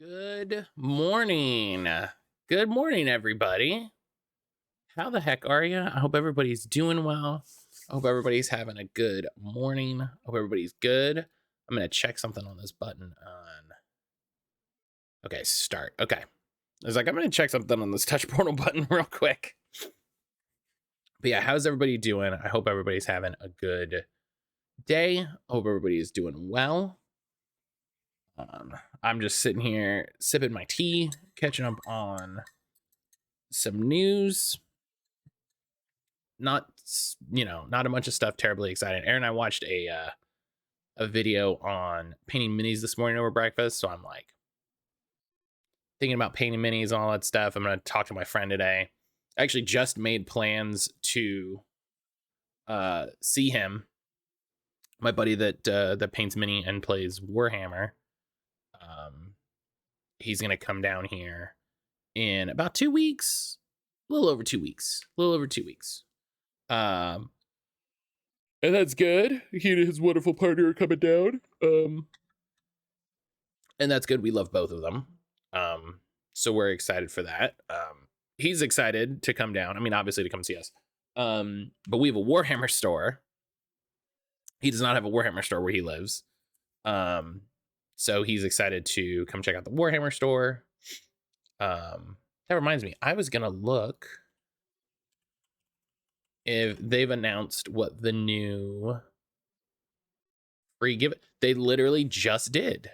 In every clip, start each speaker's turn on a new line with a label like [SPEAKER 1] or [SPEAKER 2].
[SPEAKER 1] Good morning. Good morning, everybody. How the heck are you? I hope everybody's doing well. I hope everybody's having a good morning. I hope everybody's good. I'm going to check something on this button on. Okay, start. Okay. I was like, I'm going to check something on this touch portal button real quick. But yeah, how's everybody doing? I hope everybody's having a good day. I hope everybody's doing well. I'm just sitting here sipping my tea, catching up on some news. Not not a bunch of stuff terribly exciting. Aaron and I watched a video on painting minis this morning over breakfast, so I'm like thinking about painting minis and all that stuff. I'm gonna talk to my friend today. I actually just made plans to see him, my buddy that paints mini and plays Warhammer. He's gonna come down here in about 2 weeks, a little over 2 weeks, Um, and that's good. He and his wonderful partner are coming down. And that's good. We love both of them. So we're excited for that. He's excited to come down. I mean, obviously to come see us. But we have a Warhammer store. He does not have a Warhammer store where he lives. So he's excited to come check out the Warhammer store. That reminds me, I was gonna look if they've announced what the new free give. They literally just did.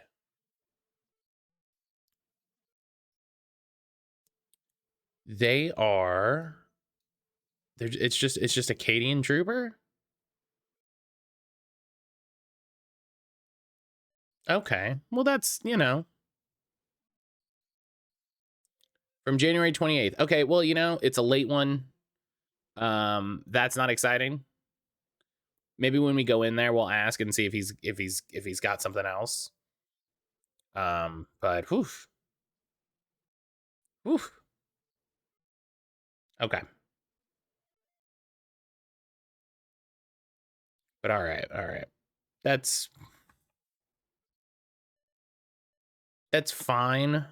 [SPEAKER 1] They are. It's just Acadian Trooper. Okay, well that's from January 28th. Okay, well it's a late one. That's not exciting. Maybe when we go in there, we'll ask and see if he's got something else. But woof. Okay. But all right. That's fine.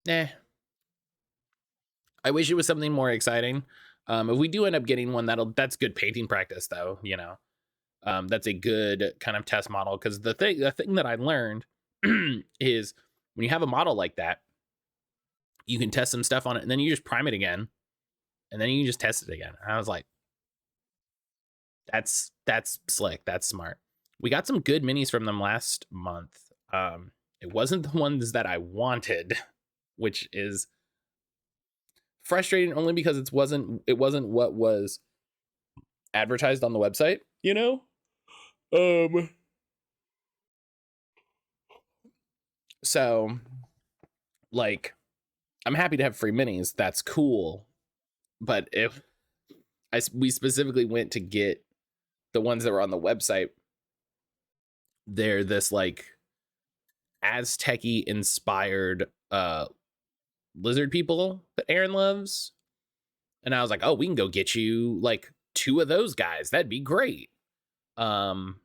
[SPEAKER 1] Eh. I wish it was something more exciting. If we do end up getting one, that's good painting practice, though. That's a good kind of test model, because the thing that I learned is when you have a model like that, you can test some stuff on it, and then you just prime it again, and then you can just test it again. And I was like, that's slick. That's smart. We got some good minis from them last month. It wasn't the ones that I wanted, which is frustrating only because it wasn't what was advertised on the website, so like I'm happy to have free minis. That's cool. But if we specifically went to get the ones that were on the website, they're this like Aztec-y inspired lizard people that Aaron loves. And I was like, oh, we can go get you like 2 of those guys. That'd be great. And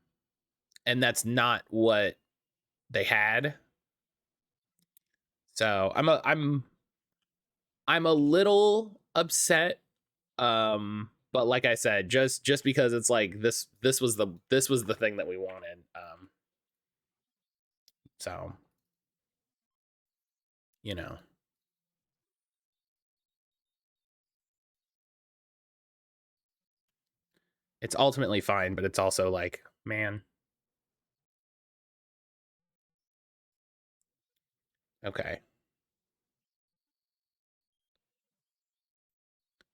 [SPEAKER 1] that's not what they had. So I'm a little upset. But like I said, just because it's like this was the thing that we wanted. So it's ultimately fine, but it's also like, man. Okay.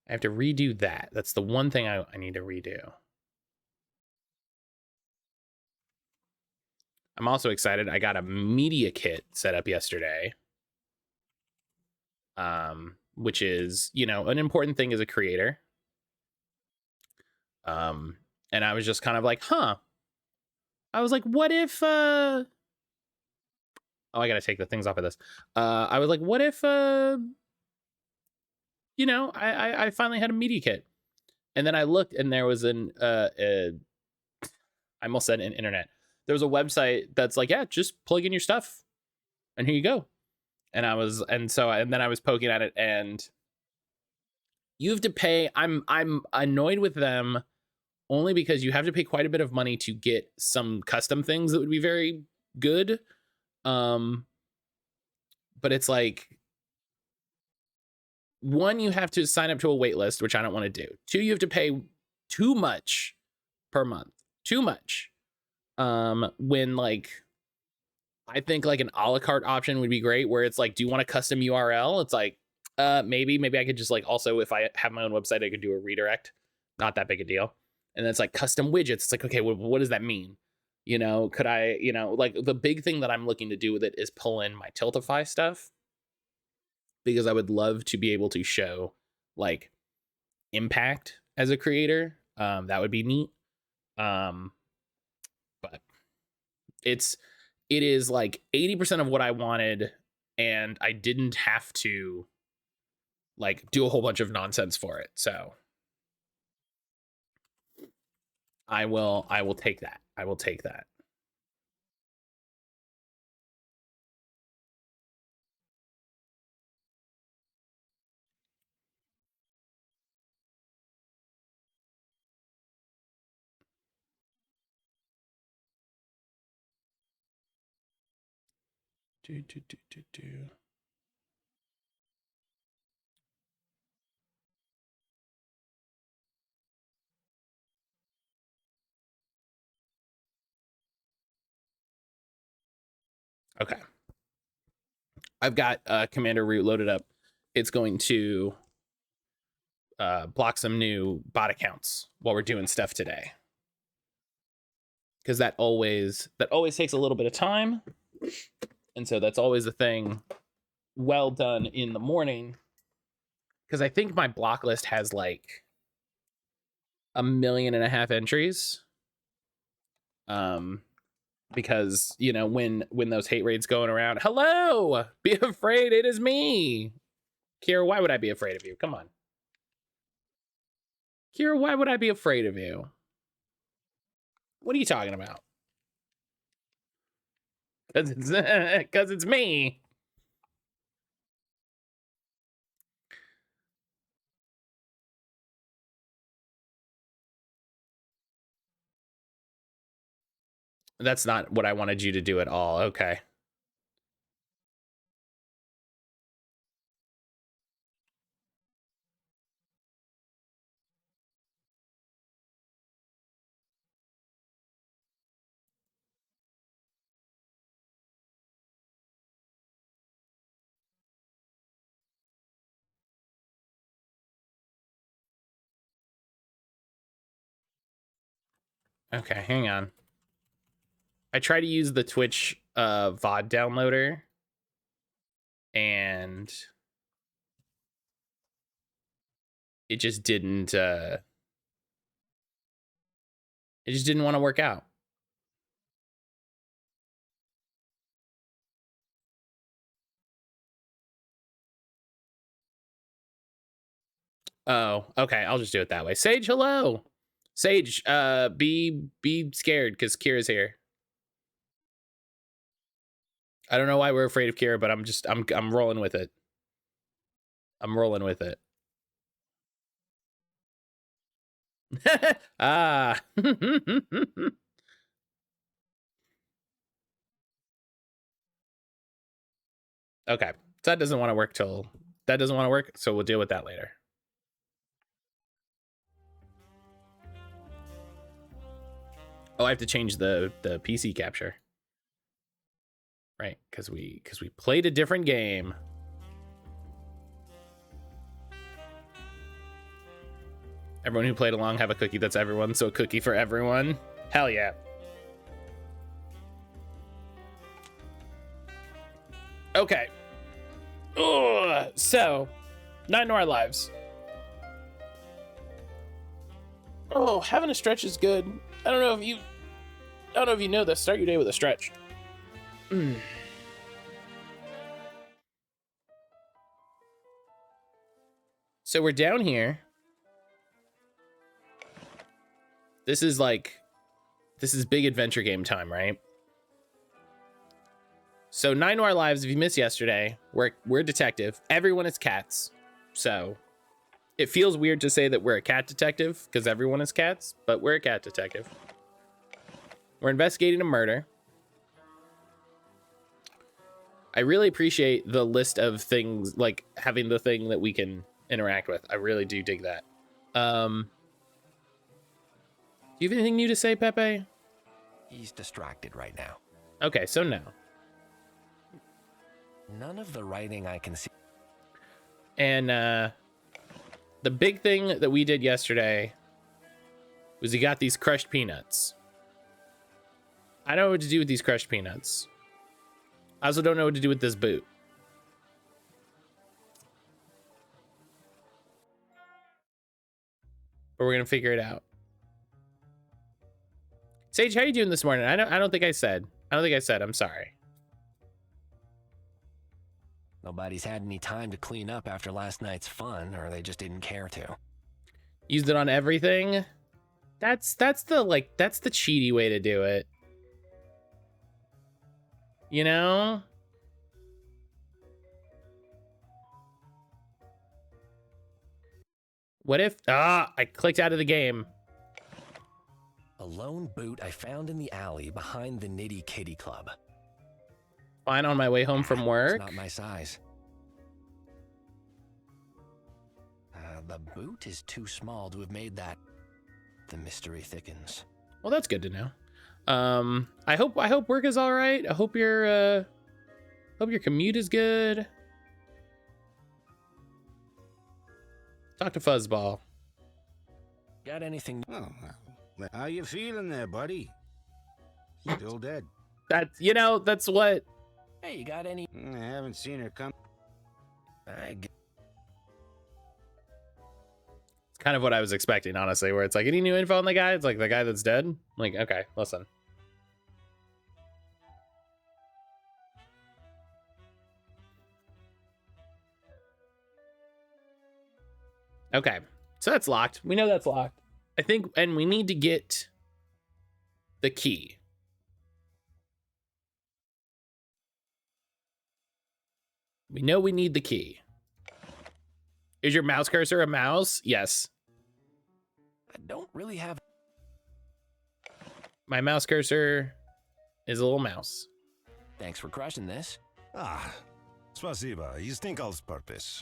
[SPEAKER 1] I have to redo that. That's the one thing I need to redo. I'm also excited. I got a media kit set up yesterday. Which is, an important thing as a creator. And I was just kind of like, I was like, what if oh, I gotta take the things off of this. I was like, what if you know, I finally had a media kit. And then I looked, and there was I almost said an internet. There was a website that's like, yeah, just plug in your stuff, and here you go. And then I was poking at it, and you have to pay. I'm annoyed with them only because you have to pay quite a bit of money to get some custom things that would be very good. But it's like, one, you have to sign up to a wait list, which I don't want to do. Two, you have to pay too much per month. Too much. When like, I think like an a la carte option would be great, where it's like, do you want a custom URL? It's like, maybe I could just like, also, if I have my own website, I could do a redirect. Not that big a deal. And then it's like custom widgets. It's like, okay, what does that mean? You know, could I, you know, like the big thing that I'm looking to do with it is pull in my Tiltify stuff, because I would love to be able to show like impact as a creator. That would be neat. But it is like 80% of what I wanted, and I didn't have to like do a whole bunch of nonsense for it. So I will take that. I will take that. Do. Okay. I've got Commander Root loaded up. It's going to block some new bot accounts while we're doing stuff today, because that always takes a little bit of time, and so that's always a thing well done in the morning, because I think my block list has like 1.5 million entries, because, you know, when those hate raids going around, hello, be afraid, it is me, Kira. Why would I be afraid of you? Come on, Kira, why would I be afraid of you? What are you talking about? Because it's me. That's not what I wanted you to do at all. Okay. Okay, hang on. I try to use the Twitch VOD downloader, and it just didn't want to work out. Oh, okay, I'll just do it that way. Sage, hello. Sage, be scared because Kira's here. I don't know why we're afraid of Kira, but I'm rolling with it. I'm rolling with it. Ah. Okay. So that doesn't want to work so we'll deal with that later. Oh, I have to change the PC capture. Right, because we played a different game. Everyone who played along have a cookie. That's everyone. So a cookie for everyone. Hell yeah. Okay. Ugh. So, 9 Noir lives. Oh, having a stretch is good. I don't know if you know this. Start your day with a stretch. So we're down here. This is big adventure game time, right? So 9 Noir lives. If you missed yesterday, we're a detective. Everyone is cats. So it feels weird to say that we're a cat detective because everyone is cats, but we're a cat detective. We're investigating a murder. I really appreciate the list of things, like having the thing that we can interact with. I really do dig that. Do you have anything new to say, Pepe?
[SPEAKER 2] He's distracted right now.
[SPEAKER 1] Okay, so no.
[SPEAKER 2] None of the writing I can see.
[SPEAKER 1] And the big thing that we did yesterday was he got these crushed peanuts. I don't know what to do with these crushed peanuts. I also don't know what to do with this boot. But we're gonna figure it out. Sage, how you doing this morning? I don't think I said. I'm sorry.
[SPEAKER 2] Nobody's had any time to clean up after last night's fun, or they just didn't care to.
[SPEAKER 1] Used it on everything. That's the cheaty way to do it. You know? What if I clicked out of the game.
[SPEAKER 2] A lone boot I found in the alley behind the Knitty Kitty Club.
[SPEAKER 1] Fine on my way home from work.
[SPEAKER 2] It's not my size. The boot is too small to have made that. The mystery thickens.
[SPEAKER 1] Well, that's good to know. I hope work is all right. I hope your commute is good. Talk to Fuzzball.
[SPEAKER 2] Got anything?
[SPEAKER 3] Oh, how you feeling there, buddy? Still dead.
[SPEAKER 1] That's what.
[SPEAKER 2] Hey, you got any?
[SPEAKER 3] I haven't seen her come.
[SPEAKER 1] It's kind of what I was expecting, honestly, where it's like, any new info on the guy? It's like the guy that's dead. I'm like, okay, listen. Okay, so that's locked. We know that's locked. I think, and we need to get the key. We know we need the key. Is your mouse cursor a mouse? Yes.
[SPEAKER 2] I don't really have.
[SPEAKER 1] My mouse cursor is a little mouse.
[SPEAKER 2] Thanks for crushing this.
[SPEAKER 4] Ah, spasiba. Is Tinkle's purpose.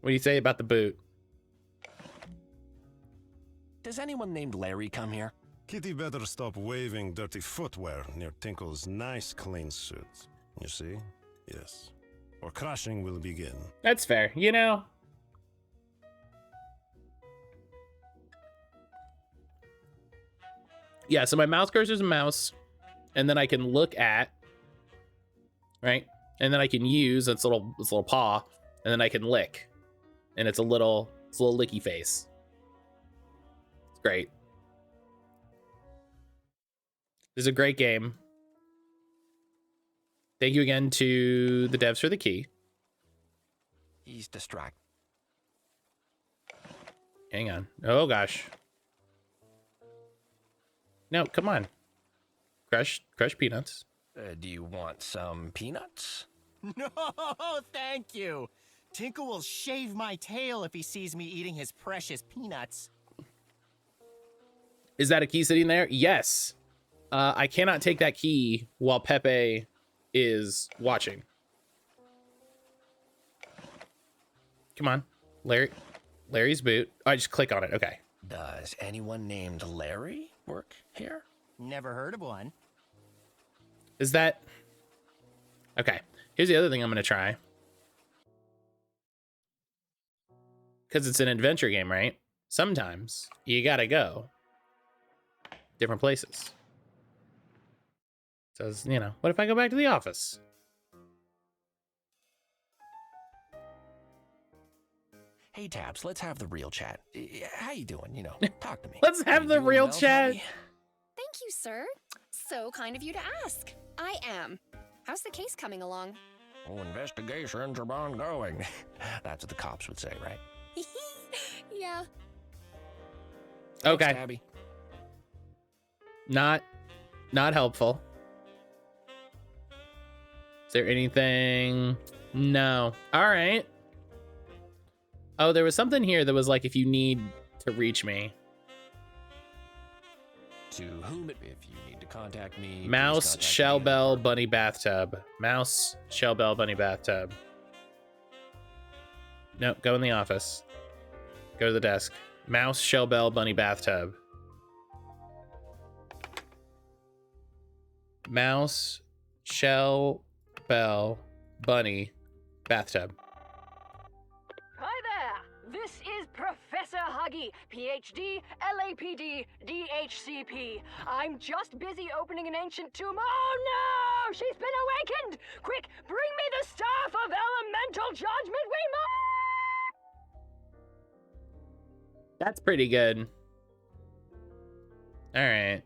[SPEAKER 1] What do you say about the boot?
[SPEAKER 2] Does anyone named Larry come here?
[SPEAKER 4] Kitty better stop waving dirty footwear near Tinkle's nice clean suit. You see? Yes. Or crushing will begin.
[SPEAKER 1] That's fair, you know? Yeah, so my mouse cursor is a mouse, and then I can look at, right? And then I can use its little paw, and then I can lick. And it's a little licky face. It's great. This is a great game. Thank you again to the devs for the key.
[SPEAKER 2] He's distracted.
[SPEAKER 1] Hang on. Oh gosh. No, come on. Crush peanuts.
[SPEAKER 2] Do you want some peanuts?
[SPEAKER 5] No, thank you. Tinkle will shave my tail if he sees me eating his precious peanuts.
[SPEAKER 1] Is that a key sitting there? Yes. I cannot take that key while Pepe is watching. Come on. Larry's boot. Oh, I just click on it. Okay.
[SPEAKER 2] Does anyone named Larry work here?
[SPEAKER 5] Never heard of one.
[SPEAKER 1] Is that... Okay. Here's the other thing I'm going to try. Because it's an adventure game, right? Sometimes you gotta go different places. So, what if I go back to the office?
[SPEAKER 2] Hey, Tabs, let's have the real chat. How you doing? Talk to me.
[SPEAKER 1] Let's have the real
[SPEAKER 2] well,
[SPEAKER 1] chat.
[SPEAKER 2] Tabby?
[SPEAKER 6] Thank you, sir. So kind of you to ask. I am. How's the case coming along?
[SPEAKER 2] Oh, investigations are ongoing. That's what the cops would say, right?
[SPEAKER 6] Yeah.
[SPEAKER 1] Okay.
[SPEAKER 2] Thanks, Tabby.
[SPEAKER 1] Not helpful. Is there anything? No. All right. Oh, there was something here that was like, if you need to reach me.
[SPEAKER 2] To whom if you need to contact me. please
[SPEAKER 1] Mouse,
[SPEAKER 2] contact me
[SPEAKER 1] shell
[SPEAKER 2] in the
[SPEAKER 1] bell,
[SPEAKER 2] department.
[SPEAKER 1] bunny bathtub. Mouse, shell bell, bunny bathtub. No, go in the office. Go to the desk. Mouse, shell bell, bunny bathtub. Mouse, shell bell, bunny bathtub.
[SPEAKER 7] Hi there! This is Professor Huggy, PhD, LAPD, DHCP. I'm just busy opening an ancient tomb. Oh no! She's been awakened! Quick, bring me the staff of elemental judgment! We must!
[SPEAKER 1] That's pretty good. All right.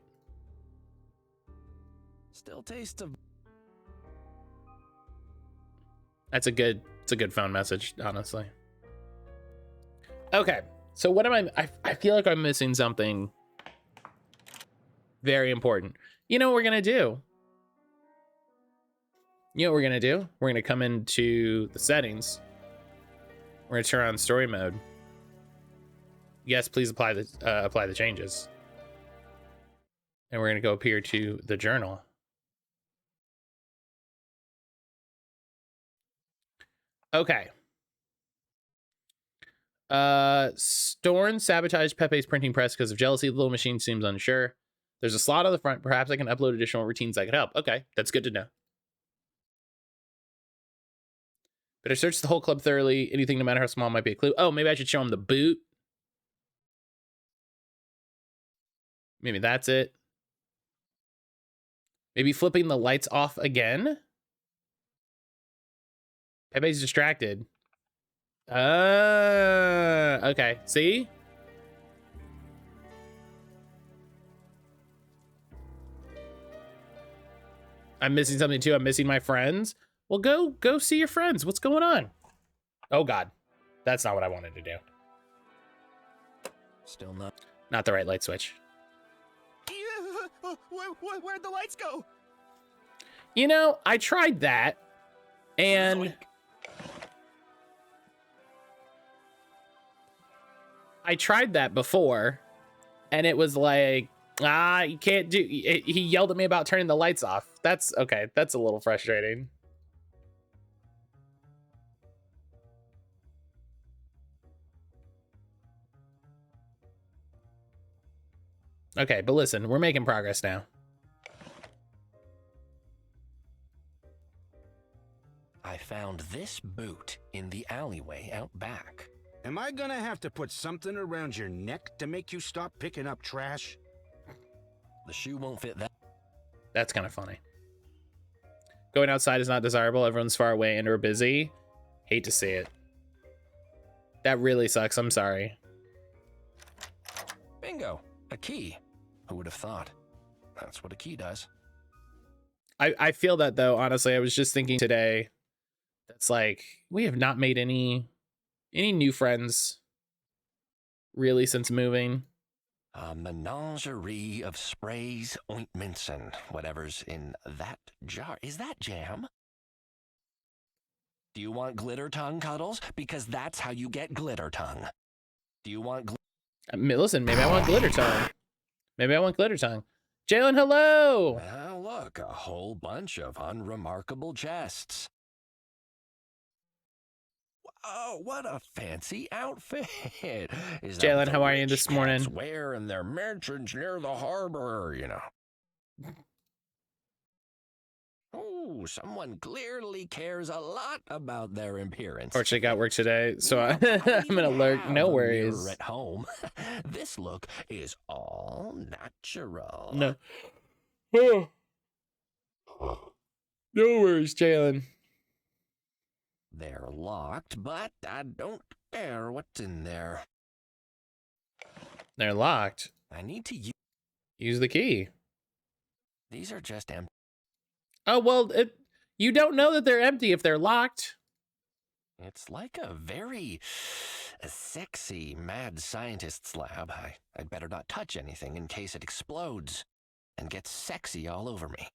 [SPEAKER 2] Still taste of.
[SPEAKER 1] It's a good phone message, honestly. Okay, so what am I feel like I'm missing something very important. You know what we're gonna do? You know what we're gonna do? We're gonna come into the settings. We're gonna turn on story mode. Yes, please apply the changes. And we're gonna go up here to the journal. Okay. Storn sabotaged Pepe's printing press because of jealousy. The little machine seems unsure. There's a slot on the front. Perhaps I can upload additional routines that could help. Okay, that's good to know. Better search the whole club thoroughly. Anything, no matter how small, might be a clue. Oh, maybe I should show him the boot. Maybe that's it. Maybe flipping the lights off again. Pepe's distracted. Okay. See? I'm missing something too. I'm missing my friends. Well, go see your friends. What's going on? Oh God, that's not what I wanted to do.
[SPEAKER 2] Still not.
[SPEAKER 1] Not the right light switch.
[SPEAKER 5] Where'd the lights go?
[SPEAKER 1] You know, I tried that, and
[SPEAKER 5] Zoink.
[SPEAKER 1] I tried that before, and it was like, you can't do. He yelled at me about turning the lights off. That's okay. That's a little frustrating. Okay, but listen, we're making progress now.
[SPEAKER 2] I found this boot in the alleyway out back.
[SPEAKER 3] Am I gonna have to put something around your neck to make you stop picking up trash?
[SPEAKER 2] The shoe won't fit that.
[SPEAKER 1] That's kind of funny. Going outside is not desirable. Everyone's far away and or busy. Hate to see it. That really sucks. I'm sorry.
[SPEAKER 2] Bingo! A key. Who would have thought? That's what a key does.
[SPEAKER 1] I feel that though, honestly. I was just thinking today, that's like, we have not made any new friends really since moving.
[SPEAKER 2] A menagerie of sprays, ointments, and whatever's in that jar. Is that jam? Do you want glitter tongue, Cuddles? Because that's how you get glitter tongue. Do you want
[SPEAKER 1] Listen, maybe I want glitter tongue. Maybe I want glitter tongue. Jalen, hello!
[SPEAKER 2] Well, look, a whole bunch of unremarkable chests. Oh, what a fancy outfit! Is that
[SPEAKER 1] Jalen,
[SPEAKER 2] what the
[SPEAKER 1] how are you
[SPEAKER 2] rich
[SPEAKER 1] this
[SPEAKER 2] cats
[SPEAKER 1] morning?
[SPEAKER 2] wear in their mansions near the harbor, you know. Oh, someone clearly cares a lot about their appearance.
[SPEAKER 1] Fortunately, got work today, so
[SPEAKER 2] Well, I don't
[SPEAKER 1] I'm gonna
[SPEAKER 2] even
[SPEAKER 1] lurk.
[SPEAKER 2] have
[SPEAKER 1] No
[SPEAKER 2] a
[SPEAKER 1] worries.
[SPEAKER 2] mirror at home. This look is all natural.
[SPEAKER 1] No. Oh. No worries, Jalen.
[SPEAKER 2] They're locked, but I don't care what's in there.
[SPEAKER 1] They're locked.
[SPEAKER 2] I need to use.
[SPEAKER 1] Use the key.
[SPEAKER 2] These are just empty.
[SPEAKER 1] Oh, well, You don't know that they're empty if they're locked.
[SPEAKER 2] It's like a very sexy mad scientist's lab. I'd better not touch anything in case it explodes and gets sexy all over me.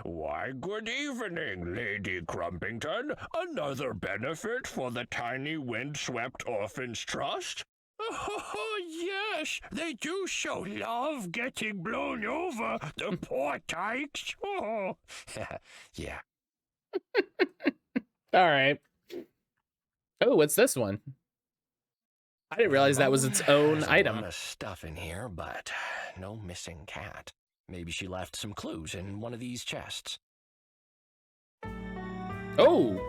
[SPEAKER 8] Why, good evening, Lady Crumpington. Another benefit for the tiny windswept orphans trust? Oh, yes, they do so love getting blown over, the poor tykes. Oh.
[SPEAKER 2] Yeah.
[SPEAKER 1] All right. Oh, what's this one? I didn't realize that was its own
[SPEAKER 2] There's
[SPEAKER 1] item.
[SPEAKER 2] A lot of stuff in here, but no missing cat. Maybe she left some clues in one of these chests.
[SPEAKER 1] Oh.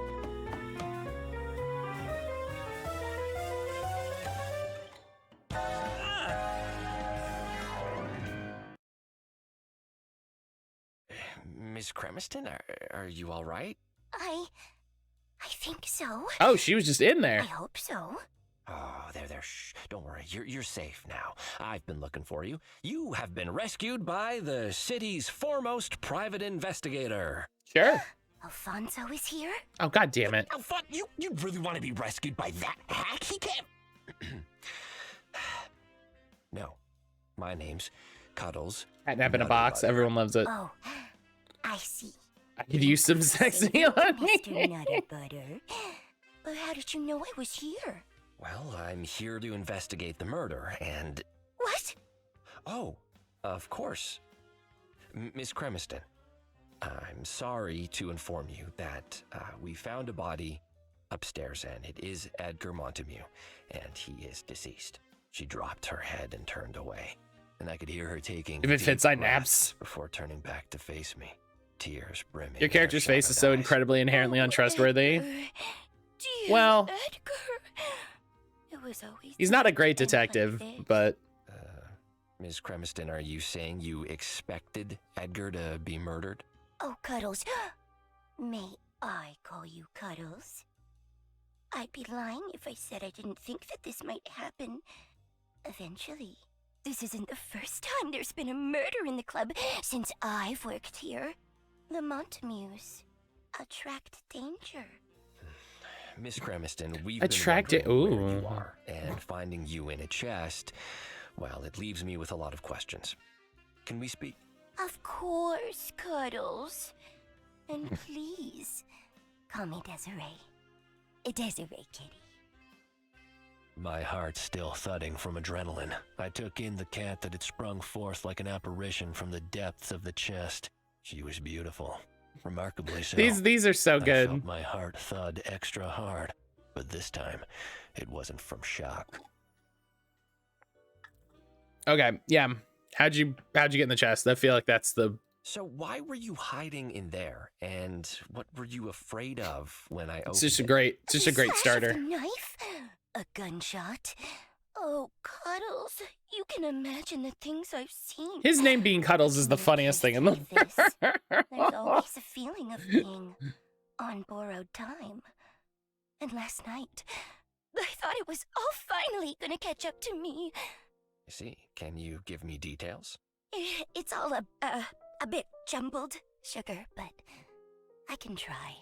[SPEAKER 2] Miss Cremiston, are you all right?
[SPEAKER 6] I think so.
[SPEAKER 1] Oh, she was just in
[SPEAKER 6] I
[SPEAKER 1] there.
[SPEAKER 6] hope so.
[SPEAKER 2] Oh, there, shh. Don't worry, you're safe now. I've been looking for you. You have been rescued by the city's foremost private investigator.
[SPEAKER 1] Sure.
[SPEAKER 6] Alfonso is here?
[SPEAKER 1] Oh, God damn it.
[SPEAKER 2] You really want to be rescued by that hack? He can't... No. My name's Cuddles
[SPEAKER 1] Catnap in a box.
[SPEAKER 2] Nutterbutter.
[SPEAKER 1] Everyone loves it.
[SPEAKER 6] Oh, I see.
[SPEAKER 1] I could use some sexy on me.
[SPEAKER 6] Mr. Nutterbutter. But how did you know I was here?
[SPEAKER 2] Well, I'm here to investigate the murder, and...
[SPEAKER 6] What?
[SPEAKER 2] Oh, of course. Miss Cremiston, I'm sorry to inform you that we found a body upstairs, and it is Edgar Montemue, and he is deceased. She dropped her head and turned away, and I could hear her taking
[SPEAKER 1] If it
[SPEAKER 2] deep
[SPEAKER 1] fits, I
[SPEAKER 2] breaths
[SPEAKER 1] naps.
[SPEAKER 2] before turning back to face me, tears brimming.
[SPEAKER 1] Your
[SPEAKER 2] in her
[SPEAKER 1] character's face is so
[SPEAKER 2] shattered eyes.
[SPEAKER 1] incredibly inherently untrustworthy.
[SPEAKER 6] Edgar. Dear
[SPEAKER 1] Well,
[SPEAKER 6] Edgar. It was always
[SPEAKER 1] he's not a great
[SPEAKER 6] things
[SPEAKER 1] detective,
[SPEAKER 6] like this.
[SPEAKER 1] but
[SPEAKER 2] Ms. Cremiston, are you saying you expected Edgar to be murdered?
[SPEAKER 6] Oh, Cuddles. May I call you Cuddles? I'd be lying if I said I didn't think that this might happen eventually. This isn't the first time there's been a murder in the club since I've worked here. The Montemues attract danger.
[SPEAKER 2] Miss Cremiston, we've
[SPEAKER 1] Attracted-
[SPEAKER 2] been wondering where
[SPEAKER 1] ooh.
[SPEAKER 2] you are, and finding you in a chest, well, it leaves me with a lot of questions. Can we speak?
[SPEAKER 6] Of course, Cuddles. And please, call me Desiree. Desiree Kitty.
[SPEAKER 2] My heart's still thudding from adrenaline. I took in the cat that had sprung forth like an apparition from the depths of the chest. She was beautiful. Remarkably so.
[SPEAKER 1] these are so
[SPEAKER 2] I
[SPEAKER 1] good.
[SPEAKER 2] felt my heart thud extra hard, but this time, it wasn't from shock.
[SPEAKER 1] Okay, yeah. How'd you get in the chest? I feel like that's the...
[SPEAKER 2] So why were you hiding in there, and what were you afraid of when I opened
[SPEAKER 1] It's just a
[SPEAKER 2] it?
[SPEAKER 1] great
[SPEAKER 6] Flash of
[SPEAKER 1] starter.
[SPEAKER 6] the knife, a gunshot. Oh, Cuddles, you can imagine the things I've seen.
[SPEAKER 1] His name being Cuddles is the funniest thing in the
[SPEAKER 6] There's always a feeling of being on borrowed time. And last night, I thought it was all finally gonna catch up to me.
[SPEAKER 2] I see. Can you give me details?
[SPEAKER 6] It's all a bit jumbled, sugar, but I can try.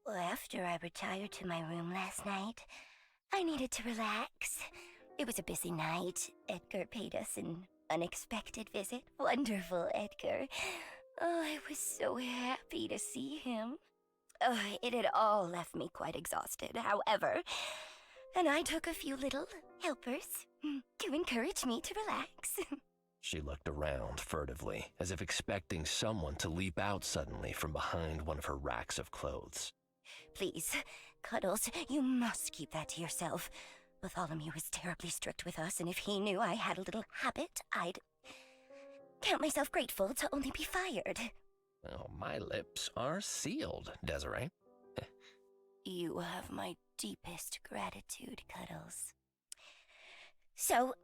[SPEAKER 6] Well, after I retired to my room last night, I needed to relax. It was a busy night. Edgar paid us an unexpected visit. Wonderful, Edgar. Oh, I was so happy to see him. Oh, it had all left me quite exhausted, however. And I took a few little helpers to encourage me to relax.
[SPEAKER 2] She looked around furtively, as if expecting someone to leap out suddenly from behind one of her racks of clothes.
[SPEAKER 6] Please, Cuddles, you must keep that to yourself. Bartholomew was terribly strict with us, and if he knew I had a little habit, I'd count myself grateful to only be fired.
[SPEAKER 2] Oh, my lips are sealed, Desiree.
[SPEAKER 6] You have my deepest gratitude, Cuddles. So,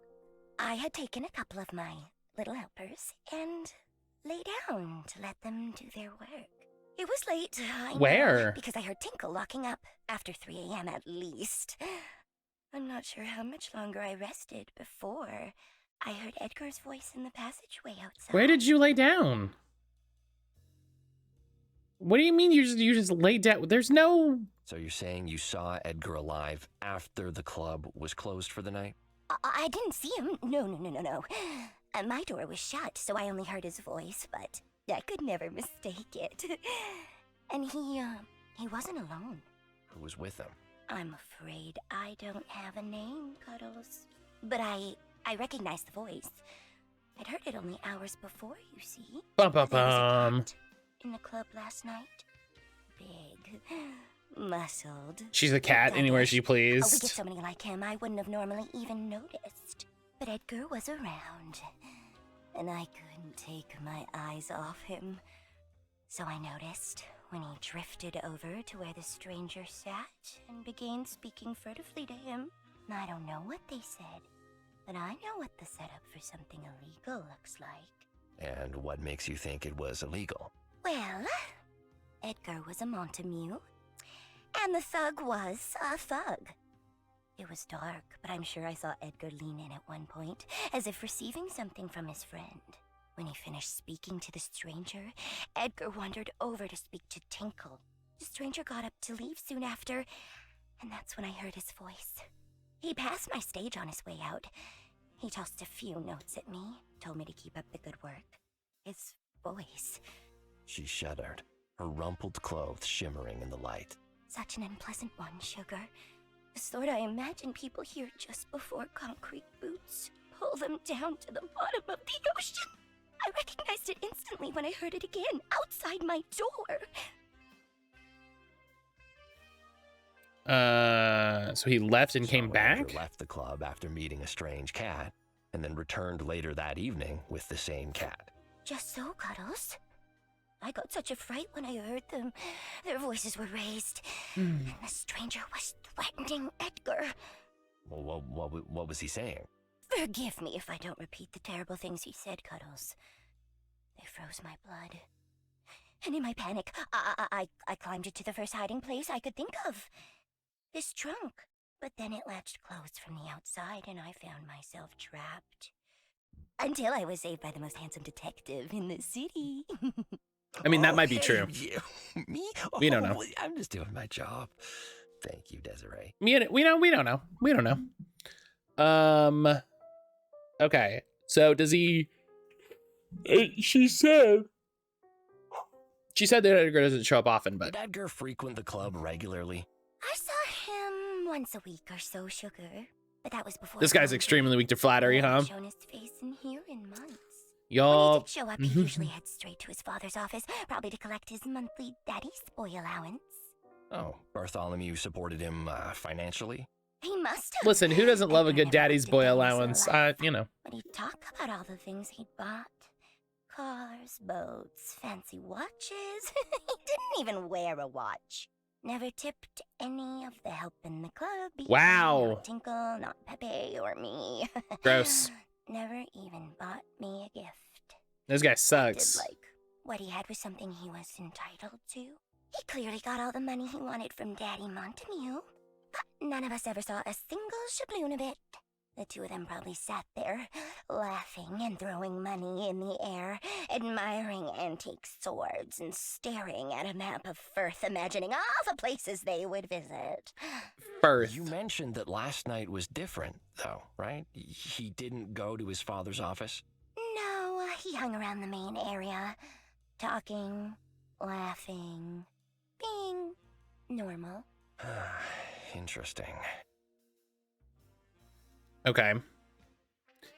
[SPEAKER 6] I had taken a couple of my little helpers and lay down to let them do their work. It was late, I know,
[SPEAKER 1] Where?
[SPEAKER 6] because I heard Tinkle locking up after 3 a.m. at least. I'm not sure how much longer I rested before I heard Edgar's voice in the passageway outside.
[SPEAKER 1] Where did you lay down? What do you mean you just laid down? There's no...
[SPEAKER 2] So you're saying you saw Edgar alive after the club was closed for the night?
[SPEAKER 6] I didn't see him. No. My door was shut, so I only heard his voice, but I could never mistake it. And he wasn't alone.
[SPEAKER 2] Who was with him?
[SPEAKER 6] I'm afraid I don't have a name, Cuddles. But I recognized the voice. I'd heard it only hours before, you see.
[SPEAKER 1] Bum,
[SPEAKER 6] There
[SPEAKER 1] bum,
[SPEAKER 6] was a
[SPEAKER 1] bum.
[SPEAKER 6] cat in the club last night. Big, muscled.
[SPEAKER 1] She's a cat anywhere she
[SPEAKER 6] We get
[SPEAKER 1] pleased.
[SPEAKER 6] so many like him, I wouldn't have normally even noticed. But Edgar was around, and I couldn't take my eyes off him. So I noticed when he drifted over to where the stranger sat and began speaking furtively to him. I don't know what they said, but I know what the setup for something illegal looks like.
[SPEAKER 2] And what makes you think it was illegal?
[SPEAKER 6] Well, Edgar was a Montague, and the thug was a thug. It was dark, but I'm sure I saw Edgar lean in at one point, as if receiving something from his friend. When he finished speaking to the stranger, Edgar wandered over to speak to Tinkle. The stranger got up to leave soon after, and that's when I heard his voice. He passed my stage on his way out. He tossed a few notes at me, told me to keep up the good work. His voice.
[SPEAKER 2] She shuddered, her rumpled clothes shimmering in the light.
[SPEAKER 6] Such an unpleasant one, Sugar. The sort I imagine people hear just before concrete boots pull them down to the bottom of the ocean. I recognized it instantly when I heard it again, outside my door.
[SPEAKER 1] So he left and came
[SPEAKER 2] So
[SPEAKER 1] back?
[SPEAKER 2] Edgar left the club after meeting a strange cat, and then returned later that evening with the same cat.
[SPEAKER 6] Just so, Cuddles. I got such a fright when I heard them. Their voices were raised, and the stranger was threatening Edgar.
[SPEAKER 2] Well, what was he saying?
[SPEAKER 6] Forgive me if I don't repeat the terrible things he said, Cuddles. They froze my blood. And in my panic, I climbed into the first hiding place I could think of. This trunk. But then it latched closed from the outside, and I found myself trapped. Until I was saved by the most handsome detective in the city.
[SPEAKER 1] I mean, that might be true.
[SPEAKER 2] You, me?
[SPEAKER 1] We don't know.
[SPEAKER 2] I'm just doing my job. Thank you, Desiree.
[SPEAKER 1] We don't know. We don't know. Okay. So does he... She said that Edgar doesn't show up often, but...
[SPEAKER 2] Did Edgar frequent the club regularly?
[SPEAKER 6] I saw him once a week or so, Sugar. But that was before...
[SPEAKER 1] This guy's
[SPEAKER 6] COVID.
[SPEAKER 1] extremely weak to flattery,
[SPEAKER 6] He
[SPEAKER 1] huh?
[SPEAKER 6] hadn't shown his face in here in months. When he
[SPEAKER 1] Y'all...
[SPEAKER 6] did show up, he usually heads straight to his father's office, probably to collect his monthly daddy's boy allowance.
[SPEAKER 2] Oh, Bartholomew supported him financially?
[SPEAKER 6] He must have.
[SPEAKER 1] Listen, who doesn't love a
[SPEAKER 6] Edgar
[SPEAKER 1] good
[SPEAKER 6] never
[SPEAKER 1] daddy's
[SPEAKER 6] worked a
[SPEAKER 1] boy
[SPEAKER 6] day in his
[SPEAKER 1] allowance?
[SPEAKER 6] life.
[SPEAKER 1] You know.
[SPEAKER 6] But he'd talk about all the things he'd bought. Cars, boats, fancy watches. He didn't even wear a watch. Never tipped any of the help in the club.
[SPEAKER 1] Wow.
[SPEAKER 6] Not Tinkle, not Pepe, or me.
[SPEAKER 1] Gross.
[SPEAKER 6] Never even bought me a gift.
[SPEAKER 1] This guy
[SPEAKER 6] Did
[SPEAKER 1] sucks.
[SPEAKER 6] like what he had was something he was entitled to. He clearly got all the money he wanted from Daddy Montague. But none of us ever saw a single shabloon of it. The two of them probably sat there, laughing and throwing money in the air, admiring antique swords and staring at a map of Firth, imagining all the places they would visit.
[SPEAKER 1] Firth.
[SPEAKER 2] You mentioned that last night was different, though, right? He didn't go to his father's office?
[SPEAKER 6] No, he hung around the main area, talking, laughing, being normal.
[SPEAKER 2] Interesting.
[SPEAKER 1] Okay.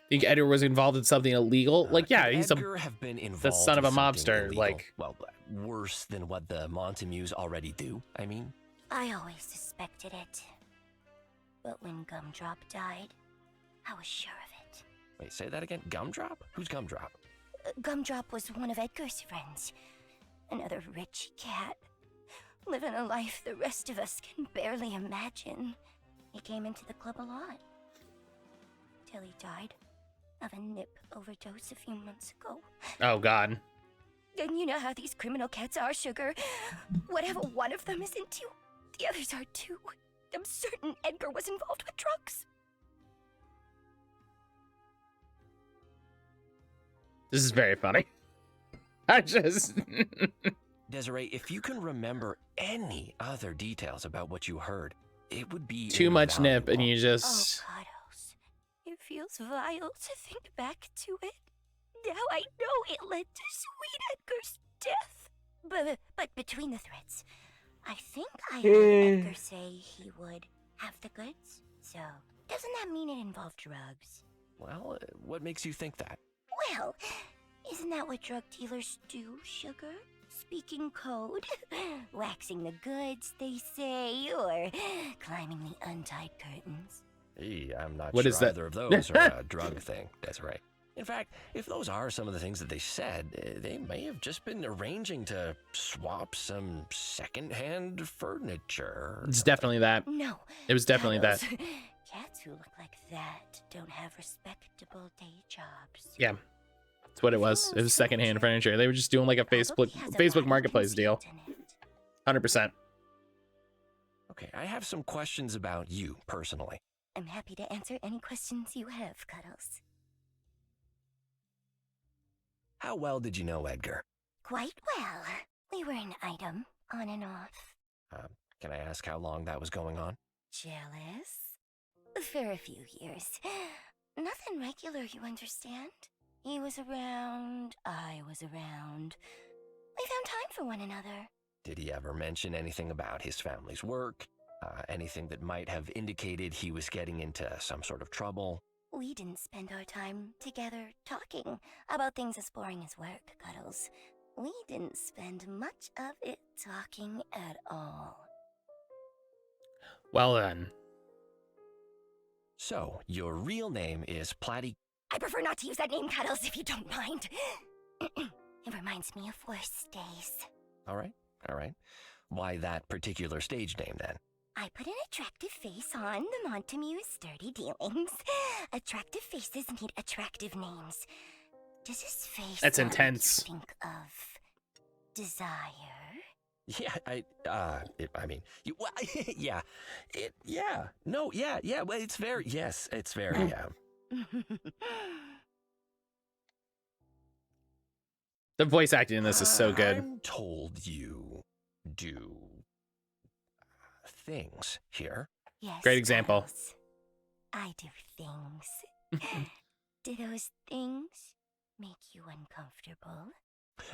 [SPEAKER 1] Think Edgar was involved in something illegal? Like, yeah,
[SPEAKER 2] Could
[SPEAKER 1] he's
[SPEAKER 2] Edgar have been involved
[SPEAKER 1] the son of a
[SPEAKER 2] with something
[SPEAKER 1] mobster.
[SPEAKER 2] illegal?
[SPEAKER 1] Like,
[SPEAKER 2] Well, worse than what the Montagues already do, I mean?
[SPEAKER 6] I always suspected it. But when Gumdrop died, I was sure of it.
[SPEAKER 2] Wait, say that again? Gumdrop? Who's Gumdrop?
[SPEAKER 6] Gumdrop was one of Edgar's friends. Another rich cat. Living a life the rest of us can barely imagine. He came into the club a lot. Till he died of a nip overdose a few months ago.
[SPEAKER 1] oh God.
[SPEAKER 6] And you know how these criminal cats are, Sugar. Whatever one of them is into, the others are too. I'm certain Edgar was involved with drugs.
[SPEAKER 1] This is very funny. I just...
[SPEAKER 2] Desiree, if you can remember any other details about what you heard, it would be
[SPEAKER 1] Too much nip, and
[SPEAKER 2] invaluable.
[SPEAKER 1] you
[SPEAKER 6] Oh,
[SPEAKER 1] just
[SPEAKER 6] Cuddles. It feels vile to think back to it. Now I know it led to sweet Edgar's death. But between the threads, I think I heard Edgar say he would have the goods. So, doesn't that mean it involved drugs?
[SPEAKER 2] Well, what makes you think that?
[SPEAKER 6] Well, isn't that what drug dealers do, Sugar? Speaking code, waxing the goods, they say, or climbing the untied curtains.
[SPEAKER 2] Hey, I'm not
[SPEAKER 1] What
[SPEAKER 2] sure
[SPEAKER 1] is that?
[SPEAKER 2] either of those are a drug thing, Desiree. In fact, if those are some of the things that they said, they may have just been arranging to swap some secondhand furniture.
[SPEAKER 1] it's definitely that.
[SPEAKER 6] No.
[SPEAKER 1] It was definitely that.
[SPEAKER 6] Cuddles. Cats who look like that don't have respectable day jobs.
[SPEAKER 1] Yeah. That's what it was. It was secondhand furniture. They were just doing like a
[SPEAKER 6] Probably has a
[SPEAKER 1] Facebook
[SPEAKER 6] lot of
[SPEAKER 1] Marketplace deal.
[SPEAKER 6] conceit in it.
[SPEAKER 1] 100%.
[SPEAKER 2] Okay, I have some questions about you personally.
[SPEAKER 6] I'm happy to answer any questions you have, Cuddles.
[SPEAKER 2] How well did you know Edgar?
[SPEAKER 6] Quite well. We were an item, on and off.
[SPEAKER 2] Can I ask how long that was going on?
[SPEAKER 6] Jealous? For a few years. Nothing regular, you understand? He was around, I was around. We found time for one another.
[SPEAKER 2] Did he ever mention anything about his family's work? Anything that might have indicated he was getting into some sort of trouble?
[SPEAKER 6] We didn't spend our time together talking about things as boring as work, Cuddles. We didn't spend much of it talking at all.
[SPEAKER 1] Well then.
[SPEAKER 2] So, your real name is Platty...
[SPEAKER 6] I prefer not to use that name, Cuddles, if you don't mind. It reminds me of worse days.
[SPEAKER 2] All right. Why that particular stage name, then?
[SPEAKER 6] I put an attractive face on the Montamu's sturdy dealings. Attractive faces need attractive names. Does his face
[SPEAKER 1] That's
[SPEAKER 6] make you
[SPEAKER 1] intense.
[SPEAKER 6] think of desire?
[SPEAKER 2] Yeah, I mean, you, well, yeah, well, it's very,
[SPEAKER 1] The voice acting in this is so good.
[SPEAKER 2] I'm told you do things here.
[SPEAKER 6] Yes.
[SPEAKER 1] Great example.
[SPEAKER 6] Cuddles. I do things. Do those things make you uncomfortable?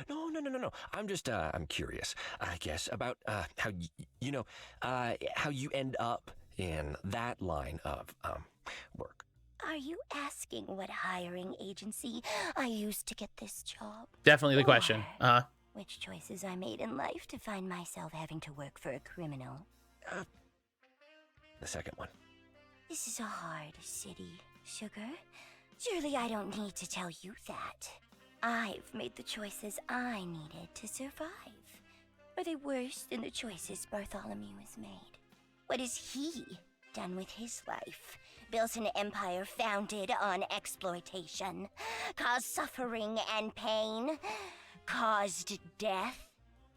[SPEAKER 2] No. I'm just, I'm curious, I guess, about, how, how you end up in that line of, work.
[SPEAKER 6] Are you asking what hiring agency I used to get this job?
[SPEAKER 1] Definitely the question.
[SPEAKER 6] Or which choices I made in life to find myself having to work for a criminal?
[SPEAKER 2] The second one.
[SPEAKER 6] This is a hard city, Sugar. Surely I don't need to tell you that. I've made the choices I needed to survive. Are they worse than the choices Bartholomew has made? What has he done with his life? Built an empire founded on exploitation, caused suffering and pain, caused death.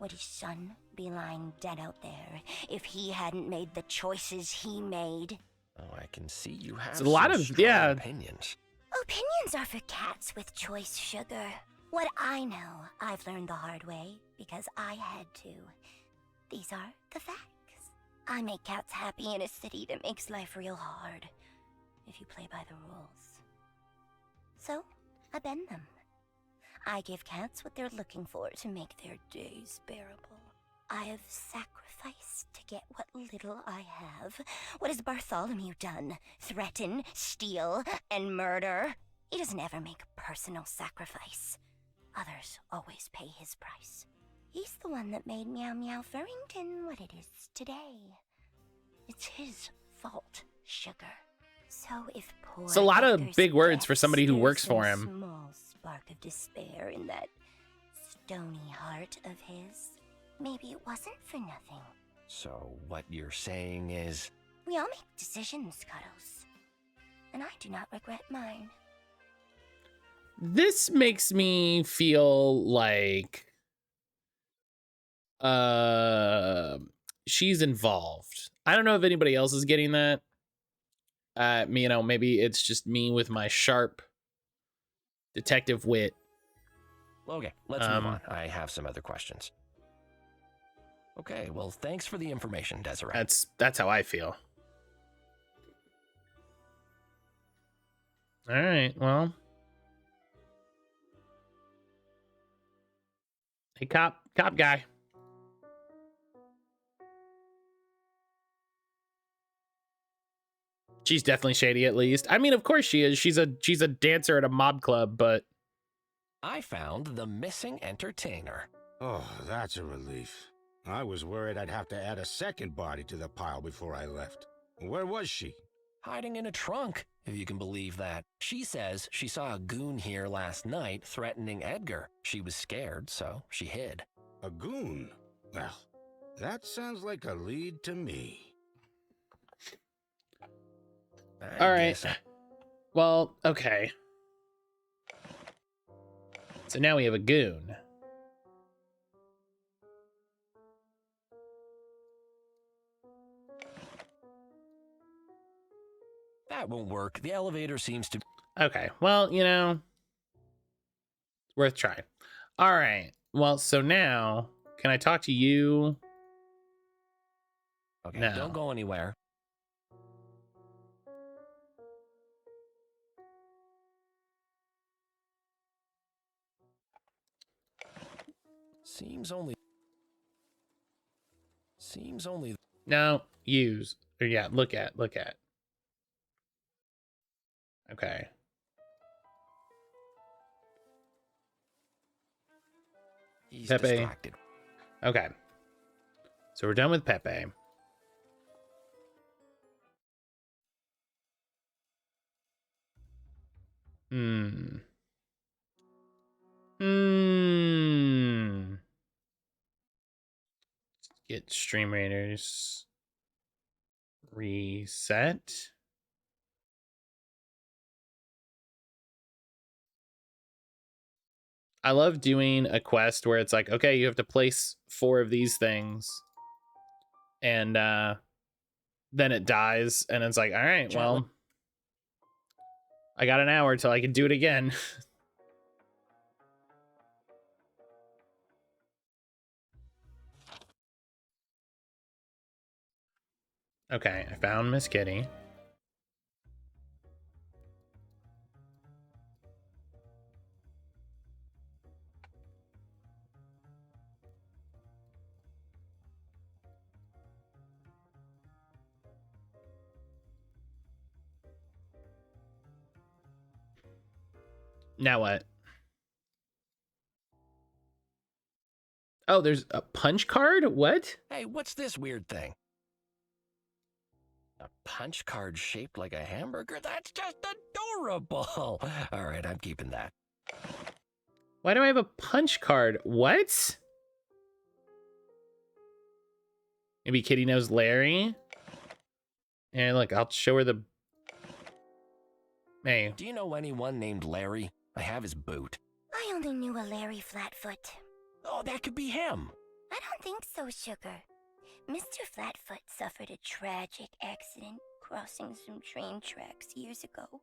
[SPEAKER 6] Would his son be lying dead out there if he hadn't made the choices he made?
[SPEAKER 2] Oh, I can see you have
[SPEAKER 1] It's a lot
[SPEAKER 2] some
[SPEAKER 1] of-
[SPEAKER 2] strong
[SPEAKER 1] yeah.
[SPEAKER 2] opinions.
[SPEAKER 6] Opinions are for cats with choice, Sugar. What I know, I've learned the hard way because I had to. These are the facts. I make cats happy in a city that makes life real hard if you play by the rules. So, I bend them. I give cats what they're looking for to make their days bearable. I have sacrificed to get what little I have. What has Bartholomew done? Threaten, steal, and murder? He doesn't ever make personal sacrifice. Others always pay his price. He's the one that made Meow Meow Furrington what it is today. It's his fault, Sugar. So if poor
[SPEAKER 1] It's a lot of
[SPEAKER 6] Edgar's
[SPEAKER 1] big words
[SPEAKER 6] death
[SPEAKER 1] for somebody who
[SPEAKER 6] stirs
[SPEAKER 1] works for
[SPEAKER 6] some
[SPEAKER 1] him.
[SPEAKER 6] small spark of despair in that stony heart of his, maybe it wasn't for nothing.
[SPEAKER 2] So what you're saying is...
[SPEAKER 6] We all make decisions, Cuddles. And I do not regret mine.
[SPEAKER 1] This makes me feel like she's involved. I don't know if anybody else is getting that. Maybe it's just me with my sharp detective wit.
[SPEAKER 2] Okay, let's move on. I have some other questions. Okay, well, thanks for the information, Desiree.
[SPEAKER 1] That's how I feel. All right, well. Hey, cop guy. She's definitely shady, at least. I mean, of course she is. She's a dancer at a mob club, but
[SPEAKER 2] I found the missing entertainer.
[SPEAKER 3] Oh, that's a relief. I was worried I'd have to add a second body to the pile before I left. Where was she?
[SPEAKER 2] Hiding in a trunk, if you can believe that. She says she saw a goon here last night threatening Edgar. She was scared, so she hid.
[SPEAKER 3] A goon? Well, that sounds like a lead to me.
[SPEAKER 1] all right. Well, okay. So now we have a goon.
[SPEAKER 2] That won't work. The elevator seems to...
[SPEAKER 1] Okay, well, you know, it's worth trying. All right. Well, so now, can I talk to you?
[SPEAKER 2] Okay,
[SPEAKER 1] No.
[SPEAKER 2] don't go anywhere. Seems only...
[SPEAKER 1] No, use. Or yeah, look at. Okay.
[SPEAKER 2] He's
[SPEAKER 1] Pepe.
[SPEAKER 2] distracted.
[SPEAKER 1] Okay. So we're done with Pepe. Get Stream Raiders reset. I love doing a quest where it's like, okay, you have to place 4 of these things, and then it dies, and it's like, all right, well, I got an hour till I can do it again. Okay, I found Miss Kitty. Now what? Oh, there's a punch card? What?
[SPEAKER 2] Hey, what's this weird thing? A punch card shaped like a hamburger? That's just adorable. All right, I'm keeping that.
[SPEAKER 1] Why do I have a punch card? What? Maybe Kitty knows Larry? And look, I'll show her the... Hey.
[SPEAKER 2] Do you know anyone named Larry? I have his boot.
[SPEAKER 6] I only knew a Larry Flatfoot.
[SPEAKER 2] Oh, that could be him.
[SPEAKER 6] I don't think so, Sugar. Mr. Flatfoot suffered a tragic accident crossing some train tracks years ago.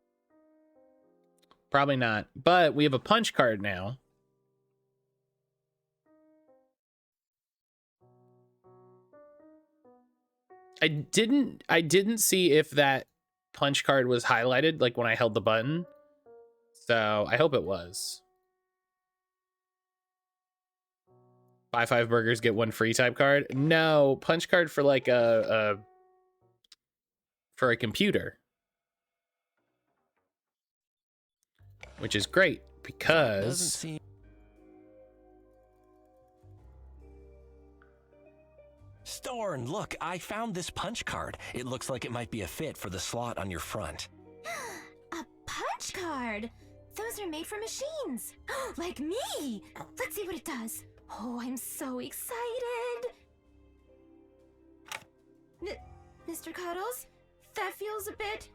[SPEAKER 1] Probably not. But we have a punch card now. I didn't see if that punch card was highlighted, like when I held the button. So I hope it was. Buy 5 burgers, get 1 free type card. No, punch card for like for a computer. Which is great because
[SPEAKER 2] Storn, look, I found this punch card. It looks like it might be a fit for the slot on your front.
[SPEAKER 9] A punch card? Those are made for machines. Like me. Let's see what it does. Oh, I'm so excited. Mr. Cuddles, that feels a bit...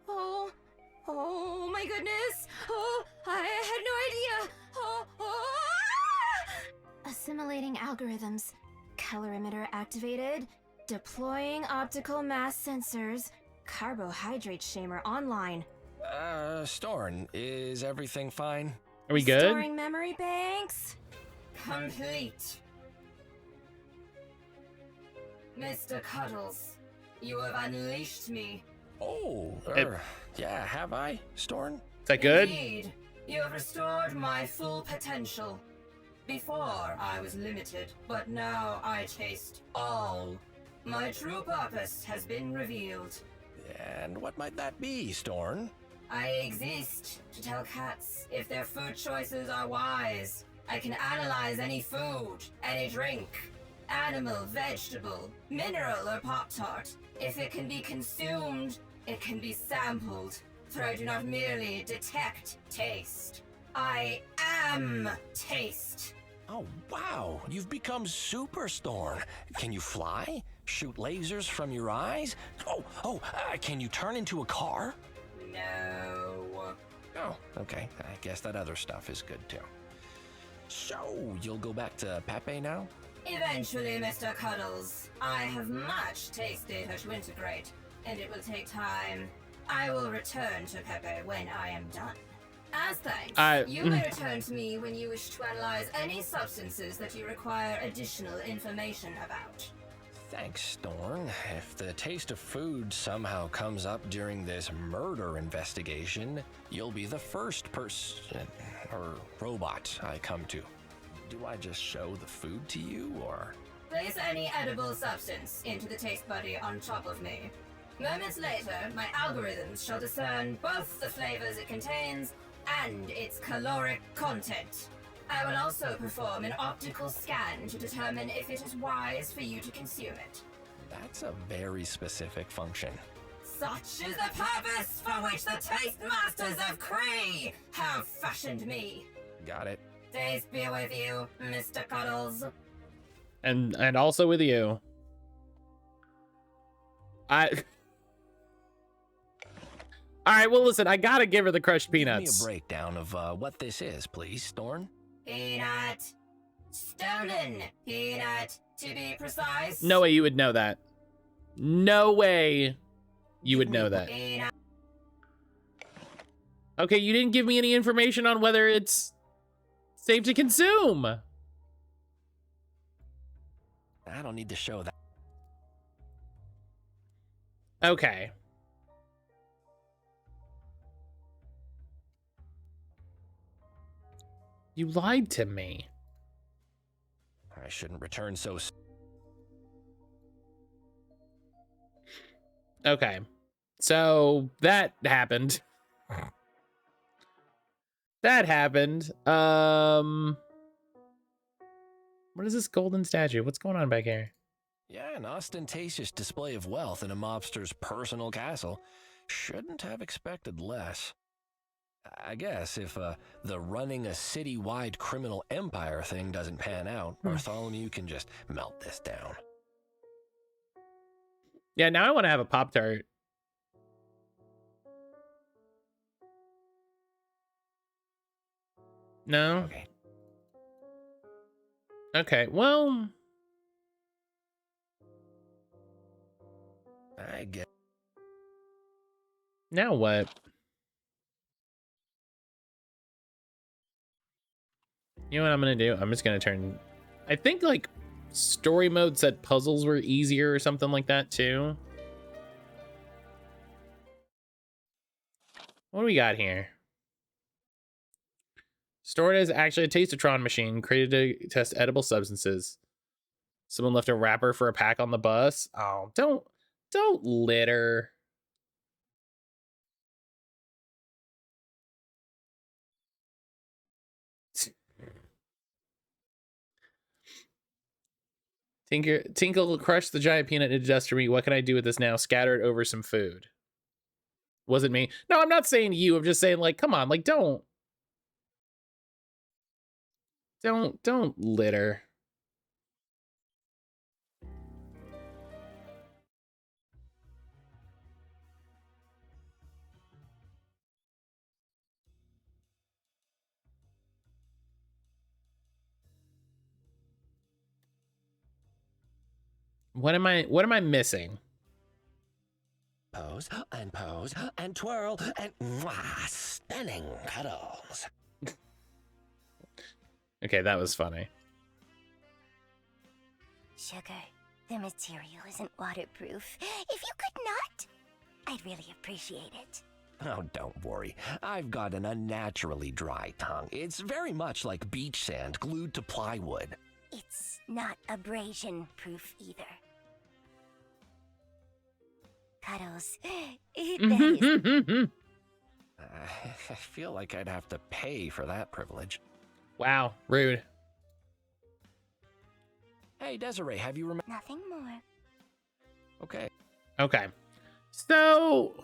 [SPEAKER 9] Oh my goodness. Oh, I had no idea. Assimilating algorithms. Colorimeter activated. Deploying optical mass sensors. Carbohydrate shamer online.
[SPEAKER 2] Storn, is everything fine?
[SPEAKER 1] Are we good?
[SPEAKER 9] Storing memory banks. Complete.
[SPEAKER 10] Mr. Cuddles, you have unleashed me.
[SPEAKER 2] Oh, yeah, have I, Storn?
[SPEAKER 1] Is that good?
[SPEAKER 10] Indeed, you have restored my full potential. Before, I was limited, but now I taste all. My true purpose has been revealed.
[SPEAKER 2] And what might that be, Storn?
[SPEAKER 10] I exist to tell cats if their food choices are wise. I can analyze any food, any drink, animal, vegetable, mineral, or Pop-Tart. If it can be consumed, it can be sampled. For I do not merely detect taste. I am taste.
[SPEAKER 2] Oh, wow, you've become Super Storn. Can you fly? Shoot lasers from your eyes? Can you turn into a car?
[SPEAKER 10] No.
[SPEAKER 2] Oh, okay. I guess that other stuff is good too. So, you'll go back to Pepe now?
[SPEAKER 10] Eventually, Mr. Cuddles. I have much taste data to integrate, and it will take time. I will return to Pepe when I am done. As thanks, you may return to me when you wish to analyze any substances that you require additional information about.
[SPEAKER 2] Thanks, Storn. If the taste of food somehow comes up during this murder investigation, you'll be the first person or robot I come to. Do I just show the food to you, or?
[SPEAKER 10] Place any edible substance into the taste buddy on top of me. Moments later, my algorithms shall discern both the flavors it contains and its caloric content. I will also perform an optical scan to determine if it is wise for you to consume it.
[SPEAKER 2] That's a very specific function.
[SPEAKER 10] Such is the purpose for which the taste masters of Kree have fashioned me.
[SPEAKER 2] Got it.
[SPEAKER 10] Taste be with you, Mr. Cuddles.
[SPEAKER 1] And also with you. Alright, well listen, I gotta give her the crushed peanuts.
[SPEAKER 2] Give me a breakdown of what this is, please, Storn.
[SPEAKER 10] Peanut. Stolen peanut, to be precise.
[SPEAKER 1] No way you would know that. No way you would know that.
[SPEAKER 10] Peanut.
[SPEAKER 1] Okay, you didn't give me any information on whether it's safe to consume.
[SPEAKER 2] I don't need to show that.
[SPEAKER 1] Okay. You lied to me.
[SPEAKER 2] I shouldn't return so soon.
[SPEAKER 1] Okay. So that happened. That happened. What is this golden statue? What's going on back here?
[SPEAKER 2] Yeah, an ostentatious display of wealth in a mobster's personal castle. Shouldn't have expected less. I guess if the running a city-wide criminal empire thing doesn't pan out, Bartholomew can just melt this down.
[SPEAKER 1] Yeah, now I want to have a Pop-Tart. No?
[SPEAKER 2] Okay.
[SPEAKER 1] Okay, well...
[SPEAKER 2] I guess.
[SPEAKER 1] Now what? You know what I'm gonna do? I'm just gonna turn... I think, like, story mode said puzzles were easier or something like that, too. What do we got here? Stored is actually a tastatron machine created to test edible substances. Someone left a wrapper for a pack on the bus. Oh, don't litter. Tinkle crushed the giant peanut into dust for me. What can I do with this now? Scatter it over some food. Wasn't me. No, I'm not saying you. I'm just saying, like, come on, like, don't litter. What am I missing?
[SPEAKER 2] Pose and twirl and stunning cuddles.
[SPEAKER 1] Okay, that was funny.
[SPEAKER 6] Sugar, The material isn't waterproof. If you could not, I'd really appreciate it.
[SPEAKER 2] Oh, don't worry. I've got an unnaturally dry tongue. It's very much like beach sand glued to plywood.
[SPEAKER 6] It's not abrasion-proof either. Cuddles. That is...
[SPEAKER 2] I feel like I'd have to pay for that privilege.
[SPEAKER 1] Wow, rude.
[SPEAKER 2] Hey, Desiree, have you remembered?
[SPEAKER 6] Nothing more.
[SPEAKER 2] Okay.
[SPEAKER 1] Okay. So...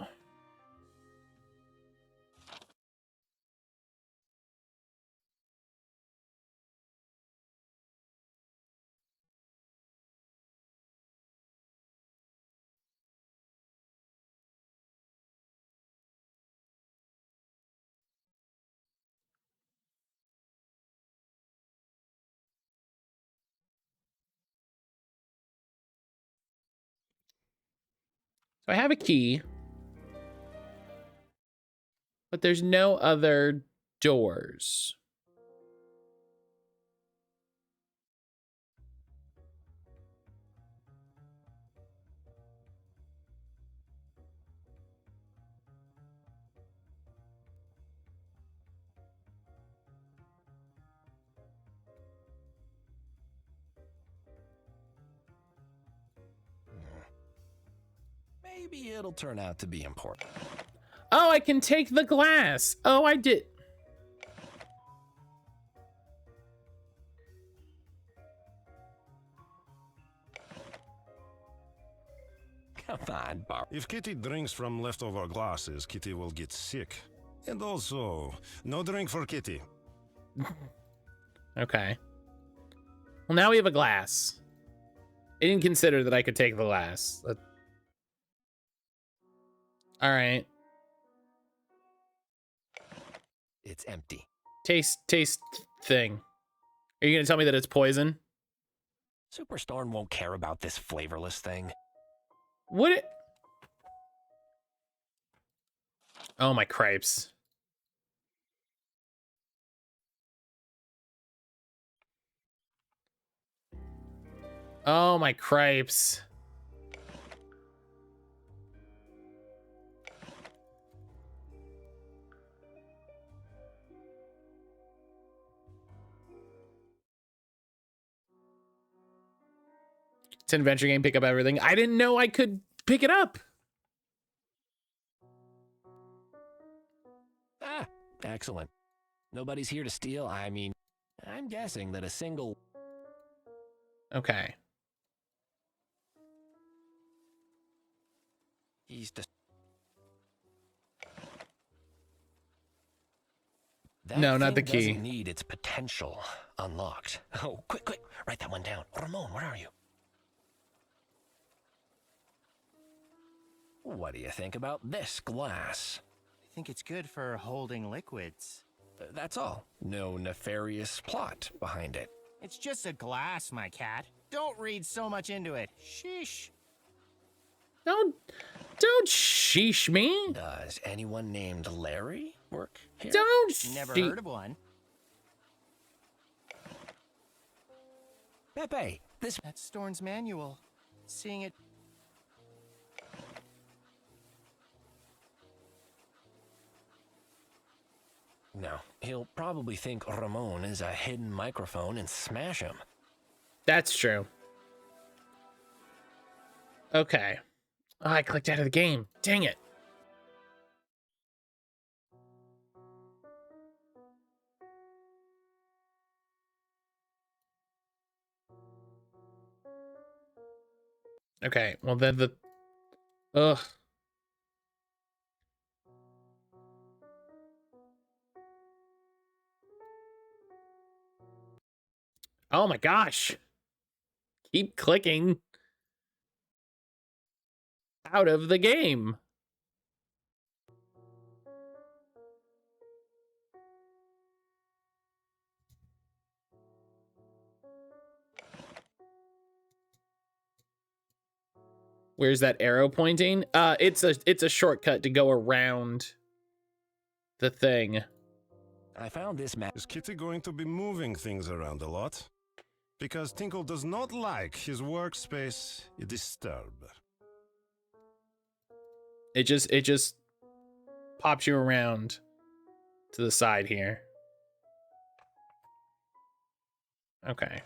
[SPEAKER 1] So I have a key, but there's no other doors.
[SPEAKER 2] Maybe it'll turn out to be important.
[SPEAKER 1] Oh, I can take the glass. Oh, I did.
[SPEAKER 2] Come on, Bar.
[SPEAKER 4] If Kitty drinks from leftover glasses, Kitty will get sick. And also, no drink for Kitty.
[SPEAKER 1] Okay. Well, now we have a glass. I didn't consider that I could take the glass. All right.
[SPEAKER 2] It's empty.
[SPEAKER 1] Taste thing. Are you gonna tell me that it's poison?
[SPEAKER 2] Superstorm won't care about this flavorless thing.
[SPEAKER 1] Would it? Oh, my cripes. Oh, my cripes. It's an adventure game, pick up everything. I didn't know I could pick it up.
[SPEAKER 2] Ah, excellent. Nobody's here to steal. I mean, I'm guessing that a single...
[SPEAKER 1] Okay.
[SPEAKER 2] He's just...
[SPEAKER 1] No, not the
[SPEAKER 2] thing
[SPEAKER 1] key.
[SPEAKER 2] Doesn't need its potential unlocked. Oh, quick, write that one down. Ramon, where are you? What do you think about this glass?
[SPEAKER 5] I think it's good for holding liquids.
[SPEAKER 2] That's all. No nefarious plot behind it.
[SPEAKER 5] It's just a glass, my cat. Don't read so much into it. Sheesh.
[SPEAKER 1] Don't sheesh me.
[SPEAKER 2] Does anyone named Larry work here?
[SPEAKER 1] Don't
[SPEAKER 5] Never heard of one.
[SPEAKER 2] Pepe,
[SPEAKER 5] That's Storn's manual. Seeing it...
[SPEAKER 2] No, he'll probably think Ramon is a hidden microphone and smash him.
[SPEAKER 1] That's true. Okay. Oh, I clicked out of the game. Dang it. Okay, well then the... Ugh. Oh my gosh. Keep clicking out of the game. Where's that arrow pointing? It's a shortcut to go around the thing.
[SPEAKER 2] I found this map.
[SPEAKER 4] Is Kitty going to be moving things around a lot? because Tinkle does not like his workspace disturbed.
[SPEAKER 1] It just pops you around to the side here. Okay.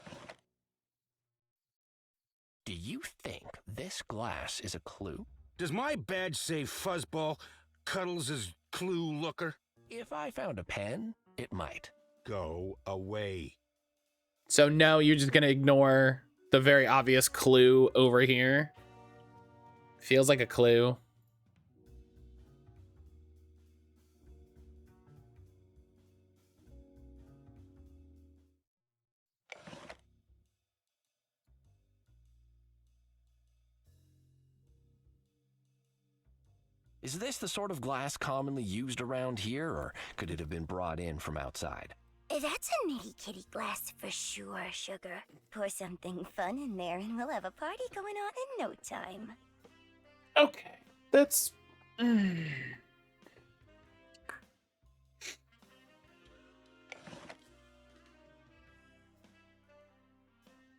[SPEAKER 2] Do you think this glass is a clue?
[SPEAKER 3] Does my badge say Fuzzball, Cuddles' clue looker?
[SPEAKER 2] If I found a pen, it might.
[SPEAKER 3] Go away.
[SPEAKER 1] So no, you're just gonna ignore the very obvious clue over here. Feels like a clue.
[SPEAKER 2] Is this the sort of glass commonly used around here, or could it have been brought in from outside?
[SPEAKER 6] That's a Knitty Kitty glass for sure, Sugar. Pour something fun in there and we'll have a party going on in no time.
[SPEAKER 1] Okay, that's...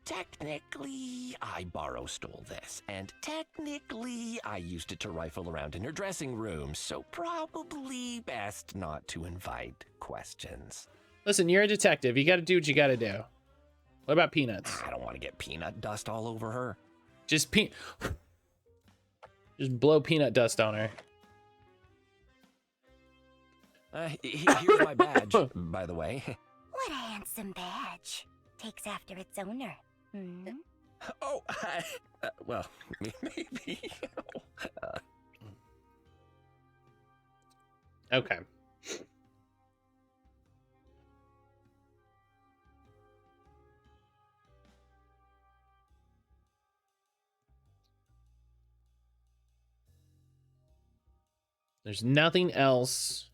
[SPEAKER 2] Technically, I stole this, and technically, I used it to rifle around in her dressing room, so probably best not to invite questions.
[SPEAKER 1] Listen, you're a detective. You gotta do what you gotta do. What about Peanuts?
[SPEAKER 2] I don't want to get peanut dust all over her.
[SPEAKER 1] Just blow peanut dust on her.
[SPEAKER 2] Here's my badge, by the way.
[SPEAKER 6] What a handsome badge. Takes after its owner. Hmm?
[SPEAKER 2] Oh, well, maybe.
[SPEAKER 1] Okay. There's nothing else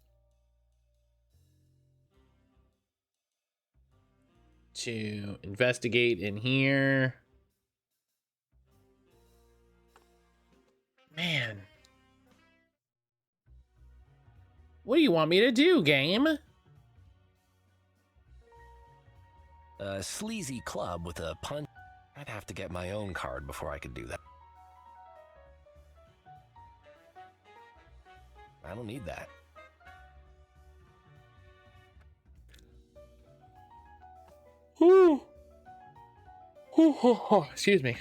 [SPEAKER 1] to investigate in here. Man. What do you want me to do, game?
[SPEAKER 2] A sleazy club with a punch. I'd have to get my own card before I could do that. I don't need that.
[SPEAKER 1] Ooh. Excuse me.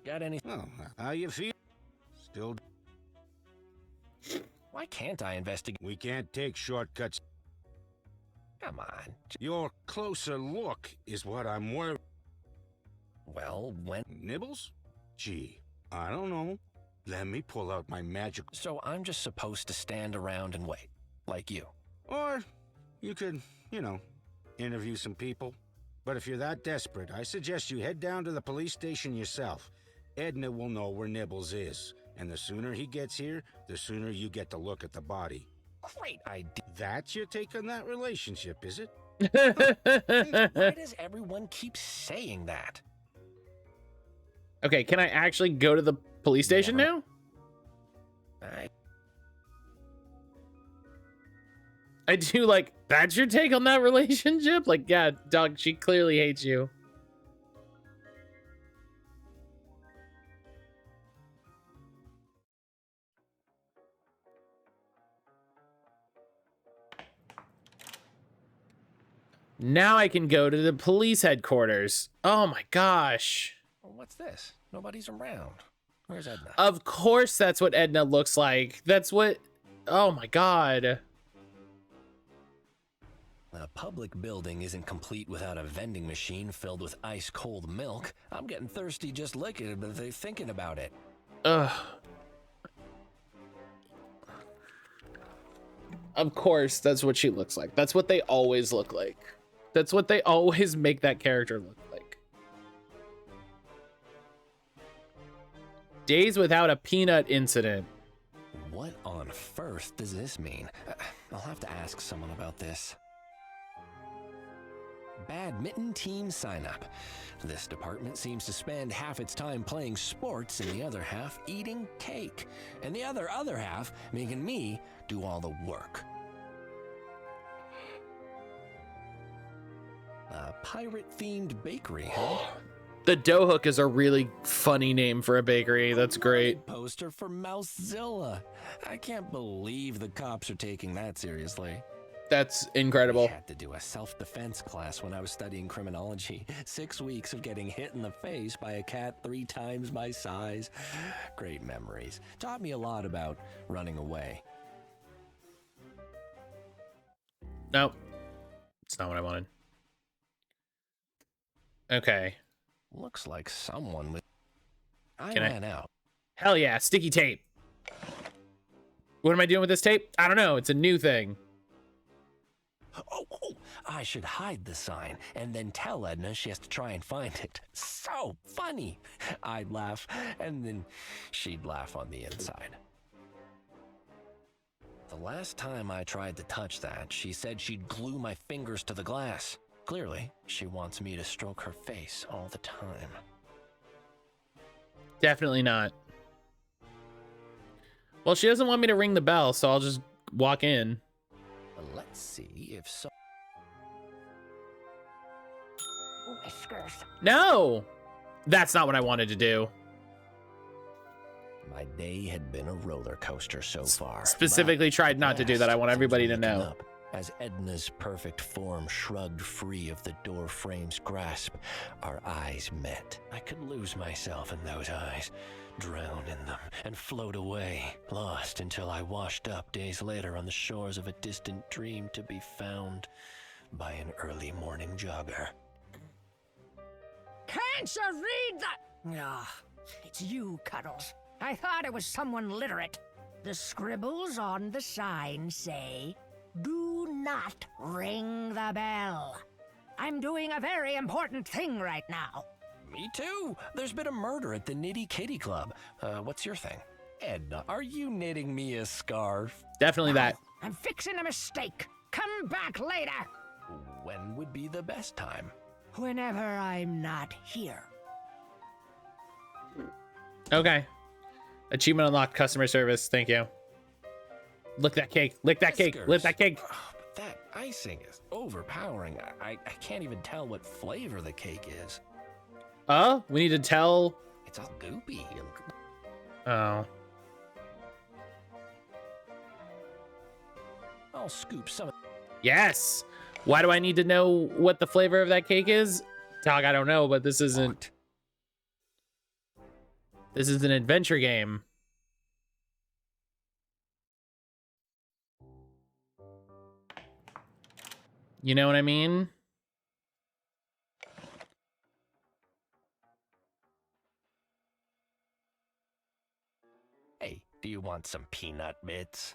[SPEAKER 2] Got any?
[SPEAKER 3] Oh, how you feel? Still...
[SPEAKER 2] Why can't I investigate?
[SPEAKER 3] We can't take shortcuts.
[SPEAKER 2] Come on.
[SPEAKER 3] Your closer look is what I'm worried.
[SPEAKER 2] Well, when?
[SPEAKER 3] Nibbles? Gee, I don't know. Let me pull out my magic...
[SPEAKER 2] So I'm just supposed to stand around and wait, like you.
[SPEAKER 3] Or you could, you know, interview some people. But if you're that desperate, I suggest you head down to the police station yourself. Edna will know where Nibbles is. And the sooner he gets here, the sooner you get to look at the body.
[SPEAKER 2] Great idea.
[SPEAKER 3] That's your take on that relationship, is it?
[SPEAKER 2] Why does everyone keep saying that?
[SPEAKER 1] Okay, can I actually go to the police station now? I do, like, that's your take on that relationship? Like, yeah, dog, she clearly hates you. Now I can go to the police headquarters. Oh my gosh.
[SPEAKER 2] What's this? Nobody's around. Where's Edna?
[SPEAKER 1] Of course that's what Edna looks like. That's what... Oh my god.
[SPEAKER 2] A public building isn't complete without a vending machine filled with ice-cold milk. I'm getting thirsty just looking at it, thinking about it.
[SPEAKER 1] Ugh. Of course, that's what she looks like. That's what they always look like. That's what they always make that character look like. Days without a peanut incident.
[SPEAKER 2] What on earth does this mean? I'll have to ask someone about this. Badminton team sign up. This department seems to spend half its time playing sports and the other half eating cake. And the other half making me do all the work. A pirate-themed bakery, huh?
[SPEAKER 1] The Dough Hook is a really funny name for a bakery. That's great.
[SPEAKER 2] Poster for Mousezilla. I can't believe the cops are taking that seriously.
[SPEAKER 1] That's incredible.
[SPEAKER 2] I had to do a self-defense class when I was studying criminology. 6 weeks of getting hit in the face by a cat 3 times my size. Great memories. Taught me a lot about running away.
[SPEAKER 1] Nope. It's not what I wanted. Okay.
[SPEAKER 2] Looks like someone was... I
[SPEAKER 1] Can I-
[SPEAKER 2] ran out.
[SPEAKER 1] Hell yeah, sticky tape. What am I doing with this tape? I don't know. It's a new thing.
[SPEAKER 2] Oh, I should hide the sign and then tell Edna she has to try and find it. So funny. I'd laugh, and then she'd laugh on the inside. The last time I tried to touch that, she said she'd glue my fingers to the glass. Clearly, she wants me to stroke her face all the time.
[SPEAKER 1] Definitely not. Well, she doesn't want me to ring the bell, so I'll just walk in.
[SPEAKER 2] Let's see if so.
[SPEAKER 7] Whiskers.
[SPEAKER 1] No! That's not what I wanted to do.
[SPEAKER 2] My day had been a roller coaster so far.
[SPEAKER 1] Specifically
[SPEAKER 2] but
[SPEAKER 1] tried not to do that. I want
[SPEAKER 2] last,
[SPEAKER 1] everybody to
[SPEAKER 2] things were
[SPEAKER 1] know.
[SPEAKER 2] looking up. As Edna's perfect form shrugged free of the door frame's grasp, our eyes met. I could lose myself in those eyes, drown in them, and float away, lost until I washed up days later on the shores of a distant dream to be found by an early morning jogger.
[SPEAKER 11] Can't you read that? Ah, it's you, Cuddles. I thought it was someone literate. The scribbles on the sign say, "Do not ring the bell." I'm doing a very important thing right now.
[SPEAKER 2] Me too. There's been a murder at the Knitty Kitty Club. What's your thing? Edna, are you knitting me a scarf?
[SPEAKER 1] Definitely that.
[SPEAKER 11] I'm fixing a mistake. Come back later.
[SPEAKER 2] When would be the best time?
[SPEAKER 11] Whenever I'm not here.
[SPEAKER 1] Okay. Achievement unlocked, customer service. Thank you. Lick that cake. Lick that cake. Lick that cake.
[SPEAKER 2] Oh, but that icing is overpowering. I can't even tell what flavor the cake is.
[SPEAKER 1] Oh, we need to tell.
[SPEAKER 2] It's all goopy.
[SPEAKER 1] Oh.
[SPEAKER 2] I'll scoop some.
[SPEAKER 1] Yes. Why do I need to know what the flavor of that cake is? Dog, I don't know, but this isn't. This is an adventure game. You know what I mean?
[SPEAKER 2] Hey, do you want some peanut bits?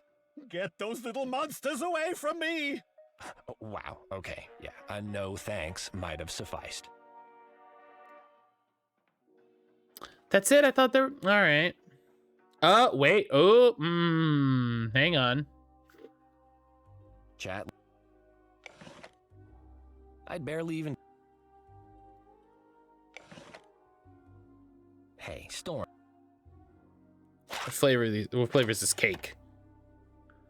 [SPEAKER 8] Get those little monsters away from me!
[SPEAKER 2] Oh, wow, okay, yeah, a no thanks might have sufficed.
[SPEAKER 1] That's it. I thought there. All right. Oh, wait. Oh, hang on.
[SPEAKER 2] Chat. I'd barely even. Hey, Storm.
[SPEAKER 1] What flavor is this cake?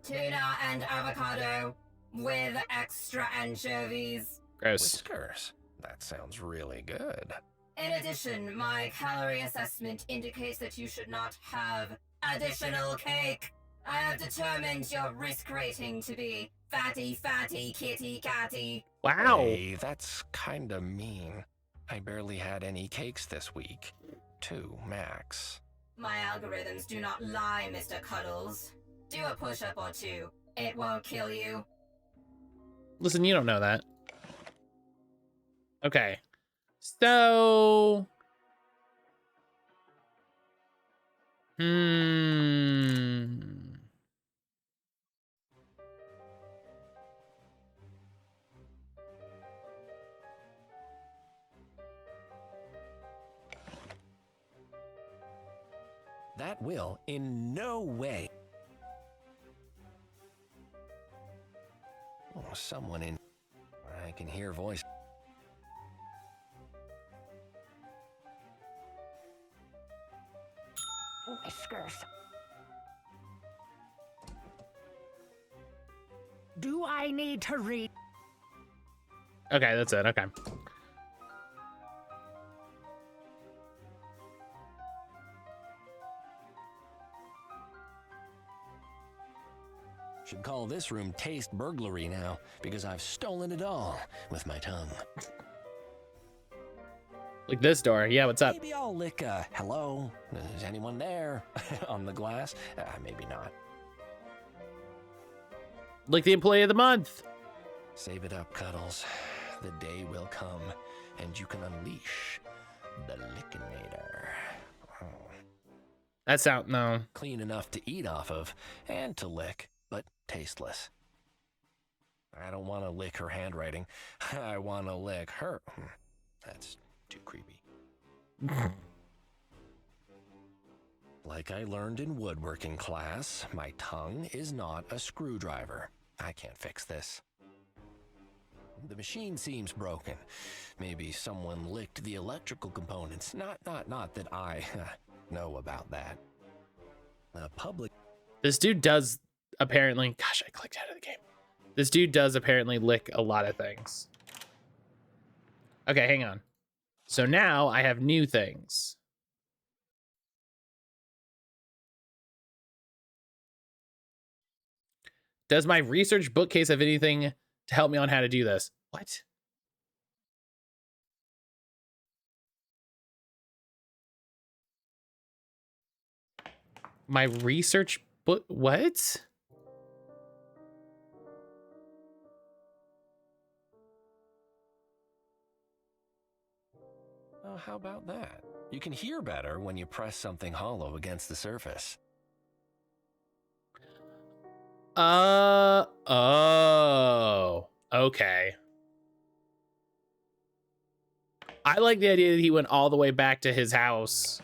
[SPEAKER 10] Tuna and avocado with extra anchovies.
[SPEAKER 1] Gross.
[SPEAKER 2] Whiskers. That sounds really good.
[SPEAKER 10] In addition, my calorie assessment indicates that you should not have additional cake. I have determined your risk rating to be fatty, kitty, catty.
[SPEAKER 1] Wow.
[SPEAKER 2] Hey, that's kinda mean. I barely had any cakes this week. 2 max.
[SPEAKER 10] My algorithms do not lie, Mr. Cuddles. Do a push-up or 2. It won't kill you.
[SPEAKER 1] Listen, you don't know that. Okay. So.
[SPEAKER 2] That will in no way. Oh, someone in. I can hear voice.
[SPEAKER 11] whiskers. Do I need to read?
[SPEAKER 1] Okay, that's it. Okay.
[SPEAKER 2] Should call this room taste burglary now, because I've stolen it all with my tongue.
[SPEAKER 1] Like this door. Yeah, what's up?
[SPEAKER 2] Maybe I'll lick hello, is anyone there on the glass? Maybe not.
[SPEAKER 1] Like the employee of the month.
[SPEAKER 2] Save it up, Cuddles. The day will come, and you can unleash the Lickinator. Oh.
[SPEAKER 1] That sound, no.
[SPEAKER 2] Clean enough to eat off of, and to lick, but tasteless. I don't want to lick her handwriting. I want to lick her. That's too creepy. Like I learned in woodworking class, my tongue is not a screwdriver. I can't fix this. The machine seems broken. Maybe someone licked the electrical components. Not that I know about that. The public.
[SPEAKER 1] This dude does apparently. Gosh, I clicked out of the game. This dude does apparently lick a lot of things. Okay, hang on. So now I have new things. Does my research bookcase have anything to help me on how to do this? What? My research book? What?
[SPEAKER 2] Oh, how about that? You can hear better when you press something hollow against the surface.
[SPEAKER 1] Oh, okay. I like the idea that he went all the way back to his house.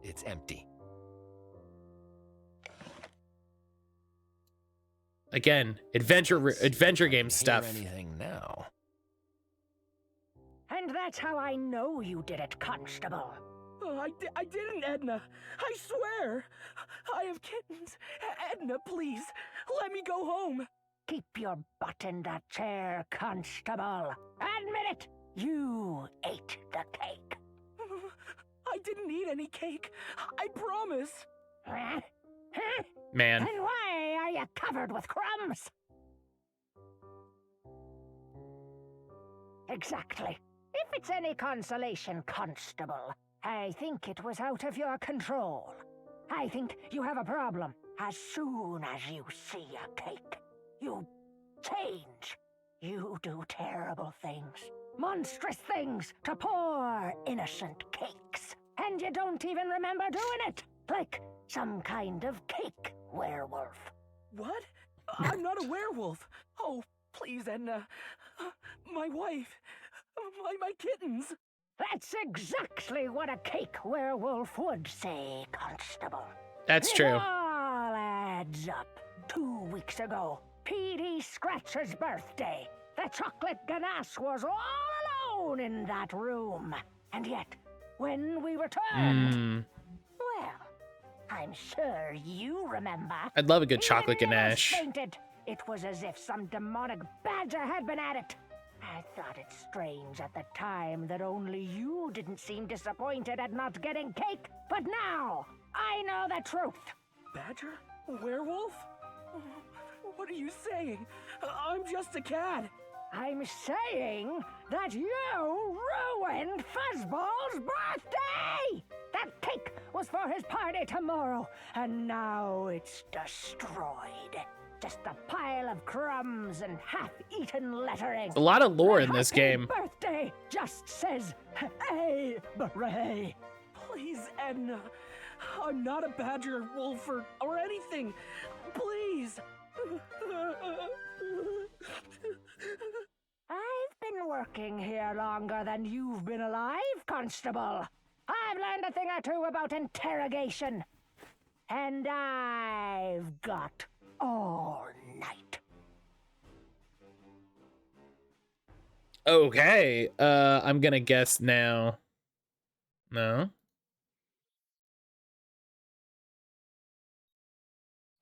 [SPEAKER 2] It's empty.
[SPEAKER 1] Again, adventure game stuff.
[SPEAKER 2] Anything now?
[SPEAKER 11] And that's how I know you did it, Constable.
[SPEAKER 12] Oh, I didn't, Edna. I swear. I have kittens. Edna, please, let me go home.
[SPEAKER 11] Keep your butt in that chair, Constable. Admit it. You ate the cake.
[SPEAKER 12] I didn't eat any cake. I promise.
[SPEAKER 1] Man.
[SPEAKER 11] And why are you covered with crumbs? Exactly. If it's any consolation, Constable, I think it was out of your control. I think you have a problem. As soon as you see a cake, you change. You do terrible things. Monstrous things to poor, innocent cakes. And you don't even remember doing it. Like some kind of cake werewolf.
[SPEAKER 12] What? I'm not a werewolf. Oh, please, Edna. My wife. My kittens.
[SPEAKER 11] That's exactly what a cake werewolf would say, Constable.
[SPEAKER 1] That's true.
[SPEAKER 11] It all adds up. 2 weeks ago, Petey Scratch's birthday. The chocolate ganache was all alone in that room. And yet, when we returned, well, I'm sure you remember.
[SPEAKER 1] I'd love a good chocolate
[SPEAKER 11] Even Nils
[SPEAKER 1] ganache.
[SPEAKER 11] fainted. It was as if some demonic badger had been at it. I thought it strange at the time that only you didn't seem disappointed at not getting cake, but now I know the truth.
[SPEAKER 12] Badger? Werewolf? What are you saying? I'm just a cat.
[SPEAKER 11] I'm saying that you ruined Fuzzball's birthday! That cake was for his party tomorrow, and now it's destroyed. Just a pile of crumbs and half-eaten lettering.
[SPEAKER 1] A lot of lore in this
[SPEAKER 11] Happy
[SPEAKER 1] game.
[SPEAKER 11] Birthday just says, "Hey, beret."
[SPEAKER 12] Please, Edna. I'm not a badger, wolf, or anything. Please.
[SPEAKER 11] I've been working here longer than you've been alive, Constable. I've learned a thing or two about interrogation. And I've got all night.
[SPEAKER 1] Okay, I'm gonna guess now. No?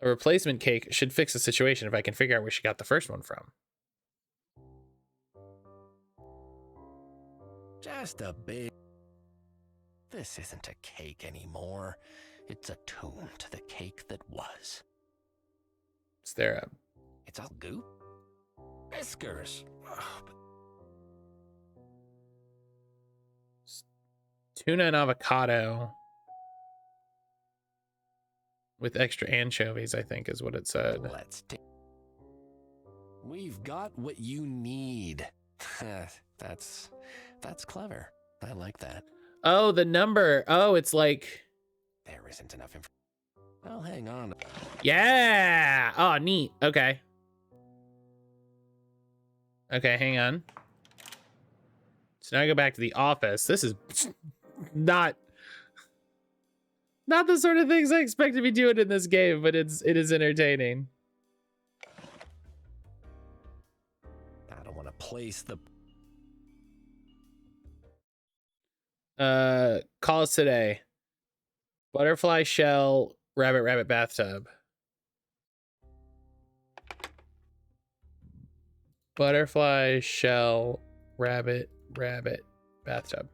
[SPEAKER 1] A replacement cake should fix the situation if I can figure out where she got the first one from.
[SPEAKER 2] Just a big... This isn't a cake anymore. It's a tomb to the cake that was.
[SPEAKER 1] Is there a...
[SPEAKER 2] It's all goop? Whiskers. Oh, but...
[SPEAKER 1] Tuna and avocado with extra anchovies, I think is what it said.
[SPEAKER 2] Let's take... We've got what you need. That's clever. I like that.
[SPEAKER 1] Oh, the number. Oh, it's like...
[SPEAKER 2] There isn't enough information. Well, hang on.
[SPEAKER 1] Yeah! Oh, neat. Okay. Okay, hang on. So now I go back to the office. This is not the sort of things I expect to be doing in this game, but it is entertaining.
[SPEAKER 2] I don't want to place the...
[SPEAKER 1] Calls today. Butterfly shell, rabbit bathtub. Butterfly shell, rabbit bathtub.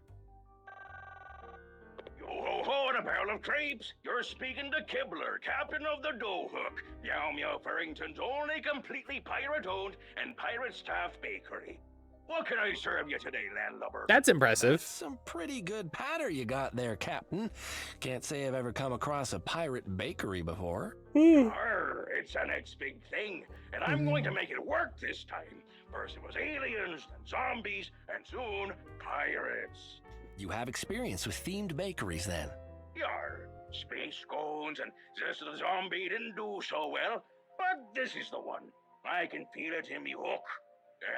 [SPEAKER 13] Yo ho ho and a barrel of crepes. You're speaking to Kibler, captain of the Dough Hook, Meow Meow Furrington's only completely pirate-owned and pirate-staffed bakery. What can I serve you today, landlubber?
[SPEAKER 1] That's impressive.
[SPEAKER 2] That's some pretty good patter you got there, Captain. Can't say I've ever come across a pirate bakery before.
[SPEAKER 13] Arr, it's the next big thing, and I'm going to make it work this time. First it was aliens, then zombies, and soon pirates.
[SPEAKER 2] You have experience with themed bakeries, then?
[SPEAKER 13] Yar, space scones and this the zombie didn't do so well, but this is the one. I can feel it in me hook.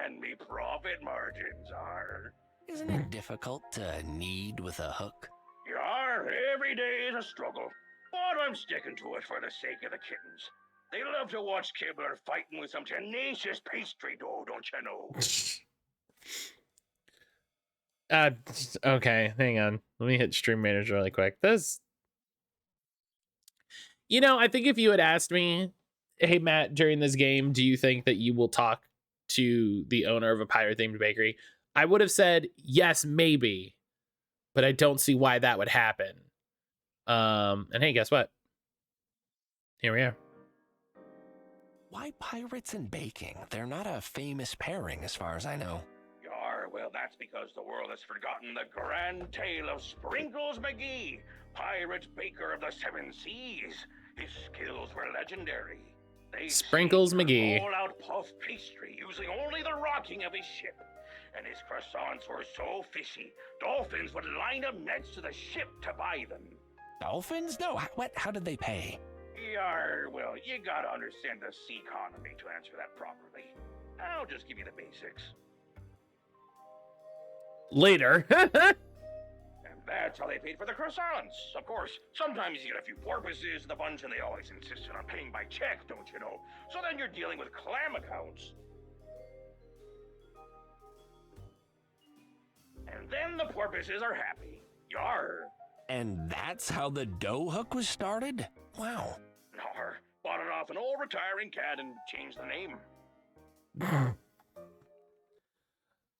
[SPEAKER 13] And me profit margins are.
[SPEAKER 2] Isn't it difficult to knead with a hook?
[SPEAKER 13] Yar, every day is a struggle. But I'm sticking to it for the sake of the kittens. They love to watch Kibler fighting with some tenacious pastry dough, don't you know?
[SPEAKER 1] Okay, hang on. Let me hit stream manager really quick. This... You know, I think if you had asked me, hey, Matt, during this game, do you think that you will talk to the owner of a pirate themed bakery, I would have said yes, maybe, but I don't see why that would happen. And hey, guess what? Here we are.
[SPEAKER 2] Why pirates and baking? They're not a famous pairing as far as I know.
[SPEAKER 13] Yar, well, that's because the world has forgotten the grand tale of Sprinkles McGee, pirate baker of the Seven Seas. His skills were legendary.
[SPEAKER 1] Sprinkles McGee.
[SPEAKER 13] All-out puff pastry using only the rocking of his ship. And his croissants were so fishy, dolphins would line up next to the ship to buy them.
[SPEAKER 2] Dolphins? No, what? How did they pay?
[SPEAKER 13] Yar, well, you gotta understand the sea economy to answer that properly. I'll just give you the basics.
[SPEAKER 1] Later.
[SPEAKER 13] And that's how they paid for the croissants. Of course, sometimes you get a few porpoises in the bunch and they always insisted on paying by check, don't you know? So then you're dealing with clam accounts. And then the porpoises are happy. Yar.
[SPEAKER 2] And that's how the dough hook was started? Wow.
[SPEAKER 13] Nar, bought it off an old retiring cat and changed the name.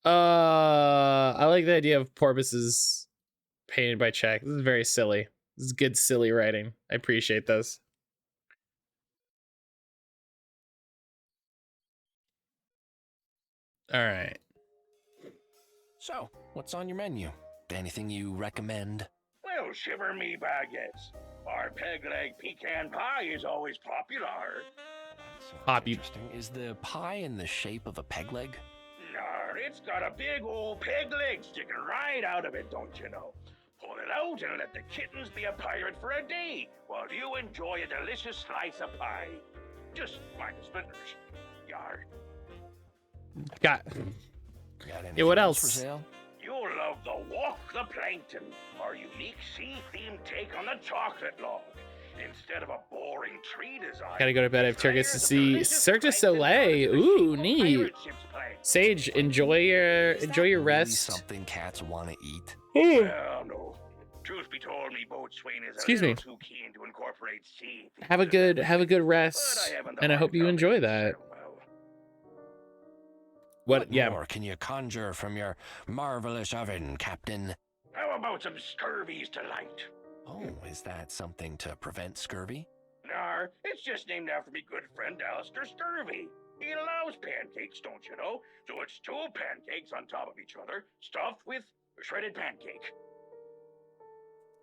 [SPEAKER 1] I like the idea of porpoises painted by check. This is very silly. This is good, silly writing. I appreciate this. All right.
[SPEAKER 2] So, what's on your menu? Anything you recommend?
[SPEAKER 13] Well, shiver me baguettes. Our peg leg pecan pie is always popular.
[SPEAKER 2] Interesting. Is the pie in the shape of a peg leg?
[SPEAKER 13] Nar, it's got a big old peg leg sticking right out of it, don't you know? Pull it out and let the kittens be a pirate for a day while you enjoy a delicious slice of pie. Just mind the splinters. Yar.
[SPEAKER 1] Got
[SPEAKER 2] yeah,
[SPEAKER 1] what else?
[SPEAKER 2] For sale?
[SPEAKER 13] You'll love the Walk the Plankton, our unique sea-themed take on the chocolate log. Instead of a boring tree design,
[SPEAKER 1] Gotta go to bed. I have tickets to see Cirque du Soleil. Ooh, neat. Sage, enjoy your rest.
[SPEAKER 2] Something cats want to eat.
[SPEAKER 13] Well, no. Truth be told, me boatswain is
[SPEAKER 1] Excuse
[SPEAKER 13] a
[SPEAKER 1] me.
[SPEAKER 13] little too keen to incorporate sea.
[SPEAKER 1] Have a good rest, and I hope you enjoy that. What? Yeah.
[SPEAKER 2] More can you conjure from your marvelous oven, Captain?
[SPEAKER 13] How about some scurvy's delight?
[SPEAKER 2] Oh, is that something to prevent scurvy?
[SPEAKER 13] Nar, it's just named after me good friend Alistair Scurvy. He loves pancakes, don't you know? So it's 2 pancakes on top of each other, stuffed with shredded pancake.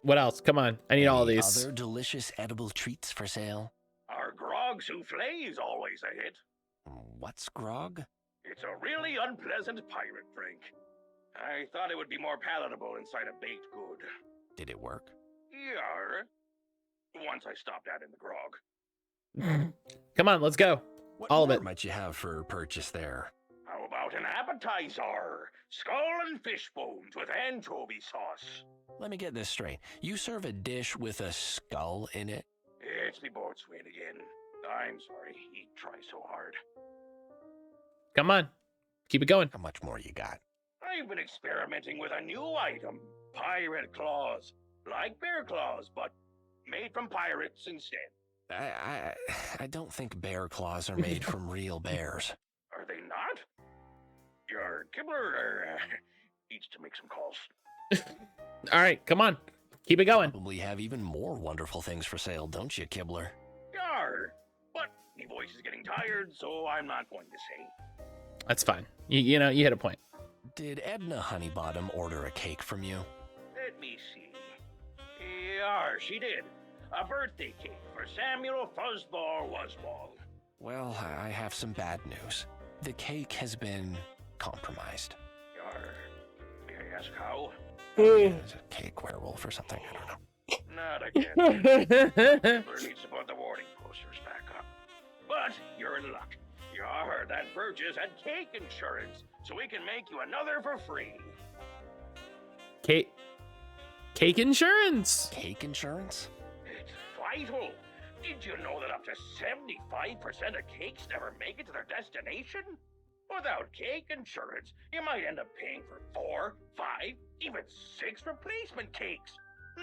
[SPEAKER 1] What else? Come on, I need all these.
[SPEAKER 2] Other delicious edible treats for sale?
[SPEAKER 13] Our grog souffle is always a hit.
[SPEAKER 2] What's grog?
[SPEAKER 13] It's a really unpleasant pirate drink. I thought it would be more palatable inside a baked good.
[SPEAKER 2] Did it work?
[SPEAKER 13] Yar. Once I stopped adding the grog.
[SPEAKER 1] Come on, let's go.
[SPEAKER 2] What
[SPEAKER 1] all of
[SPEAKER 2] more
[SPEAKER 1] it.
[SPEAKER 2] might you have for purchase there?
[SPEAKER 13] How about an appetizer? Skull and fish bones with anchovy sauce.
[SPEAKER 2] Let me get this straight. You serve a dish with a skull in it?
[SPEAKER 13] It's me boatswain again. I'm sorry, he tries so hard.
[SPEAKER 1] Come on, keep it going.
[SPEAKER 2] How much more you got?
[SPEAKER 13] I've been experimenting with a new item. Pirate claws. Like bear claws, but made from pirates instead.
[SPEAKER 2] I don't think bear claws are made from real bears.
[SPEAKER 13] Are they not? Your Kibler needs to make some calls.
[SPEAKER 1] All right, come on, keep it going.
[SPEAKER 2] Probably have even more wonderful things for sale, don't you, Kibler?
[SPEAKER 13] Yar, but my voice is getting tired, so I'm not going to say.
[SPEAKER 1] That's fine. You know, you hit a point.
[SPEAKER 2] Did Edna Honeybottom order a cake from you?
[SPEAKER 13] Let me see. Yar, she did. A birthday cake for Samuel Fuzzball Wuzzball.
[SPEAKER 2] Well, I have some bad news. The cake has been compromised.
[SPEAKER 13] Yar, may I ask how?
[SPEAKER 2] It's a cake werewolf or something, I don't know.
[SPEAKER 13] Not again. Kibler needs to put the warning posters back up. But you're in luck. Yar, that purchase had cake insurance, so we can make you another for free.
[SPEAKER 1] Cake insurance.
[SPEAKER 2] Cake insurance?
[SPEAKER 13] It's vital. Did you know that up to 75% of cakes never make it to their destination? Without cake insurance, you might end up paying for 4, 5, even 6 replacement cakes.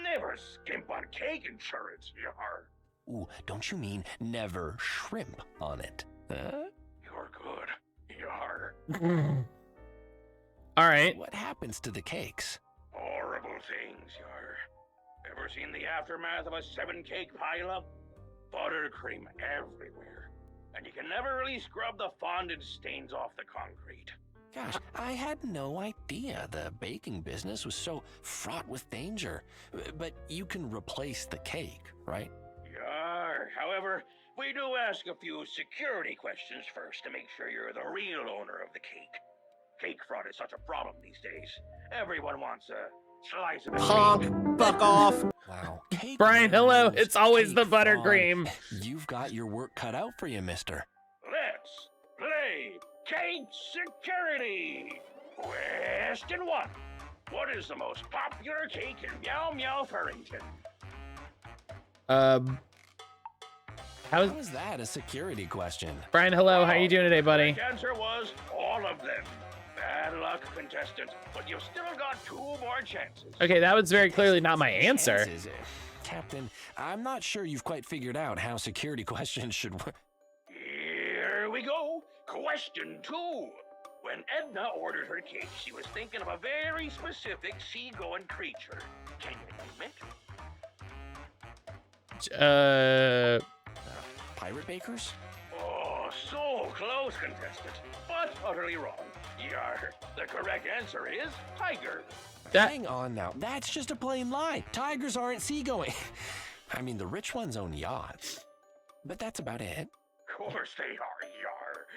[SPEAKER 13] Never skimp on cake insurance, Yar.
[SPEAKER 2] Ooh, don't you mean never shrimp on it? Huh?
[SPEAKER 13] You're good, Yar.
[SPEAKER 1] All right.
[SPEAKER 2] What happens to the cakes?
[SPEAKER 13] Horrible things, Yar. Ever seen the aftermath of a 7-cake pileup? Buttercream everywhere. And you can never really scrub the fondant stains off the concrete.
[SPEAKER 2] Gosh, I had no idea the baking business was so fraught with danger. But you can replace the cake, right?
[SPEAKER 13] Yar. However, we do ask a few security questions first to make sure you're the real owner of the cake. Cake fraud is such a problem these days. Everyone wants a slice of the cake.
[SPEAKER 5] Fuck off.
[SPEAKER 2] Wow. Cake
[SPEAKER 1] Brian, hello.
[SPEAKER 2] werewolves,
[SPEAKER 1] It's always the
[SPEAKER 2] cake fraud.
[SPEAKER 1] buttercream.
[SPEAKER 2] You've got your work cut out for you, mister.
[SPEAKER 13] Let's play Cake Security. Question 1. What is the most popular cake in Meow Meow Furrington?
[SPEAKER 2] How is that a security question?
[SPEAKER 1] Brian, hello. How are you doing today, buddy?
[SPEAKER 13] The answer was all of them. Bad luck, contestant, but you've still got 2 more chances.
[SPEAKER 1] Okay, that was very clearly not my answer.
[SPEAKER 2] Chances, Captain, I'm not sure you've quite figured out how security questions should work.
[SPEAKER 13] Here we go. Question 2. When Edna ordered her cake, she was thinking of a very specific sea-going creature. Can you name it?
[SPEAKER 2] Pirate bakers?
[SPEAKER 13] Oh, so close, contestant, but utterly wrong. Yar, the correct answer is tiger.
[SPEAKER 2] Hang on now, that's just a plain lie. Tigers aren't seagoing. I mean, the rich ones own yachts, but that's about it.
[SPEAKER 13] Of course they are, Yar.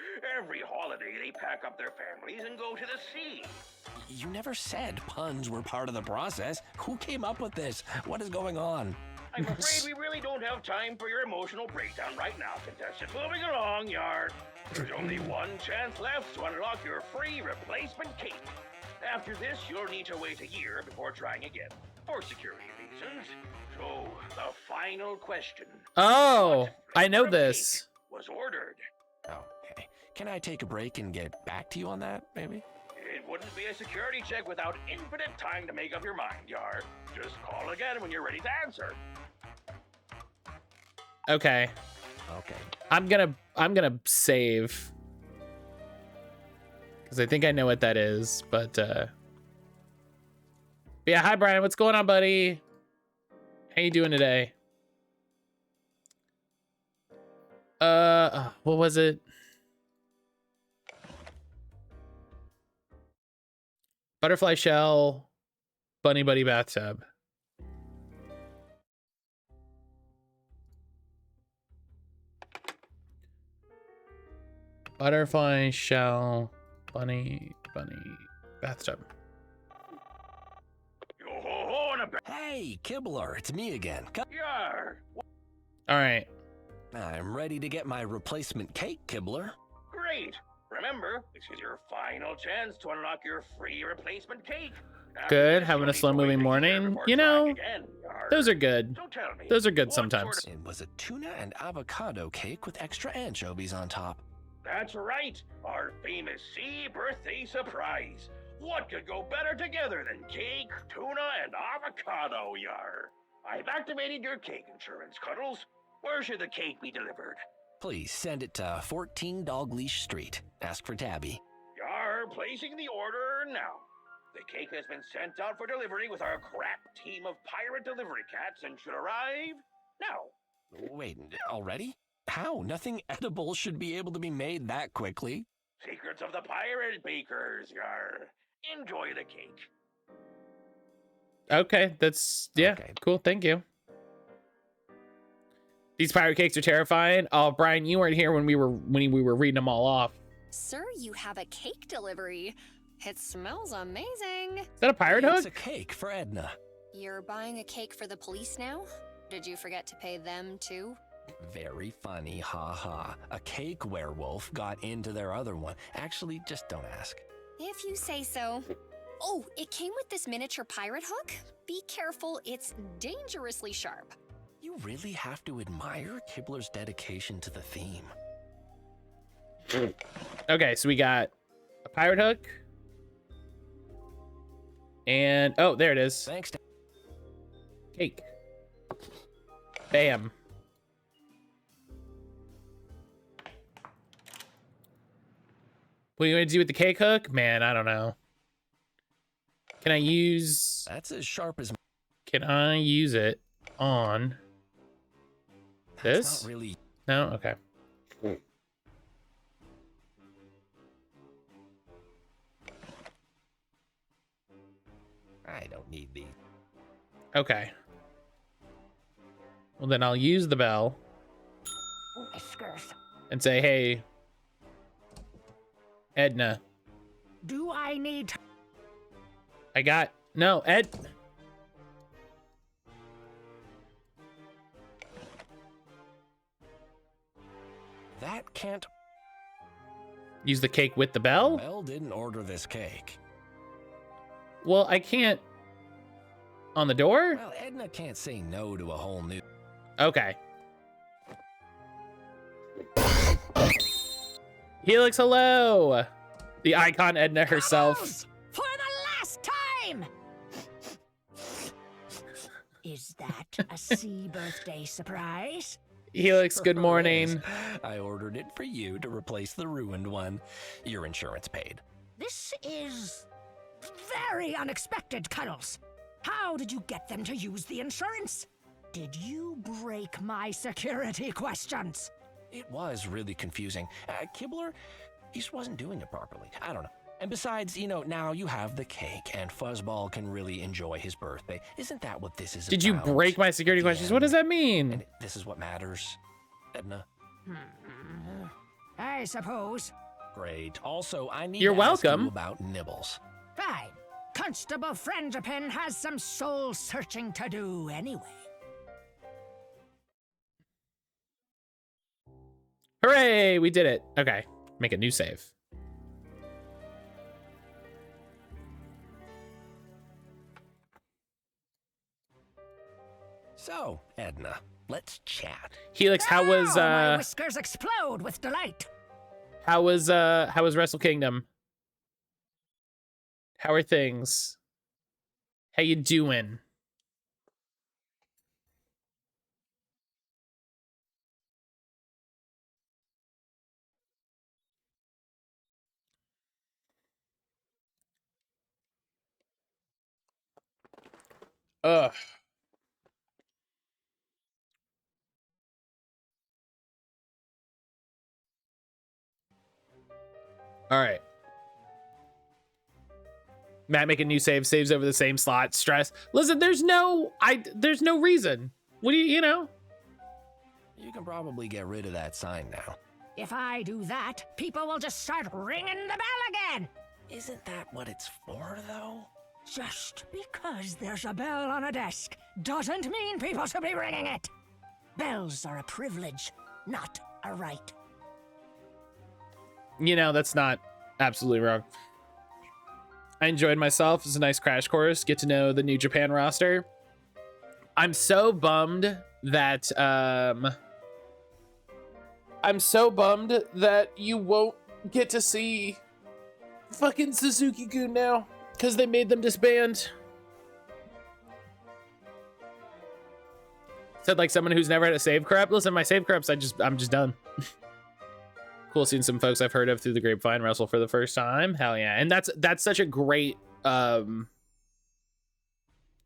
[SPEAKER 13] Every holiday they pack up their families and go to the sea.
[SPEAKER 2] You never said puns were part of the process. Who came up with this? What is going on?
[SPEAKER 13] I'm afraid we really don't have time for your emotional breakdown right now, contestant. Moving along, Yar. There's only one chance left to unlock your free replacement cake. After this, you'll need to wait a year before trying again, for security reasons. So, the final question.
[SPEAKER 1] Oh, I know this.
[SPEAKER 13] Was ordered.
[SPEAKER 2] Okay. Can I take a break and get back to you on that, maybe?
[SPEAKER 13] It wouldn't be a security check without infinite time to make up your mind, Yar. Just call again when you're ready to answer.
[SPEAKER 1] Okay.
[SPEAKER 2] Okay.
[SPEAKER 1] I'm gonna save. Because I think I know what that is, but yeah, hi Brian, what's going on, buddy? How you doing today? What was it? Butterfly shell, bunny buddy bathtub. Butterfly shell, bunny bathtub.
[SPEAKER 2] Hey, Kibbler, it's me again.
[SPEAKER 13] Yar.
[SPEAKER 1] All right.
[SPEAKER 2] I'm ready to get my replacement cake, Kibbler.
[SPEAKER 13] Great. Remember, this is your final chance to unlock your free replacement cake.
[SPEAKER 1] Good. Having a slow-moving morning. You know, those are good. Those are good sometimes.
[SPEAKER 2] It was a tuna and avocado cake with extra anchovies on top.
[SPEAKER 13] That's right, our famous sea birthday surprise. What could go better together than cake, tuna, and avocado, Yar? I've activated your cake insurance, Cuddles. Where should the cake be delivered?
[SPEAKER 2] Please send it to 14 Dogleash Street. Ask for Tabby.
[SPEAKER 13] Yar, placing the order now. The cake has been sent out for delivery with our crap team of pirate delivery cats and should arrive now.
[SPEAKER 2] Wait, already? How? Nothing edible should be able to be made that quickly.
[SPEAKER 13] Secrets of the pirate bakers, Yar. Enjoy the cake.
[SPEAKER 1] Okay, that's cool. Thank you. These pirate cakes are terrifying. Oh, Brian, you weren't here when we were reading them all off.
[SPEAKER 14] Sir, you have a cake delivery. It smells amazing.
[SPEAKER 1] Is that a pirate hook?
[SPEAKER 2] It's a cake for Edna.
[SPEAKER 14] You're buying a cake for the police now? Did you forget to pay them too?
[SPEAKER 2] Very funny, haha. A cake werewolf got into their other one. Actually, just don't ask.
[SPEAKER 14] If you say so. Oh, it came with this miniature pirate hook. Be careful, it's dangerously sharp.
[SPEAKER 2] You really have to admire Kibbler's dedication to the theme.
[SPEAKER 1] Okay, so we got a pirate hook. And, oh, there it is.
[SPEAKER 2] Thanks.
[SPEAKER 1] Cake. Bam. What are you going to do with the cake hook? Man, I don't know. Can I use...
[SPEAKER 2] That's as sharp as...
[SPEAKER 1] Can I use it on this?
[SPEAKER 2] That's not really...
[SPEAKER 1] No? Okay.
[SPEAKER 2] I don't need these.
[SPEAKER 1] Okay. Well, then I'll use the bell and say, hey, Edna.
[SPEAKER 11] Do I need...
[SPEAKER 1] I got... No, Ed...
[SPEAKER 2] That can't...
[SPEAKER 1] Use the cake with the bell?
[SPEAKER 2] Bell didn't order this cake.
[SPEAKER 1] Well, I can't... On the door?
[SPEAKER 2] Well, Edna can't say no to a whole new...
[SPEAKER 1] Okay. Helix, hello! The icon Edna herself.
[SPEAKER 11] For the last time! Is that a sea birthday surprise?
[SPEAKER 1] Helix, good morning.
[SPEAKER 2] I ordered it for you to replace the ruined one. Your insurance paid.
[SPEAKER 11] This is very unexpected, Cuddles. How did you get them to use the insurance? Did you break my security questions?
[SPEAKER 2] It was really confusing. Kibbler, he just wasn't doing it properly. I don't know. And besides, you know, now you have the cake and Fuzzball can really enjoy his birthday. Isn't that what this is about?
[SPEAKER 1] Did you break my security questions? What does that mean?
[SPEAKER 2] And this is what matters, Edna.
[SPEAKER 11] I suppose.
[SPEAKER 2] Great. Also, I need
[SPEAKER 1] You're
[SPEAKER 2] to ask
[SPEAKER 1] welcome.
[SPEAKER 2] you about Nibbles.
[SPEAKER 11] Fine. Constable Frangipane has some soul-searching to do anyway.
[SPEAKER 1] Hooray! We did it. Okay. Make a new save.
[SPEAKER 2] So, Edna, let's chat.
[SPEAKER 1] Helix, how was
[SPEAKER 11] my whiskers explode with delight.
[SPEAKER 1] how was Wrestle Kingdom? How are things? How you doing? Ugh. All right. Matt making new saves over the same slot. Stress. Listen, there's no reason. What do you know?
[SPEAKER 2] You can probably get rid of that sign now.
[SPEAKER 11] If I do that, people will just start ringing the bell again.
[SPEAKER 2] Isn't that what it's for, though?
[SPEAKER 11] Just because there's a bell on a desk doesn't mean people should be ringing it. Bells are a privilege, not a right.
[SPEAKER 1] You know, that's not absolutely wrong. I enjoyed myself. It's a nice crash course. Get to know the New Japan roster. I'm so bummed that you won't get to see fucking Suzuki-gun now because they made them disband. Said like someone who's never had a save corrupt. Listen, my save corrupts, I'm just done. Cool seeing some folks I've heard of through the grapevine wrestle for the first time. Hell yeah. And that's such a great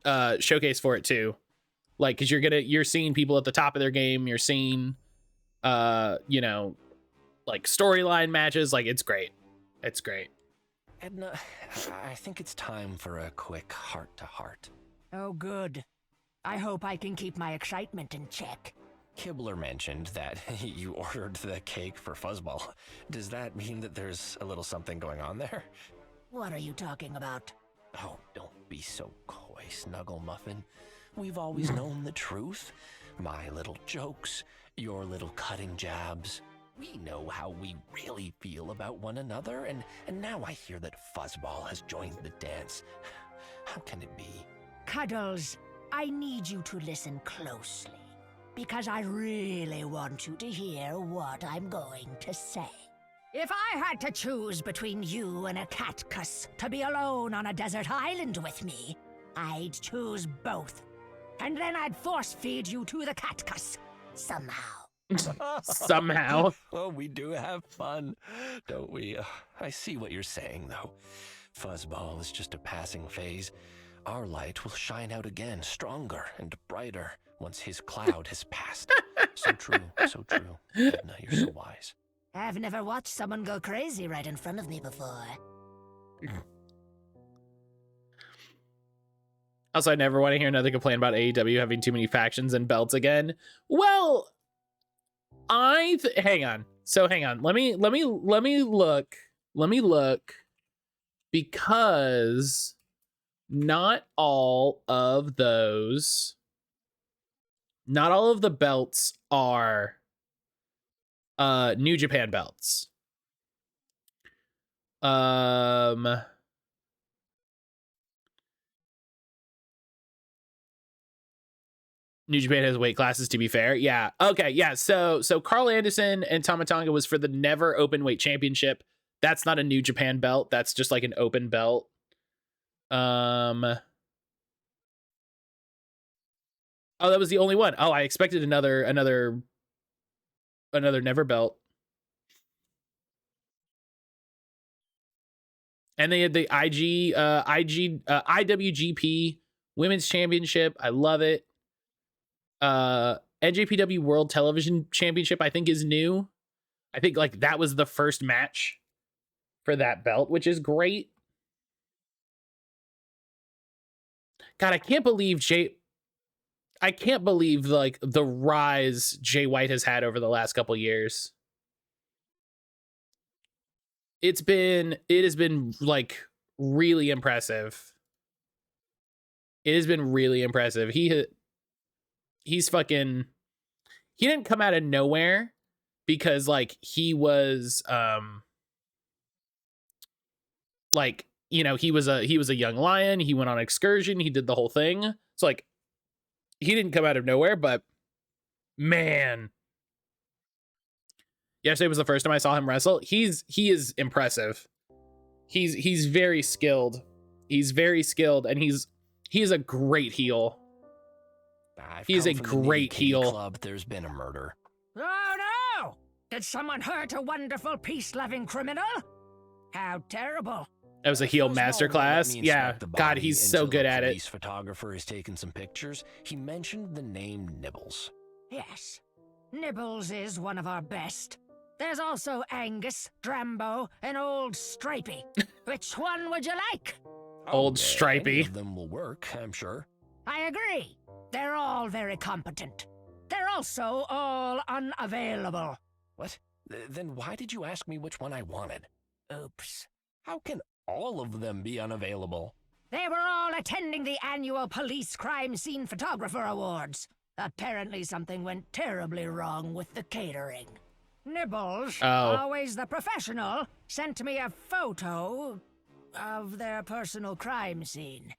[SPEAKER 1] showcase for it too. Like, cause you're seeing people at the top of their game. You're seeing you know, like storyline matches. Like, it's great. It's great.
[SPEAKER 2] Edna, I think it's time for a quick heart-to-heart.
[SPEAKER 11] Oh, good. I hope I can keep my excitement in check.
[SPEAKER 2] Kibler mentioned that you ordered the cake for Fuzzball. Does that mean that there's a little something going on there?
[SPEAKER 11] What are you talking about?
[SPEAKER 2] Oh, don't be so coy, Snuggle Muffin. We've always known the truth. My little jokes, your little cutting jabs. We know how we really feel about one another, and now I hear that Fuzzball has joined the dance. How can it be?
[SPEAKER 11] Cuddles, I need you to listen closely, because I really want you to hear what I'm going to say. If I had to choose between you and a catcuss to be alone on a desert island with me, I'd choose both. And then I'd force feed you to the catcuss, somehow.
[SPEAKER 1] Somehow.
[SPEAKER 2] Well, we do have fun, don't we? I see what you're saying, though. Fuzzball is just a passing phase. Our light will shine out again, stronger and brighter, once his cloud has passed. So true, so true. Edna, you're so wise.
[SPEAKER 11] I've never watched someone go crazy right in front of me before.
[SPEAKER 1] Also, I never want to hear another complaint about AEW having too many factions and belts again. Well, hang on. So hang on. Let me look because not all of the belts are New Japan belts. New Japan has weight classes, to be fair. Yeah. Okay. Yeah. So Carl Anderson and Tama Tonga was for the Never Open Weight Championship. That's not a New Japan belt. That's just like an open belt. Oh, that was the only one. Oh, I expected another Never belt. And they had the IWGP Women's Championship. I love it. NJPW World Television Championship, I think, is new. I think like that was the first match for that belt, which is great. God, I can't believe like the rise Jay White has had over the last couple years. It has been like really impressive. It has been really impressive. He's fucking, he didn't come out of nowhere because like he was like, you know, he was a young lion. He went on excursion. He did the whole thing. So like he didn't come out of nowhere, but man, yesterday was the first time I saw him wrestle. He is impressive. He's very skilled. He's very skilled, and he's a great heel. He's a great heel.
[SPEAKER 2] Club, there's been a murder.
[SPEAKER 11] Oh no! Did someone hurt a wonderful peace-loving criminal? How terrible.
[SPEAKER 1] That was a heel masterclass. Yeah, God, he's so good at it.
[SPEAKER 2] The police photographer has taken some pictures. He mentioned the name Nibbles.
[SPEAKER 11] Yes, Nibbles is one of our best. There's also Angus, Drambo, and Old Stripey. Which one would you like?
[SPEAKER 1] Old Stripey.
[SPEAKER 2] Any of them will work, I'm sure.
[SPEAKER 11] I agree. They're all very competent. They're also all unavailable.
[SPEAKER 2] What? Then why did you ask me which one I wanted?
[SPEAKER 11] Oops.
[SPEAKER 2] How can all of them be unavailable?
[SPEAKER 11] They were all attending the annual Police Crime Scene Photographer Awards. Apparently something went terribly wrong with the catering. Nibbles, always the professional, sent me a photo of their personal crime scene.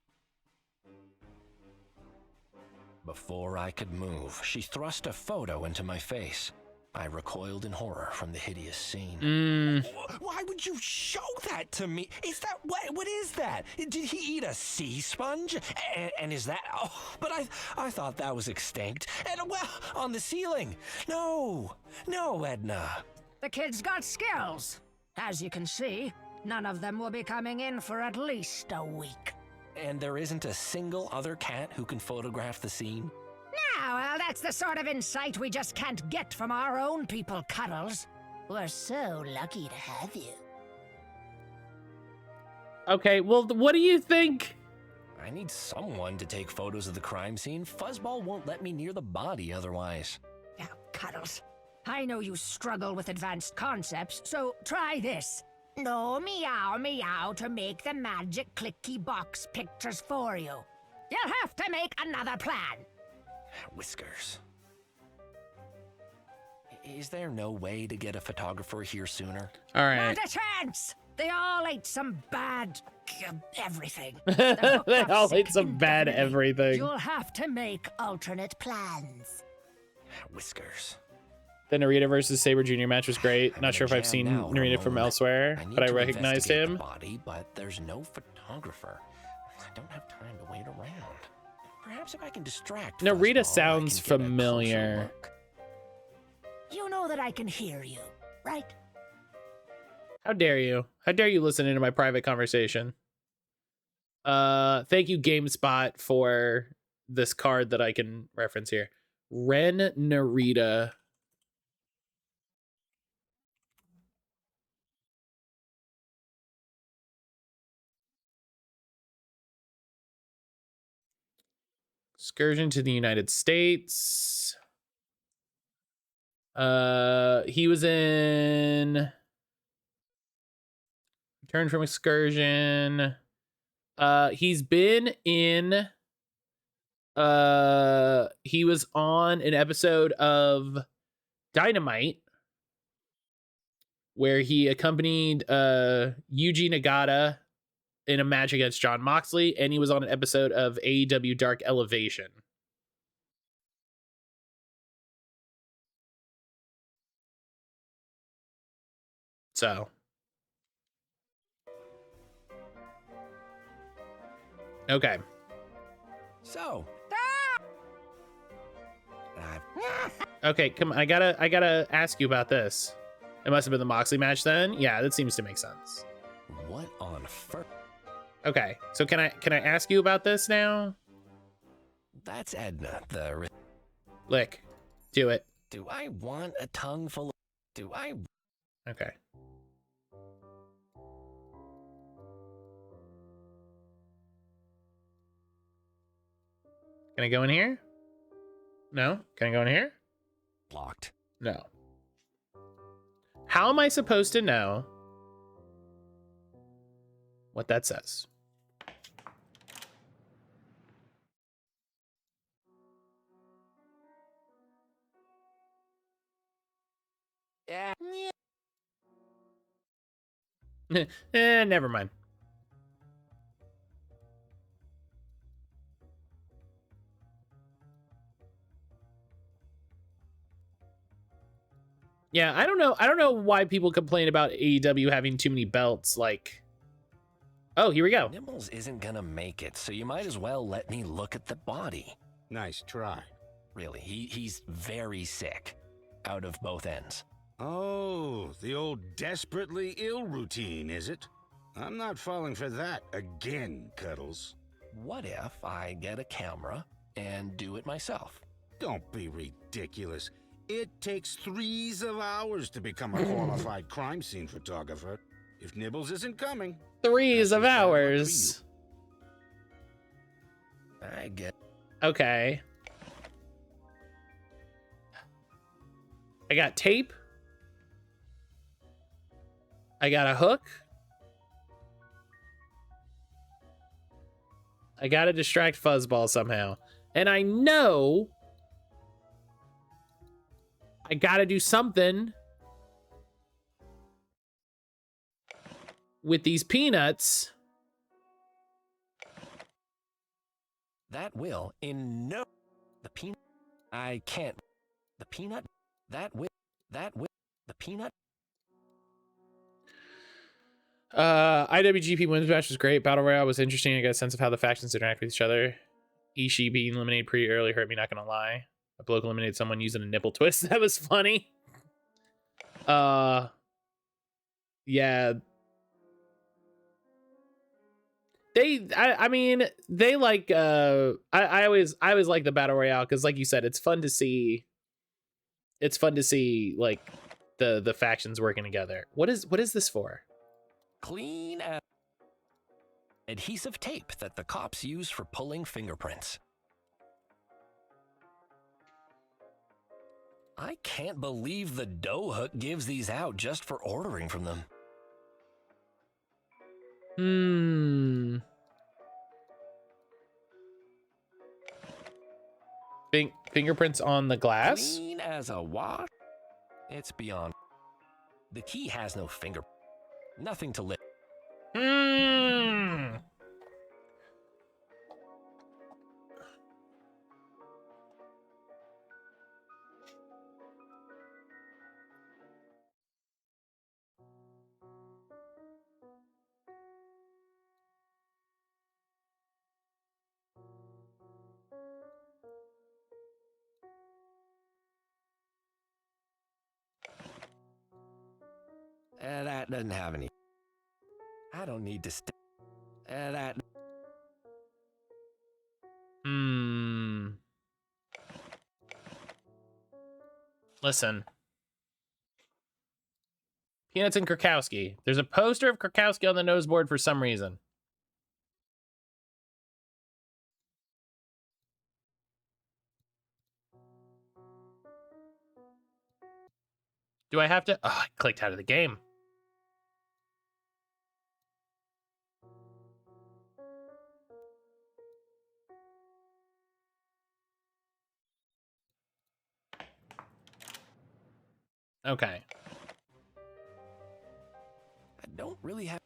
[SPEAKER 2] Before I could move, she thrust a photo into my face. I recoiled in horror from the hideous scene. Why would you show that to me? Is that what is that? Did he eat a sea sponge? And is that? Oh, but I thought that was extinct. And well, on the ceiling. No, Edna.
[SPEAKER 11] The kid's got skills. As you can see, none of them will be coming in for at least a week.
[SPEAKER 2] And there isn't a single other cat who can photograph the scene?
[SPEAKER 11] No, well, that's the sort of insight we just can't get from our own people, Cuddles. We're so lucky to have you.
[SPEAKER 1] Okay, well, what do you think?
[SPEAKER 2] I need someone to take photos of the crime scene. Fuzzball won't let me near the body otherwise.
[SPEAKER 11] Now, Cuddles, I know you struggle with advanced concepts, so try this. No meow meow to make the magic clicky box pictures for you. You'll have to make another plan.
[SPEAKER 2] Whiskers. Is there no way to get a photographer here sooner?
[SPEAKER 1] All right.
[SPEAKER 11] Not a chance! They all ate some bad everything.
[SPEAKER 1] They all ate some bad everything.
[SPEAKER 11] You'll have to make alternate plans.
[SPEAKER 2] Whiskers.
[SPEAKER 1] The Narita versus Saber Jr. match was great. Not sure if I've seen Narita from elsewhere, but I recognized him.
[SPEAKER 2] Body, but there's no photographer. I don't have time to wait around. Perhaps if I can distract
[SPEAKER 1] Narita sounds familiar.
[SPEAKER 11] You know that I can hear you, right?
[SPEAKER 1] How dare you? How dare you listen into my private conversation? Thank you, GameSpot, for this card that I can reference here. Ren Narita. Excursion to the United States. He was in Return from Excursion. He's been in he was on an episode of Dynamite where he accompanied Yuji Nagata in a match against Jon Moxley, and he was on an episode of AEW Dark Elevation. So. Okay.
[SPEAKER 2] So.
[SPEAKER 1] Okay, come on. I gotta ask you about this. It must have been the Moxley match then? Yeah, that seems to make sense.
[SPEAKER 2] What on earth?
[SPEAKER 1] Okay, so can I ask you about this now?
[SPEAKER 2] That's Edna, the...
[SPEAKER 1] Lick. Do it.
[SPEAKER 2] Do I want a tongue full of... Do I...
[SPEAKER 1] Okay. Can I go in here? No? Can I go in here?
[SPEAKER 2] Locked.
[SPEAKER 1] No. How am I supposed to know what that says?
[SPEAKER 2] Yeah.
[SPEAKER 1] Never mind. Yeah, I don't know why people complain about AEW having too many belts. Like, Oh, here we go.
[SPEAKER 2] Nibbles isn't gonna make it, so you might as well let me look at the body.
[SPEAKER 3] Nice try.
[SPEAKER 2] Really, he's very sick. Out of both ends.
[SPEAKER 3] Oh, the old desperately ill routine, is it? I'm not falling for that again, Cuddles.
[SPEAKER 2] What if I get a camera and do it myself?
[SPEAKER 3] Don't be ridiculous. It takes 3 hours to become a qualified crime scene photographer. If Nibbles isn't coming...
[SPEAKER 1] 3 hours.
[SPEAKER 2] I get...
[SPEAKER 1] Okay. I got tape. I got a hook. I gotta distract Fuzzball somehow. And I know I gotta do something with these peanuts.
[SPEAKER 2] That will in no... The peanut... I can't... The peanut... That will... The peanut...
[SPEAKER 1] IWGP Women's Match was great. Battle Royale was interesting. I got a sense of how the factions interact with each other. Ishii being eliminated pretty early hurt me, not gonna lie. A bloke eliminated someone using a nipple twist. That was funny. Yeah. I mean, they like, I always like the Battle Royale, because like you said, it's fun to see like the factions working together. What is this for?
[SPEAKER 2] Clean adhesive tape that the cops use for pulling fingerprints. I can't believe the dough hook gives these out just for ordering from them.
[SPEAKER 1] Fingerprints on the glass?
[SPEAKER 2] Clean as a wash? It's beyond. The key has no finger. Nothing to lift. That doesn't have any. I don't need to that.
[SPEAKER 1] Listen. Peanuts and Krakowski. There's a poster of Krakowski on the noseboard for some reason. Do I have to? Oh, I clicked out of the game. Okay.
[SPEAKER 2] I don't really have.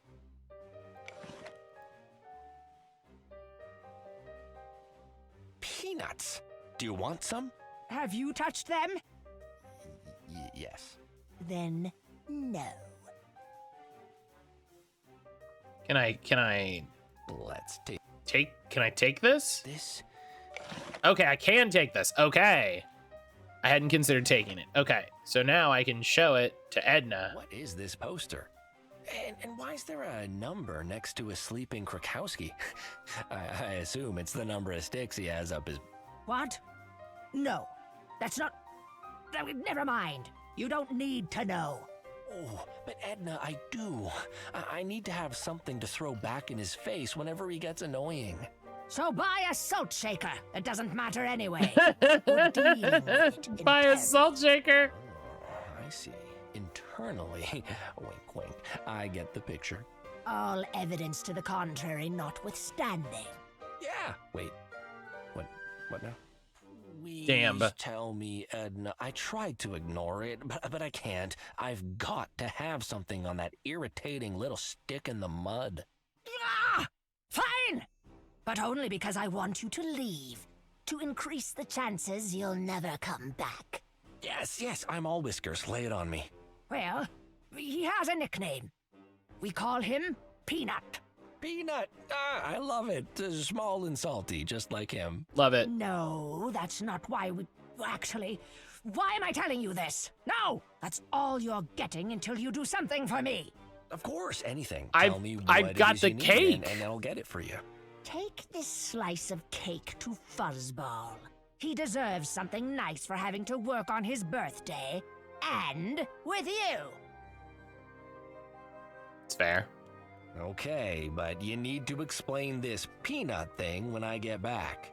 [SPEAKER 2] Peanuts. Do you want some?
[SPEAKER 11] Have you touched them?
[SPEAKER 2] Yes.
[SPEAKER 11] Then no.
[SPEAKER 1] Can I
[SPEAKER 2] Let's
[SPEAKER 1] can I take this?
[SPEAKER 2] This.
[SPEAKER 1] Okay, I can take this. Okay. I hadn't considered taking it. Okay, so now I can show it to Edna.
[SPEAKER 2] What is this poster? And why is there a number next to a sleeping Krakowski? I assume it's the number of sticks he has up his...
[SPEAKER 11] What? No, that's not... Never mind. You don't need to know.
[SPEAKER 2] Oh, but Edna, I do. I need to have something to throw back in his face whenever he gets annoying.
[SPEAKER 11] So buy a salt shaker. It doesn't matter anyway.
[SPEAKER 1] Buy a salt shaker.
[SPEAKER 2] Oh, I see. Internally. Wink, wink. I get the picture.
[SPEAKER 11] All evidence to the contrary notwithstanding.
[SPEAKER 2] Yeah. Wait. What now? Please
[SPEAKER 1] Damn.
[SPEAKER 2] Tell me, Edna. I tried to ignore it, but I can't. I've got to have something on that irritating little stick in the mud.
[SPEAKER 11] Ah! Fine! But only because I want you to leave. To increase the chances you'll never come back.
[SPEAKER 2] Yes, I'm all whiskers. Lay it on me.
[SPEAKER 11] Well, he has a nickname. We call him Peanut.
[SPEAKER 2] Peanut. I love it. Small and salty, just like him.
[SPEAKER 1] Love it.
[SPEAKER 11] No, that's not why we... Actually, why am I telling you this? No! That's all you're getting until you do something for me.
[SPEAKER 2] Of course, anything.
[SPEAKER 1] I've
[SPEAKER 2] Tell me what
[SPEAKER 1] I've
[SPEAKER 2] it
[SPEAKER 1] got
[SPEAKER 2] is
[SPEAKER 1] the
[SPEAKER 2] you need,
[SPEAKER 1] cake.
[SPEAKER 2] and I'll get it for you.
[SPEAKER 11] Take this slice of cake to Fuzzball. He deserves something nice for having to work on his birthday. And with you.
[SPEAKER 1] It's fair.
[SPEAKER 2] Okay, but you need to explain this peanut thing when I get back.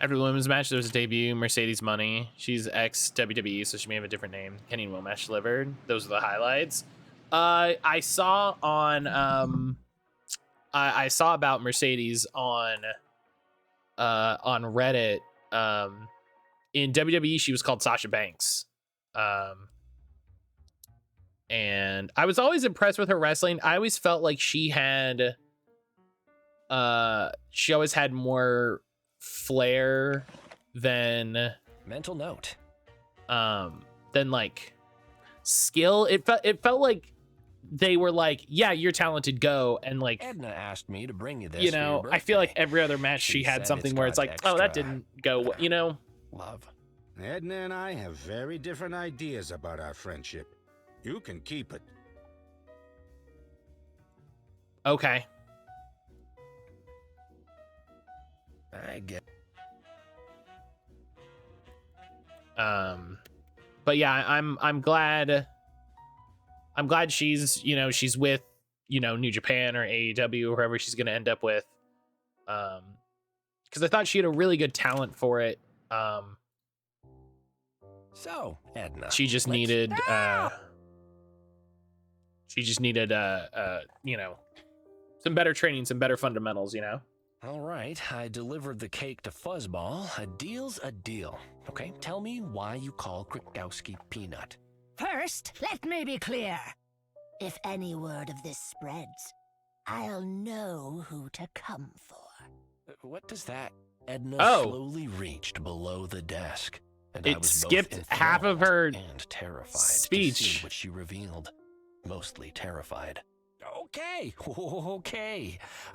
[SPEAKER 1] After the women's match, there was a debut, Mercedes Money. She's ex-WWE, so she may have a different name. Kenny and Will match delivered. Those are the highlights. I saw on I saw about Mercedes on Reddit. In WWE, she was called Sasha Banks. And I was always impressed with her wrestling. I always felt like she always had more flair than
[SPEAKER 2] mental note.
[SPEAKER 1] Than like skill. It felt like they were like, yeah, you're talented, go. And like
[SPEAKER 2] Edna asked me to bring you this.
[SPEAKER 1] You know, I feel like every other match she had
[SPEAKER 2] said
[SPEAKER 1] something
[SPEAKER 2] it's
[SPEAKER 1] where it's
[SPEAKER 2] got
[SPEAKER 1] like, oh, that didn't go, you know.
[SPEAKER 2] Love.
[SPEAKER 3] Edna and I have very different ideas about our friendship. You can keep it.
[SPEAKER 1] Okay.
[SPEAKER 2] I get.
[SPEAKER 1] But yeah, I'm glad she's, you know, she's with, you know, New Japan or AEW or whoever she's gonna end up with. Because I thought she had a really good talent for it.
[SPEAKER 2] So, Edna.
[SPEAKER 1] She just needed you know, some better training, some better fundamentals, you know.
[SPEAKER 2] All right, I delivered the cake to Fuzzball. A deal's a deal. Okay, tell me why you call Krakowski Peanut.
[SPEAKER 11] First, let me be clear. If any word of this spreads, I'll know who to come for.
[SPEAKER 2] What does that? Edna
[SPEAKER 1] Oh.
[SPEAKER 2] slowly reached below the desk. And
[SPEAKER 1] It
[SPEAKER 2] I was
[SPEAKER 1] skipped
[SPEAKER 2] both
[SPEAKER 1] half of her
[SPEAKER 2] and terrified
[SPEAKER 1] speech.
[SPEAKER 2] to see what she revealed. Mostly terrified. Okay.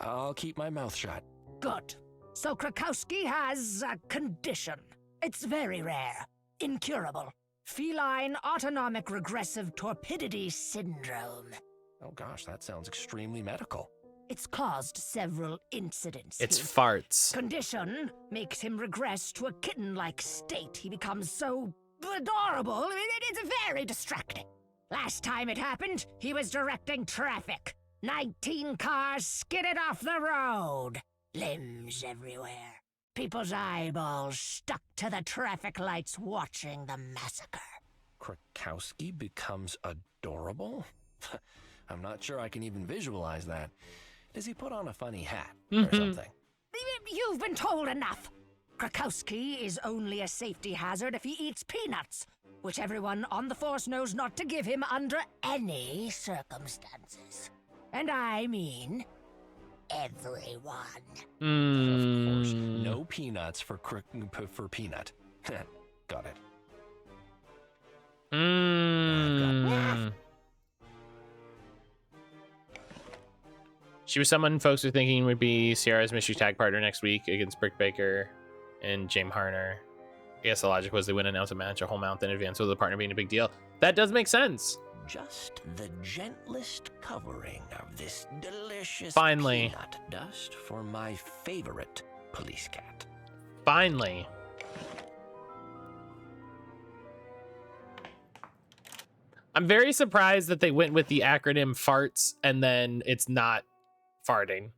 [SPEAKER 2] I'll keep my mouth shut.
[SPEAKER 11] Good. So Krakowski has a condition. It's very rare. Incurable. Feline autonomic regressive torpidity syndrome.
[SPEAKER 2] Oh gosh, that sounds extremely medical.
[SPEAKER 11] It's caused several incidents.
[SPEAKER 1] It's
[SPEAKER 11] His
[SPEAKER 1] farts.
[SPEAKER 11] condition makes him regress to a kitten-like state. He becomes so adorable. It's very distracting. Last time it happened, he was directing traffic. 19 cars skidded off the road. Limbs everywhere. People's eyeballs stuck to the traffic lights watching the massacre.
[SPEAKER 2] Krakowski becomes adorable? I'm not sure I can even visualize that. Does he put on a funny hat or something?
[SPEAKER 11] You've been told enough. Krakowski is only a safety hazard if he eats peanuts, which everyone on the force knows not to give him under any circumstances. And I mean everyone.
[SPEAKER 2] Of course, no peanuts for Peanut. Got it.
[SPEAKER 1] She was someone folks were thinking would be Sierra's mystery tag partner next week against Britt Baker and James Harner. I guess the logic was they wouldn't announce a match a whole month in advance with the partner being a big deal. That does make sense.
[SPEAKER 2] Just the gentlest covering of this delicious
[SPEAKER 1] Finally.
[SPEAKER 2] peanut dust for my favorite police cat.
[SPEAKER 1] Finally. I'm very surprised that they went with the acronym farts and then it's not farting.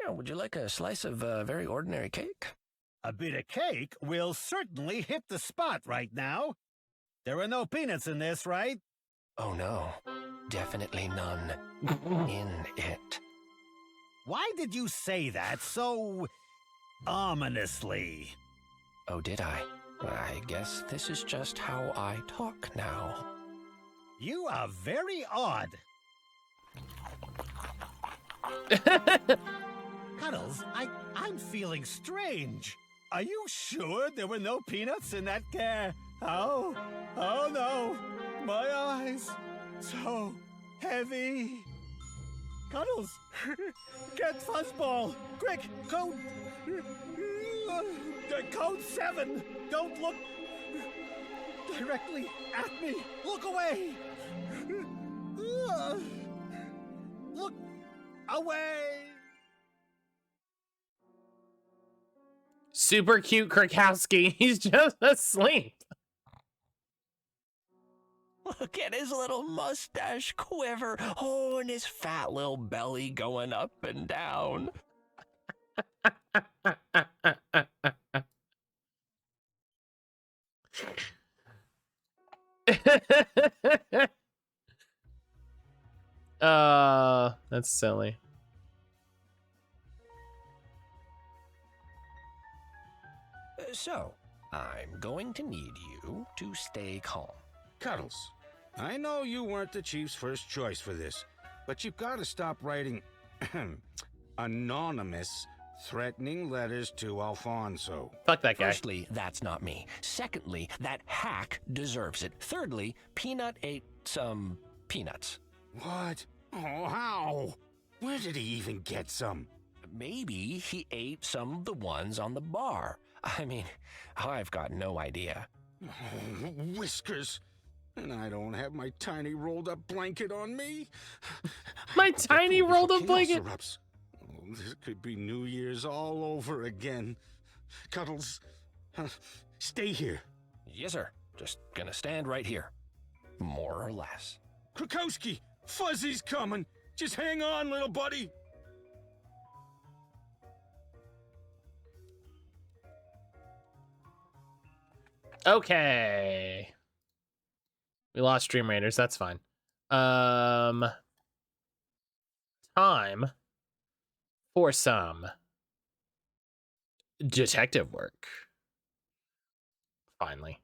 [SPEAKER 2] Yeah, would you like a slice of very ordinary cake?
[SPEAKER 15] A bit of cake will certainly hit the spot right now. There are no peanuts in this, right?
[SPEAKER 2] Oh no, definitely none in it.
[SPEAKER 15] Why did you say that so ominously?
[SPEAKER 2] Oh, did I? I guess this is just how I talk now.
[SPEAKER 15] You are very odd. Cuddles, I'm feeling strange. Are you sure there were no peanuts in that Oh no. My eyes, so heavy. Cuddles, get Fuzzball, quick, code 7. Don't look directly at me. Look away. Look away.
[SPEAKER 1] Super cute Krakowski. He's just asleep.
[SPEAKER 2] Look at his little mustache quiver. Oh, and his fat little belly going up and down.
[SPEAKER 1] That's silly.
[SPEAKER 2] So, I'm going to need you to stay calm.
[SPEAKER 3] Cuddles, I know you weren't the chief's first choice for this, but you've got to stop writing anonymous, threatening letters to Alfonso.
[SPEAKER 1] Fuck that guy.
[SPEAKER 2] Firstly, that's not me. Secondly, that hack deserves it. Thirdly, Peanut ate some peanuts.
[SPEAKER 3] What? Oh, how? Where did he even get some?
[SPEAKER 2] Maybe he ate some of the ones on the bar. I mean, I've got no idea.
[SPEAKER 3] Oh, whiskers. And I don't have my tiny rolled up blanket on me.
[SPEAKER 1] My tiny rolled up blanket.
[SPEAKER 3] Oh, this could be New Year's all over again. Cuddles, stay here.
[SPEAKER 2] Yes, sir. Just gonna stand right here. More or less.
[SPEAKER 3] Krakowski, Fuzzy's coming. Just hang on, little buddy.
[SPEAKER 1] Okay. We lost Stream Raiders. That's fine. Time for some detective work. Finally.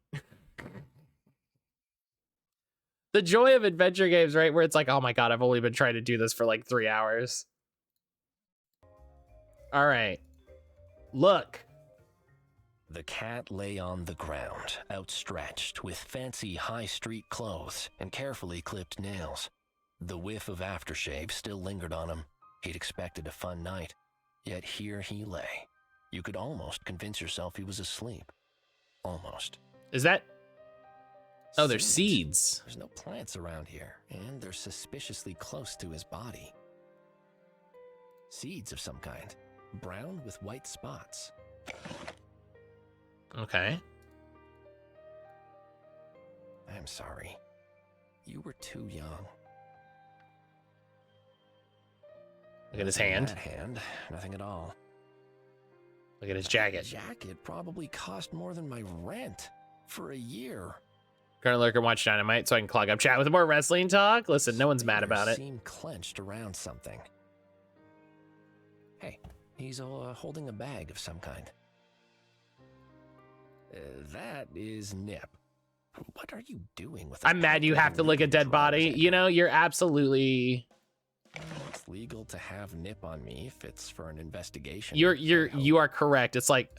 [SPEAKER 1] The joy of adventure games, right? Where it's like, oh my God, I've only been trying to do this for like 3 hours. All right. Look.
[SPEAKER 2] The cat lay on the ground, outstretched, with fancy high street clothes and carefully clipped nails. The whiff of aftershave still lingered on him. He'd expected a fun night, yet here he lay. You could almost convince yourself he was asleep. Almost.
[SPEAKER 1] Is that... Oh, there's seeds.
[SPEAKER 2] There's no plants around here, and they're suspiciously close to his body. Seeds of some kind, brown with white spots.
[SPEAKER 1] Okay.
[SPEAKER 2] I'm sorry. You were too young.
[SPEAKER 1] Look at his hand.
[SPEAKER 2] That hand, nothing at all.
[SPEAKER 1] Look at his jacket.
[SPEAKER 2] That jacket probably cost more than my rent for a year.
[SPEAKER 1] Gonna lurk and watch Dynamite so I can clog up chat with more wrestling talk. Listen, no one's mad about it.
[SPEAKER 2] Seemed clenched around something. Hey, he's holding a bag of some kind. That is Nip. What are you doing with?
[SPEAKER 1] I'm mad you have to look at dead body. You know, you're absolutely.
[SPEAKER 2] It's legal to have Nip on me if it's for an investigation.
[SPEAKER 1] You are correct. It's like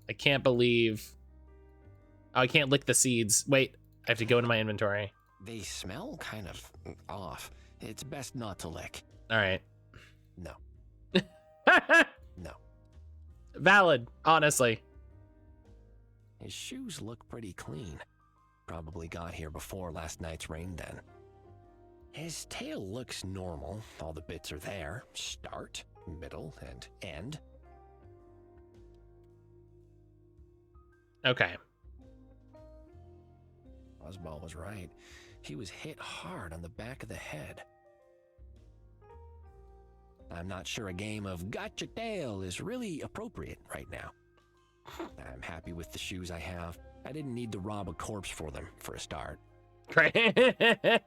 [SPEAKER 1] I can't believe. Oh, I can't lick the seeds. Wait, I have to go into my inventory.
[SPEAKER 2] They smell kind of off. It's best not to lick.
[SPEAKER 1] All right.
[SPEAKER 2] No. No.
[SPEAKER 1] Valid, honestly.
[SPEAKER 2] His shoes look pretty clean. Probably got here before last night's rain then. His tail looks normal. All the bits are there. Start, middle, and end.
[SPEAKER 1] Okay.
[SPEAKER 2] Oswald was right. He was hit hard on the back of the head. I'm not sure a game of Gotcha Tail is really appropriate right now. I'm happy with the shoes I have. I didn't need to rob a corpse for them, for a start.
[SPEAKER 1] Great.
[SPEAKER 2] Hey,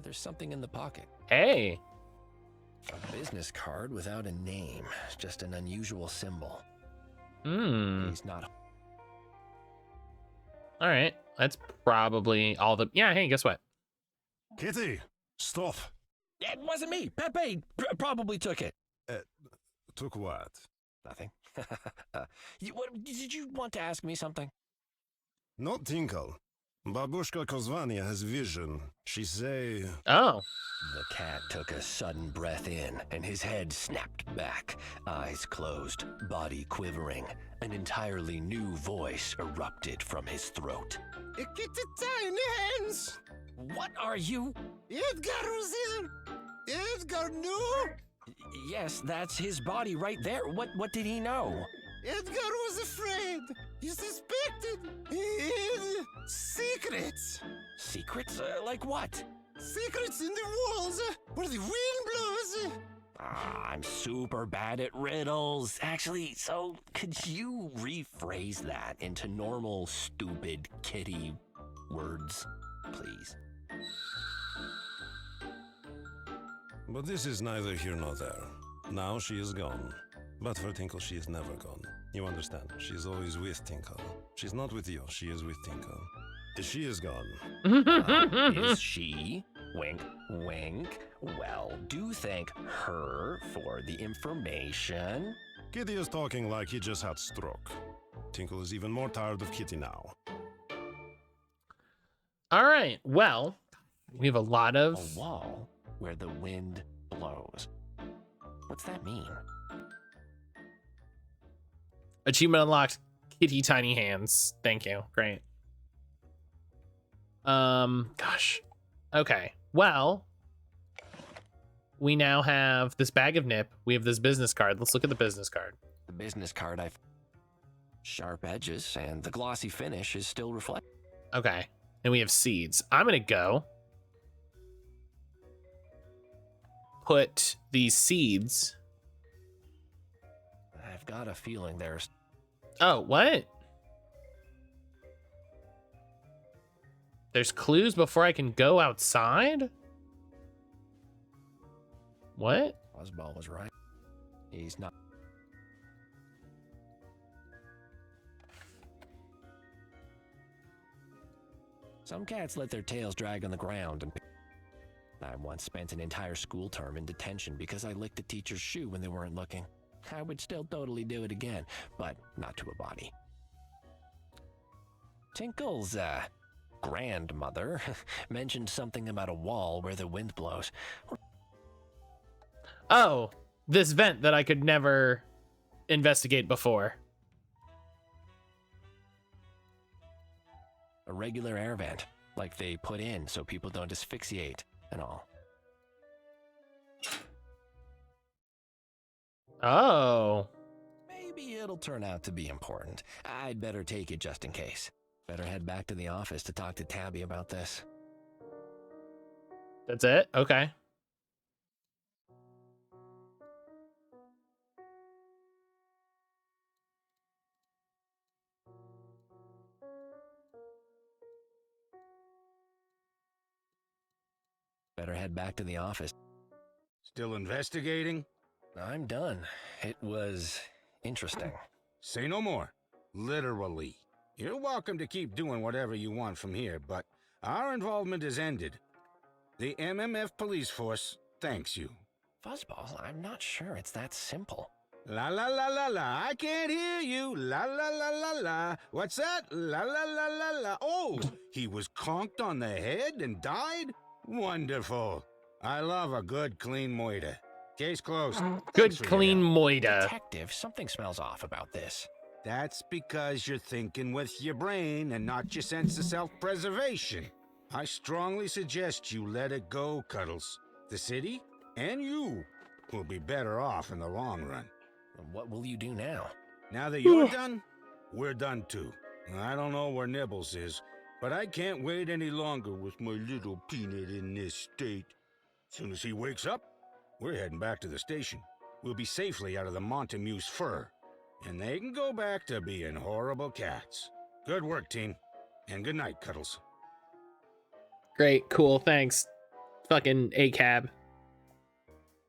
[SPEAKER 2] there's something in the pocket.
[SPEAKER 1] Hey.
[SPEAKER 2] A business card without a name, just an unusual symbol. He's not.
[SPEAKER 1] All right, that's probably all the. Yeah, hey, guess what?
[SPEAKER 4] Kitty, stop.
[SPEAKER 2] It wasn't me. Pepe probably took it.
[SPEAKER 4] Took what?
[SPEAKER 2] Nothing. Did you want to ask me something?
[SPEAKER 4] Not Tinkle. Babushka Kozvania has vision. She say...
[SPEAKER 1] Oh.
[SPEAKER 2] The cat took a sudden breath in, and his head snapped back, eyes closed, body quivering. An entirely new voice erupted from his throat.
[SPEAKER 4] Kitty tiny hands!
[SPEAKER 2] What are you?
[SPEAKER 4] Edgar was here! Edgar knew!
[SPEAKER 2] Yes, that's his body right there. What did he know?
[SPEAKER 4] Edgar was afraid. He suspected. He hid secrets.
[SPEAKER 2] Secrets? Like what?
[SPEAKER 4] Secrets in the walls where the wind blows.
[SPEAKER 2] I'm super bad at riddles. Actually, so could you rephrase that into normal, stupid kitty words, please?
[SPEAKER 4] But this is neither here nor there. Now she is gone. But for Tinkle, she is never gone. You understand? She is always with Tinkle. She's not with you. She is with Tinkle. She is gone.
[SPEAKER 2] Is she? Wink, wink. Well, do thank her for the information.
[SPEAKER 4] Kitty is talking like he just had stroke. Tinkle is even more tired of Kitty now.
[SPEAKER 1] All right. Well, we have a lot of...
[SPEAKER 2] A wall where the wind blows. What's that mean?
[SPEAKER 1] Achievement unlocked. Kitty tiny hands. Thank you. Great. Gosh. Okay. Well, we now have this bag of nip. We have this business card. Let's look at the business card.
[SPEAKER 2] The business card, I've sharp edges, and the glossy finish is still reflected.
[SPEAKER 1] Okay. And we have seeds. I'm going to go put these seeds.
[SPEAKER 2] I've got a feeling there's...
[SPEAKER 1] Oh, what? There's clues before I can go outside? What?
[SPEAKER 2] Fuzzball was right. He's not... Some cats let their tails drag on the ground and... I once spent an entire school term in detention because I licked a teacher's shoe when they weren't looking. I would still totally do it again, but not to a body. Tinkle's, grandmother mentioned something about a wall where the wind blows.
[SPEAKER 1] Oh, this vent that I could never investigate before.
[SPEAKER 2] A regular air vent, like they put in so people don't asphyxiate and all.
[SPEAKER 1] Oh.
[SPEAKER 2] Maybe it'll turn out to be important. I'd better take it just in case. Better head back to the office to talk to Tabby about this.
[SPEAKER 1] That's it? Okay.
[SPEAKER 2] Better head back to the office.
[SPEAKER 3] Still investigating?
[SPEAKER 2] I'm done. It was interesting.
[SPEAKER 3] Say no more. Literally. You're welcome to keep doing whatever you want from here, but our involvement is ended. The MMF police force thanks you.
[SPEAKER 2] Fuzzball, I'm not sure it's that simple.
[SPEAKER 3] La la la la la, I can't hear you. La la la la la. What's that? La la la la la. Oh, he was conked on the head and died? Wonderful. I love a good, clean moida. Case closed.
[SPEAKER 1] Good, clean moida.
[SPEAKER 2] Detective, something smells off about this.
[SPEAKER 3] That's because you're thinking with your brain and not your sense of self-preservation. I strongly suggest you let it go, Cuddles. The city and you will be better off in the long run.
[SPEAKER 2] What will you do now?
[SPEAKER 3] Now that you're done, we're done too. I don't know where Nibbles is, but I can't wait any longer with my little peanut in this state. Soon as he wakes up, we're heading back to the station. We'll be safely out of the Montemu's fur, and they can go back to being horrible cats. Good work, team, and good night, Cuddles.
[SPEAKER 1] Great, cool, thanks. Fucking A-cab.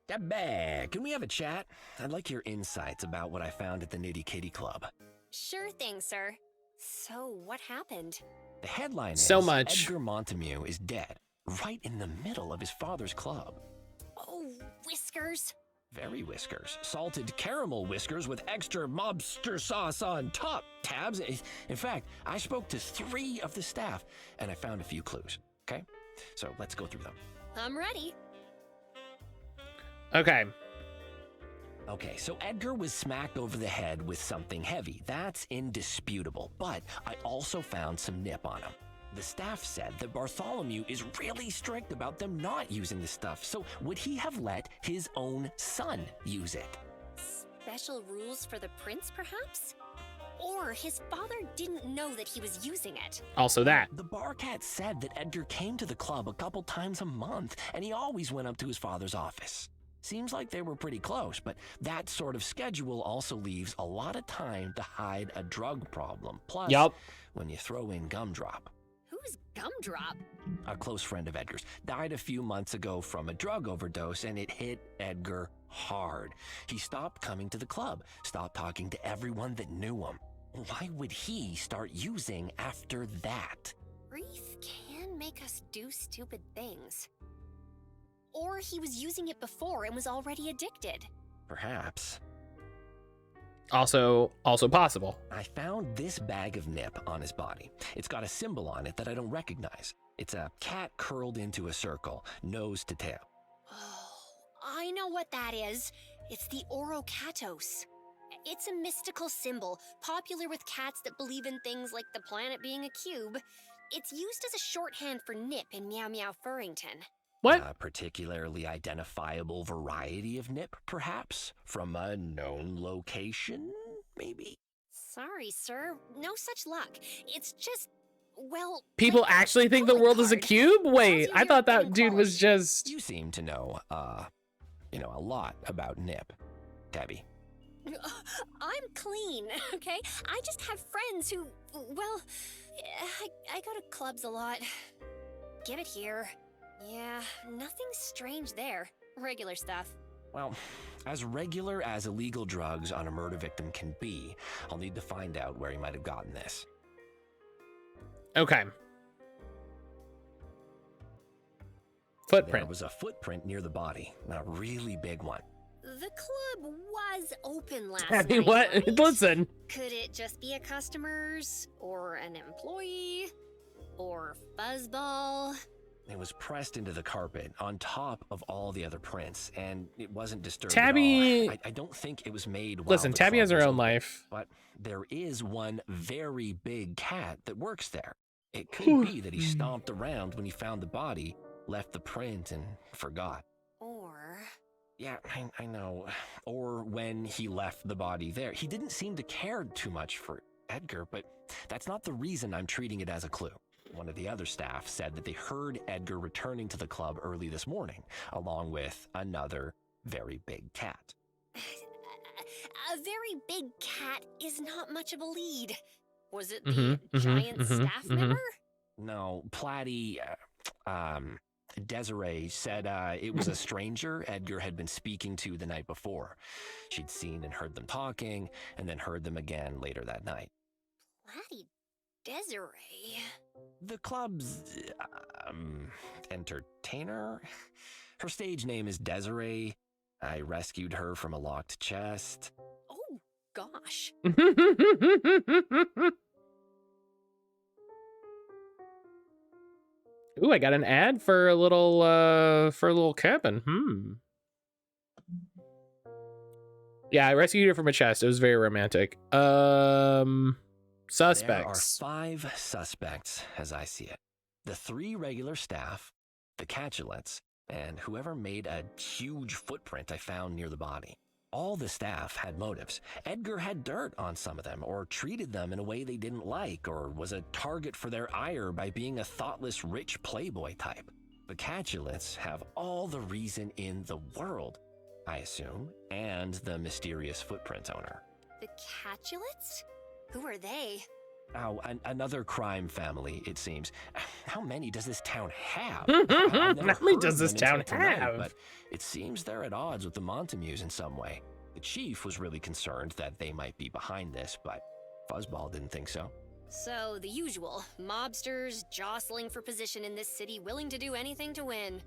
[SPEAKER 2] Tabby, can we have a chat? I'd like your insights about what I found at the Knitty Kitty Club.
[SPEAKER 14] Sure thing, sir. So, what happened?
[SPEAKER 2] The headline
[SPEAKER 1] So
[SPEAKER 2] is
[SPEAKER 1] much.
[SPEAKER 2] Edgar Montemue is dead, right in the middle of his father's club.
[SPEAKER 14] Oh, whiskers.
[SPEAKER 2] Very whiskers. Salted caramel whiskers with extra mobster sauce on top. Tabs. In fact, I spoke to 3 of the staff, and I found a few clues. Okay? So let's go through them.
[SPEAKER 14] I'm ready.
[SPEAKER 1] Okay.
[SPEAKER 2] Okay, so Edgar was smacked over the head with something heavy. That's indisputable. But I also found some nip on him. The staff said that Bartholomew is really strict about them not using the stuff. So would he have let his own son use it?
[SPEAKER 14] Special rules for the prince, perhaps? Or his father didn't know that he was using it.
[SPEAKER 1] Also that.
[SPEAKER 2] The barcat said that Edgar came to the club a couple times a month, and he always went up to his father's office. Seems like they were pretty close, but that sort of schedule also leaves a lot of time to hide a drug problem. Plus, when you throw in Gumdrop.
[SPEAKER 14] Who's Gumdrop?
[SPEAKER 2] A close friend of Edgar's. Died a few months ago from a drug overdose, and it hit Edgar hard. He stopped coming to the club, stopped talking to everyone that knew him. Why would he start using after that?
[SPEAKER 14] Grief can make us do stupid things. Or he was using it before and was already addicted.
[SPEAKER 2] Perhaps.
[SPEAKER 1] Also possible.
[SPEAKER 2] I found this bag of nip on his body. It's got a symbol on it that I don't recognize. It's a cat curled into a circle, nose to tail.
[SPEAKER 14] Oh, I know what that is. It's the Orocatos. It's a mystical symbol, popular with cats that believe in things like the planet being a cube. It's used as a shorthand for nip in Meow Meow Furrington.
[SPEAKER 1] What?
[SPEAKER 2] A particularly identifiable variety of nip, perhaps? From a known location, maybe?
[SPEAKER 14] Sorry, sir. No such luck. It's just, well...
[SPEAKER 1] People actually think the world is a cube? Wait, I thought that dude was just...
[SPEAKER 2] You seem to know, a lot about nip, Tabby.
[SPEAKER 14] I'm clean, okay? I just have friends who, well, I go to clubs a lot. Give it here. Yeah, nothing strange there. Regular stuff.
[SPEAKER 2] Well, as regular as illegal drugs on a murder victim can be, I'll need to find out where he might have gotten this.
[SPEAKER 1] Okay. Footprint.
[SPEAKER 2] There was a footprint near the body, a really big one.
[SPEAKER 14] The club was open last
[SPEAKER 1] Tabby,
[SPEAKER 14] night,
[SPEAKER 1] what?
[SPEAKER 14] right?
[SPEAKER 1] Listen.
[SPEAKER 14] Could it just be a customer's? Or an employee? Or fuzzball?
[SPEAKER 2] It was pressed into the carpet on top of all the other prints, and it wasn't disturbed
[SPEAKER 1] Tabby...
[SPEAKER 2] at all. I don't think it was made while
[SPEAKER 1] Listen,
[SPEAKER 2] the
[SPEAKER 1] Tabby
[SPEAKER 2] club
[SPEAKER 1] has her
[SPEAKER 2] was
[SPEAKER 1] own
[SPEAKER 2] open,
[SPEAKER 1] life.
[SPEAKER 2] But there is one very big cat that works there. It could be that he stomped around when he found the body, left the print, and forgot.
[SPEAKER 14] Or...
[SPEAKER 2] Yeah, I know. Or when he left the body there. He didn't seem to care too much for Edgar, but that's not the reason I'm treating it as a clue. One of the other staff said that they heard Edgar returning to the club early this morning, along with another very big cat.
[SPEAKER 14] A very big cat is not much of a lead. Was it the giant staff member?
[SPEAKER 2] No, Platty, Desiree said it was a stranger Edgar had been speaking to the night before. She'd seen and heard them talking, and then heard them again later that night.
[SPEAKER 14] Platty Desiree?
[SPEAKER 2] The club's, entertainer? Her stage name is Desiree. I rescued her from a locked chest.
[SPEAKER 14] Oh, gosh.
[SPEAKER 1] Ooh, I got an ad for a little cabin. Yeah, I rescued her from a chest. It was very romantic. Suspects.
[SPEAKER 2] There are 5 suspects, as I see it. The 3 regular staff, the catulets, and whoever made a huge footprint I found near the body. All the staff had motives. Edgar had dirt on some of them, or treated them in a way they didn't like, or was a target for their ire by being a thoughtless rich playboy type. The catulets have all the reason in the world, I assume, and the mysterious footprint owner.
[SPEAKER 14] The catulets? Who are they?
[SPEAKER 2] Oh, another crime family, it seems. How many does this town have?
[SPEAKER 1] How many does this town have?
[SPEAKER 2] But it seems they're at odds with the Montamues in some way. The chief was really concerned that they might be behind this, but Fuzzball didn't think so.
[SPEAKER 14] So, the usual. Mobsters jostling for position in this city, willing to do anything to win.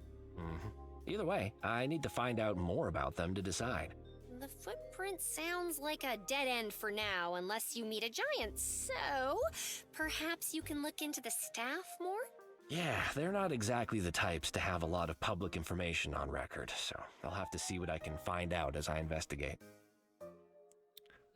[SPEAKER 2] Either way, I need to find out more about them to decide.
[SPEAKER 14] The footprint sounds like a dead end for now, unless you meet a giant, so perhaps you can look into the staff more?
[SPEAKER 2] Yeah, they're not exactly the types to have a lot of public information on record, so I'll have to see what I can find out as I investigate.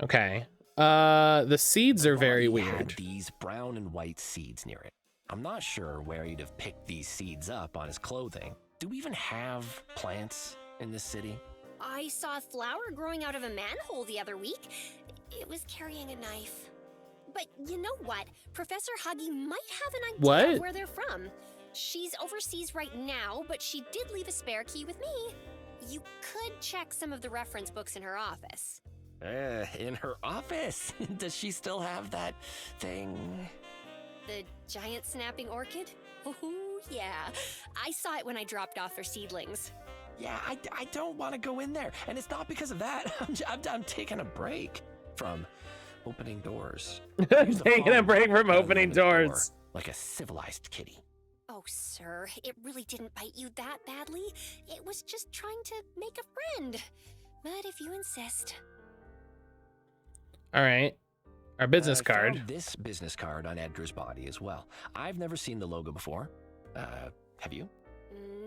[SPEAKER 1] Okay. The seeds are very
[SPEAKER 2] Body had
[SPEAKER 1] weird.
[SPEAKER 2] these brown and white seeds near it. I'm not sure where he'd have picked these seeds up on his clothing. Do we even have plants in this city?
[SPEAKER 14] I saw a flower growing out of a manhole the other week. It was carrying a knife. But you know what? Professor Huggy might have an idea
[SPEAKER 1] What?
[SPEAKER 14] of where they're from. She's overseas right now, but she did leave a spare key with me. You could check some of the reference books in her office.
[SPEAKER 2] In her office? Does she still have that thing?
[SPEAKER 14] The giant snapping orchid? Oh, yeah. I saw it when I dropped off her seedlings.
[SPEAKER 2] Yeah, I don't want to go in there. And it's not because of that. I'm taking a break from opening doors.
[SPEAKER 1] Taking a break from opening doors.
[SPEAKER 2] Like a civilized kitty.
[SPEAKER 14] Oh, sir, it really didn't bite you that badly. It was just trying to make a friend. But if you insist.
[SPEAKER 1] All right. Our business
[SPEAKER 2] I
[SPEAKER 1] card.
[SPEAKER 2] found this business card on Edgar's body as well. I've never seen the logo before. Have you?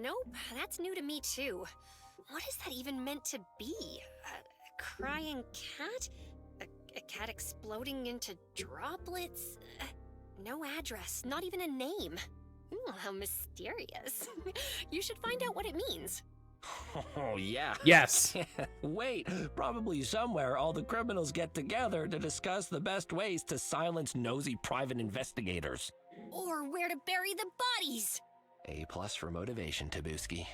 [SPEAKER 14] Nope, that's new to me too. What is that even meant to be? A crying cat? A cat exploding into droplets? No address, not even a name. How mysterious. You should find out what it means.
[SPEAKER 2] Oh, yeah.
[SPEAKER 1] Yes.
[SPEAKER 2] Wait, probably somewhere all the criminals get together to discuss the best ways to silence nosy private investigators.
[SPEAKER 14] Or where to bury the bodies.
[SPEAKER 2] A+ for motivation, Tabusky.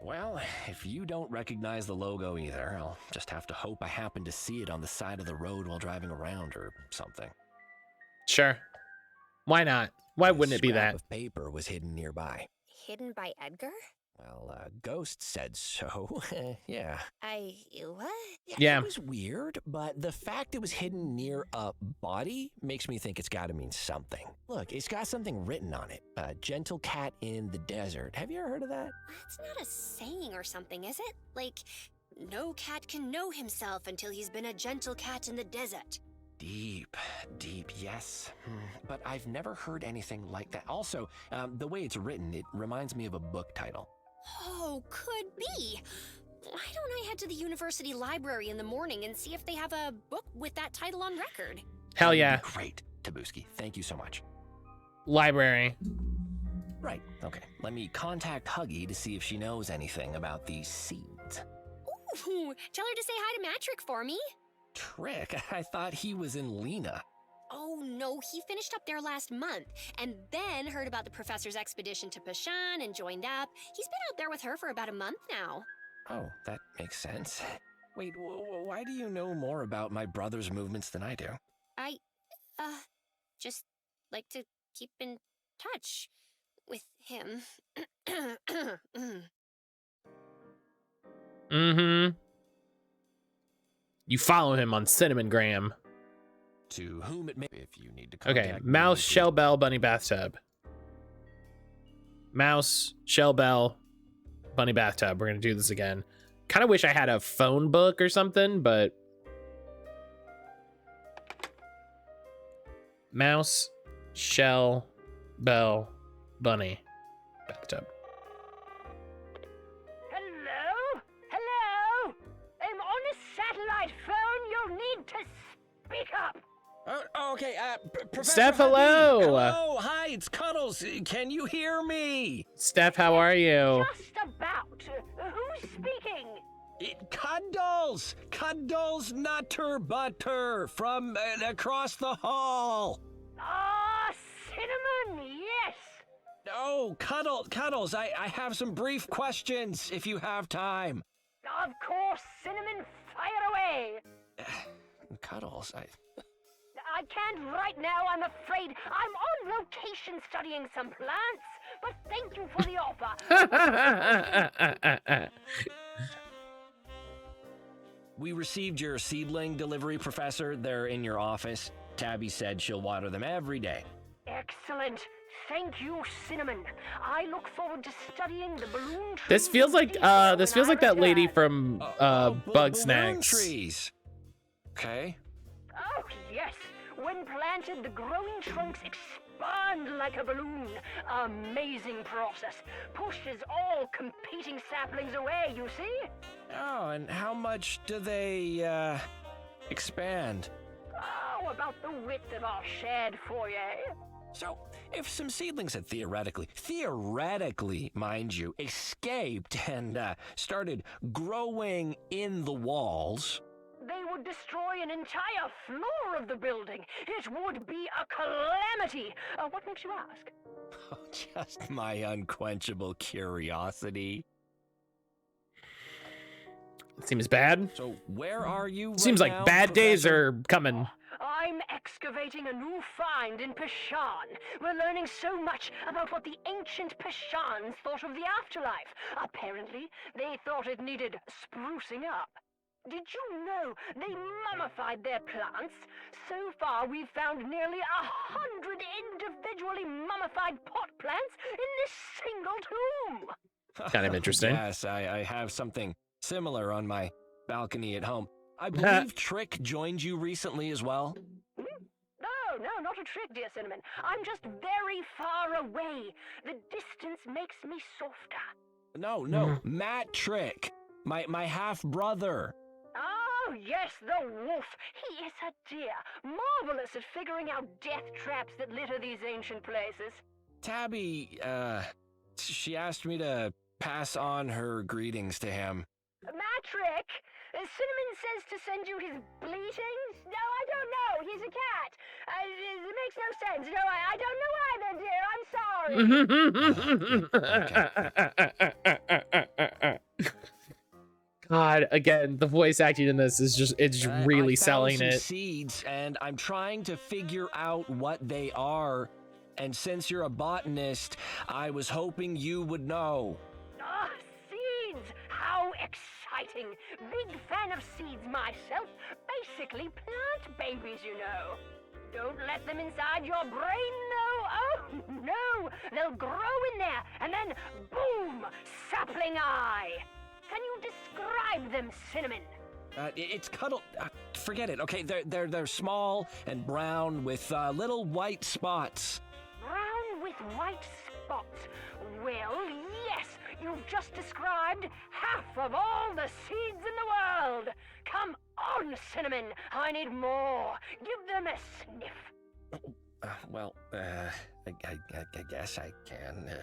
[SPEAKER 2] Well, if you don't recognize the logo either, I'll just have to hope I happen to see it on the side of the road while driving around or something.
[SPEAKER 1] Sure. Why not? Why wouldn't it be
[SPEAKER 2] Scrap
[SPEAKER 1] that?
[SPEAKER 2] of paper was hidden nearby.
[SPEAKER 14] Hidden by Edgar?
[SPEAKER 2] Well, Ghost said so. Yeah.
[SPEAKER 14] What?
[SPEAKER 1] Yeah.
[SPEAKER 2] It was weird, but the fact it was hidden near a body makes me think it's got to mean something. Look, it's got something written on it. A gentle cat in the desert. Have you ever heard of that?
[SPEAKER 14] That's not a saying or something, is it? Like, no cat can know himself until he's been a gentle cat in the desert.
[SPEAKER 2] Deep, yes. But I've never heard anything like that. Also, the way it's written, it reminds me of a book title.
[SPEAKER 14] Oh, could be. Why don't I head to the university library in the morning and see if they have a book with that title on record?
[SPEAKER 1] Hell yeah.
[SPEAKER 2] Great, Tabusky. Thank you so much.
[SPEAKER 1] Library.
[SPEAKER 2] Right, okay. Let me contact Huggy to see if she knows anything about these seeds.
[SPEAKER 14] Ooh, tell her to say hi to Matrick for me.
[SPEAKER 2] Trick? I thought he was in Lena.
[SPEAKER 14] Oh no, he finished up there last month, and then heard about the professor's expedition to Pashan and joined up. He's been out there with her for about a month now.
[SPEAKER 2] Oh, that makes sense. Wait, why do you know more about my brother's movements than I do?
[SPEAKER 14] I, just like to keep in touch with him.
[SPEAKER 1] Mm-hmm. You follow him on Cinnamon Gram.
[SPEAKER 2] To whom it may, if you need to
[SPEAKER 1] Okay,
[SPEAKER 2] contact
[SPEAKER 1] mouse,
[SPEAKER 2] me,
[SPEAKER 1] shell bell, bunny bathtub. Mouse, shell bell, bunny bathtub. We're gonna do this again. Kind of wish I had a phone book or something, but mouse, shell, bell, bunny, bathtub.
[SPEAKER 7] Hello? Hello? I'm on a satellite phone. You'll need to speak up.
[SPEAKER 2] Okay, Professor
[SPEAKER 1] Steph,
[SPEAKER 2] Huggy.
[SPEAKER 1] hello.
[SPEAKER 2] Hello, hi, it's Cuddles. Can you hear me?
[SPEAKER 1] Steph, how are you?
[SPEAKER 7] Just about. Who's speaking?
[SPEAKER 2] Cuddles Nutterbutter from across the hall.
[SPEAKER 7] Ah, Cinnamon, yes.
[SPEAKER 2] Oh, Cuddles, I have some brief questions if you have time.
[SPEAKER 7] Of course, Cinnamon, fire away.
[SPEAKER 2] Cuddles,
[SPEAKER 7] I can't right now, I'm afraid. I'm on location studying some plants, but thank you for the offer.
[SPEAKER 2] We received your seedling delivery, Professor. They're in your office. Tabby said she'll water them every day.
[SPEAKER 7] Excellent. Thank you, Cinnamon. I look forward to studying the balloon trees.
[SPEAKER 1] This feels like that lady from Bug
[SPEAKER 2] balloon
[SPEAKER 1] Snacks.
[SPEAKER 2] trees. Okay.
[SPEAKER 7] Oh, yes. When planted, the growing trunks expand like a balloon. Amazing process. Pushes all competing saplings away, you see?
[SPEAKER 2] Oh, and how much do they, expand?
[SPEAKER 7] Oh, about the width of our shared foyer.
[SPEAKER 2] So, if some seedlings had theoretically, mind you, escaped and started growing in the walls,
[SPEAKER 7] They would destroy an entire floor of the building. It would be a calamity. What makes you ask?
[SPEAKER 2] just my unquenchable curiosity.
[SPEAKER 1] Seems bad.
[SPEAKER 2] So, where are you?
[SPEAKER 1] Seems
[SPEAKER 2] right
[SPEAKER 1] like
[SPEAKER 2] now,
[SPEAKER 1] bad days
[SPEAKER 2] Professor?
[SPEAKER 1] are coming.
[SPEAKER 7] I'm excavating a new find in Pashan. We're learning so much about what the ancient Pashans thought of the afterlife. Apparently, they thought it needed sprucing up. Did you know they mummified their plants? So far, we've found nearly 100 individually mummified pot plants in this single tomb.
[SPEAKER 1] Kind of interesting.
[SPEAKER 2] Yes, I have something similar on my balcony at home. I believe Trick joined you recently as well.
[SPEAKER 7] No, not a trick, dear Cinnamon. I'm just very far away. The distance makes me softer.
[SPEAKER 2] No, Matt Trick, my half-brother.
[SPEAKER 7] Oh, yes, the wolf. He is a dear. Marvelous at figuring out death traps that litter these ancient places.
[SPEAKER 2] Tabby, she asked me to pass on her greetings to him.
[SPEAKER 7] Matrick, Cinnamon says to send you his bleating. No, I don't know. He's a cat. It makes no sense. No, I don't know either, dear. I'm sorry.
[SPEAKER 1] God, again, the voice acting in this is just really
[SPEAKER 2] I
[SPEAKER 1] selling
[SPEAKER 2] found some
[SPEAKER 1] it.
[SPEAKER 2] seeds, and I'm trying to figure out what they are. And since you're a botanist, I was hoping you would know.
[SPEAKER 7] Ah, seeds! How exciting! Big fan of seeds myself. Basically plant babies, you know. Don't let them inside your brain, though. Oh, no! They'll grow in there, and then boom! Sapling eye! Can you describe them, Cinnamon?
[SPEAKER 2] It's Cuddle. Forget it. Okay, they're small and brown with little white spots.
[SPEAKER 7] Brown with white spots. Well, yes, you've just described half of all the seeds in the world. Come on, Cinnamon. I need more. Give them a sniff.
[SPEAKER 2] Well, I guess I can.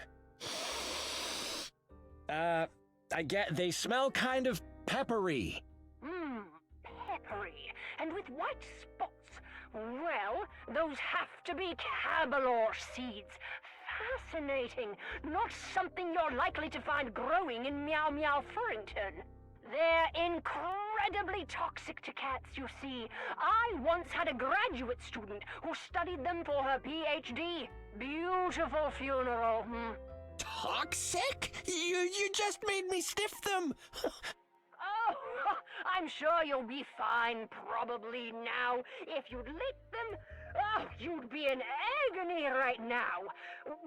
[SPEAKER 2] I get they smell kind of peppery.
[SPEAKER 7] Peppery. And with white spots. Well, those have to be cabalor seeds. Fascinating. Not something you're likely to find growing in Meow Meow Furrington. They're incredibly toxic to cats, you see. I once had a graduate student who studied them for her PhD. Beautiful funeral.
[SPEAKER 2] Toxic? You just made me sniff them.
[SPEAKER 7] Oh, I'm sure you'll be fine probably now. If you'd licked them, oh, you'd be in agony right now.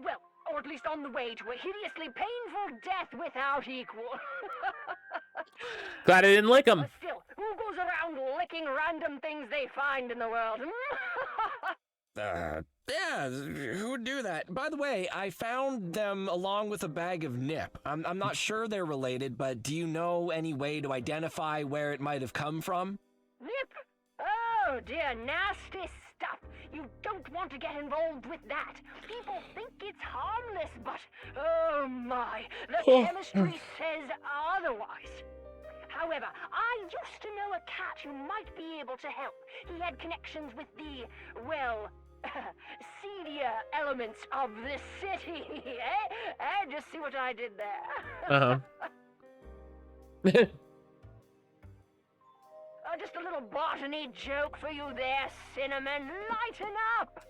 [SPEAKER 7] Well, or at least on the way to a hideously painful death without equal.
[SPEAKER 1] Glad I didn't lick them.
[SPEAKER 7] But still, who goes around licking random things they find in the world?
[SPEAKER 2] Yeah, who would do that? By the way, I found them along with a bag of nip. I'm not sure they're related, but do you know any way to identify where it might have come from?
[SPEAKER 7] Nip? Oh dear, nasty stuff. You don't want to get involved with that. People think it's harmless, but oh my, the chemistry says otherwise. However, I used to know a cat who might be able to help. He had connections with the, well, seedier elements of the city. Just see what I did there. Just a little botany joke for you there, Cinnamon. Lighten up!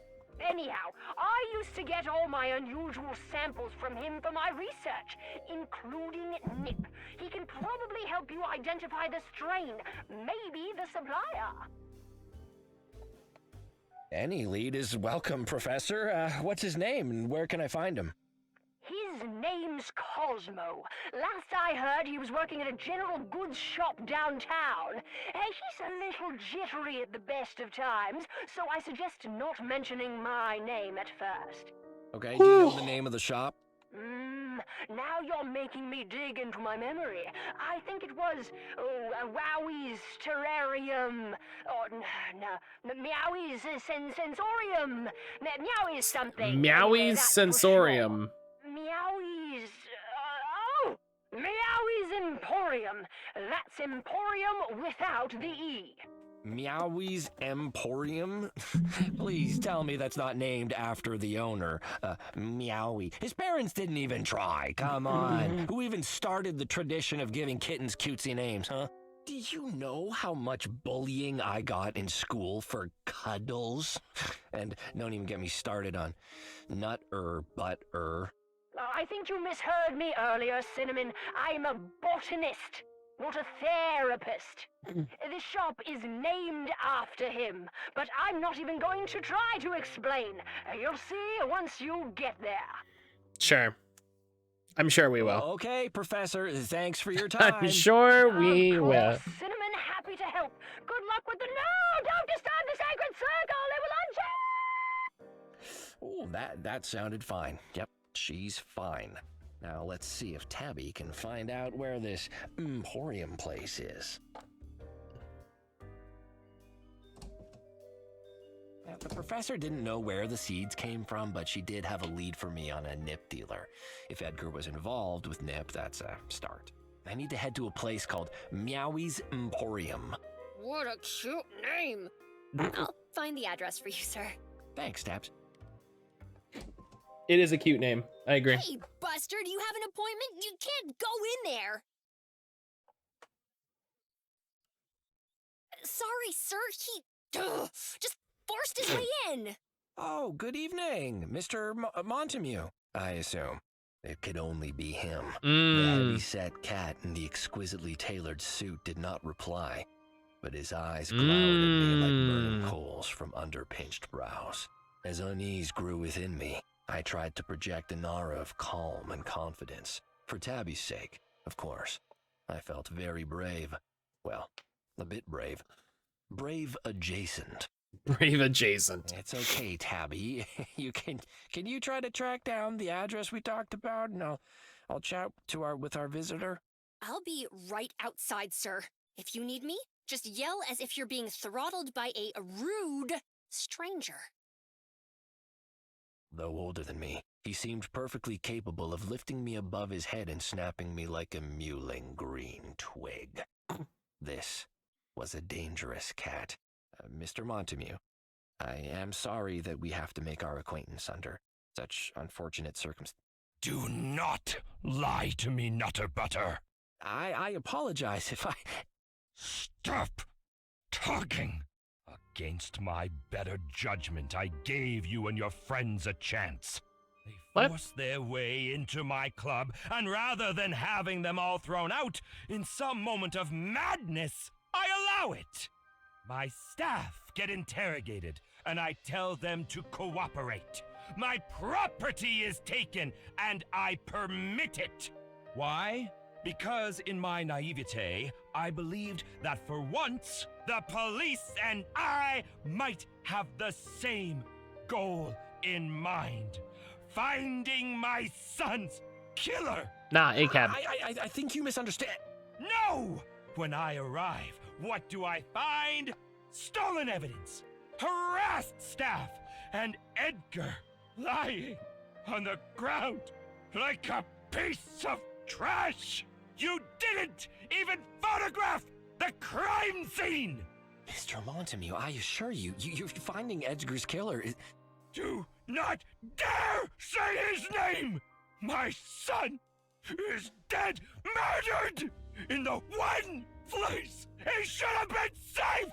[SPEAKER 7] Anyhow, I used to get all my unusual samples from him for my research, including Nip. He can probably help you identify the strain, maybe the supplier.
[SPEAKER 2] Any lead is welcome, Professor. What's his name and where can I find him?
[SPEAKER 7] His name's Cosmo. Last I heard, he was working at a general goods shop downtown. He's a little jittery at the best of times, so I suggest not mentioning my name at first.
[SPEAKER 2] Okay, do you know the name of the shop?
[SPEAKER 7] Now you're making me dig into my memory. I think it was, Wowie's Terrarium, or, no, Meowie's Sensorium, Meowie's something.
[SPEAKER 1] Meowie's Sensorium.
[SPEAKER 7] Meowie's, Meowie's Emporium. That's Emporium without the E.
[SPEAKER 2] Meowie's Emporium? Please tell me that's not named after the owner. Meowie. His parents didn't even try. Come on. Who even started the tradition of giving kittens cutesy names, huh? Do you know how much bullying I got in school for Cuddles? And don't even get me started on Nutterbutter.
[SPEAKER 7] I think you misheard me earlier, Cinnamon. I'm a botanist, not a therapist. The shop is named after him, but I'm not even going to try to explain. You'll see once you get there.
[SPEAKER 1] Sure. I'm sure we will.
[SPEAKER 2] Okay, Professor, thanks for your time.
[SPEAKER 1] I'm sure we
[SPEAKER 7] Of
[SPEAKER 1] will.
[SPEAKER 7] course, Cinnamon, happy to help. Good luck with the... No! Don't disturb the sacred circle! It will unchain!
[SPEAKER 2] Oh, that sounded fine. Yep, she's fine. Now let's see if Tabby can find out where this Emporium place is. Now, the professor didn't know where the seeds came from, but she did have a lead for me on a nip dealer. If Edgar was involved with nip, that's a start. I need to head to a place called Meowie's Emporium.
[SPEAKER 14] What a cute name. I'll find the address for you, sir.
[SPEAKER 2] Thanks, Tabs.
[SPEAKER 1] It is a cute name. I agree.
[SPEAKER 14] Hey, Buster, do you have an appointment? You can't go in there. Sorry, sir. He just forced his way in.
[SPEAKER 2] Oh, good evening, Mr. Montague, I assume. It could only be him. The heavy-set cat in the exquisitely tailored suit did not reply, but his eyes glowered at me like burning coals from under-pinched brows. As unease grew within me, I tried to project an aura of calm and confidence. For Tabby's sake, of course. I felt very brave. Well, a bit brave. Brave adjacent.
[SPEAKER 1] Brave adjacent.
[SPEAKER 2] It's okay, Tabby. Can you try to track down the address we talked about, and I'll chat with our visitor?
[SPEAKER 14] I'll be right outside, sir. If you need me, just yell as if you're being throttled by a rude stranger.
[SPEAKER 2] Though older than me, he seemed perfectly capable of lifting me above his head and snapping me like a mewling green twig. This was a dangerous cat. Mr. Montague, I am sorry that we have to make our acquaintance under such unfortunate circumstances.
[SPEAKER 8] Do not lie to me, Nutterbutter.
[SPEAKER 2] I apologize if I...
[SPEAKER 8] Stop talking. Against my better judgment, I gave you and your friends a chance. They forced their way into my club, and rather than having them all thrown out in some moment of madness, I allow it. My staff get interrogated, and I tell them to cooperate. My property is taken, and I permit it. Why? Because in my naivete, I believed that for once, the police and I might have the same goal in mind. Finding my son's killer.
[SPEAKER 1] Nah, ACAB.
[SPEAKER 2] I think you misunderstand.
[SPEAKER 8] No! When I arrive, what do I find? Stolen evidence, harassed staff, and Edgar lying on the ground like a piece of trash. You didn't even photograph the crime scene!
[SPEAKER 2] Mr. Montague, I assure you, you're finding Edgar's killer is...
[SPEAKER 8] Do not dare say his name! My son is dead, murdered, in the one place he should have been safe!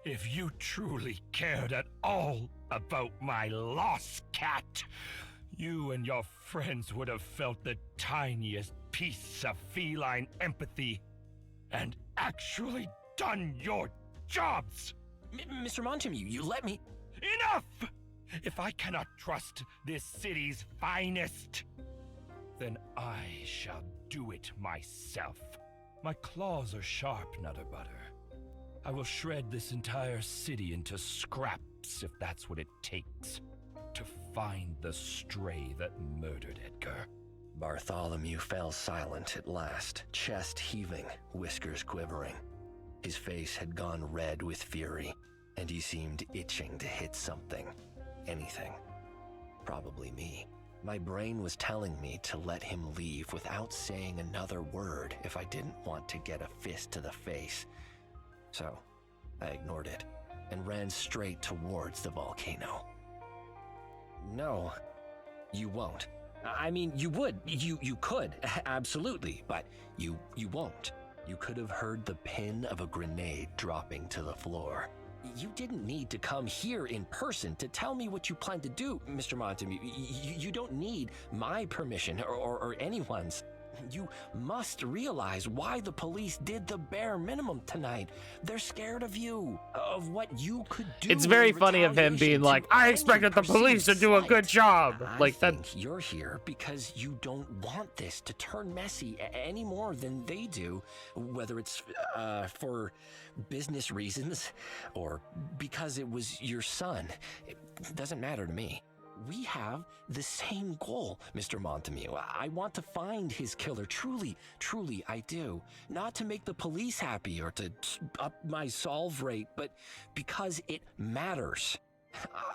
[SPEAKER 8] If you truly cared at all about my lost cat, you and your friends would have felt the tiniest piece of feline empathy and actually done your jobs.
[SPEAKER 2] Mr. Montague, you let me...
[SPEAKER 8] Enough! If I cannot trust this city's finest, then I shall do it myself. My claws are sharp, Nutterbutter. I will shred this entire city into scraps if that's what it takes to find the stray that murdered Edgar.
[SPEAKER 2] Bartholomew fell silent at last, chest heaving, whiskers quivering. His face had gone red with fury, and he seemed itching to hit something. Anything. Probably me. My brain was telling me to let him leave without saying another word if I didn't want to get a fist to the face. So, I ignored it and ran straight towards the volcano. No, you won't. I mean, you would. You could, absolutely, but you won't. You could have heard the pin of a grenade dropping to the floor. You didn't need to come here in person to tell me what you plan to do, Mr. Montague. You don't need my permission or anyone's. You must realize why the police did the bare minimum tonight. They're scared of you, of what you could do.
[SPEAKER 1] It's very funny of him being like, I expected the police to do a good job. Like that.
[SPEAKER 2] You're here because you don't want this to turn messy any more than they do, whether it's for business reasons or because it was your son. It doesn't matter to me. We have the same goal, Mr. Montague. I want to find his killer. Truly, truly, I do. Not to make the police happy or to up my solve rate, but because it matters.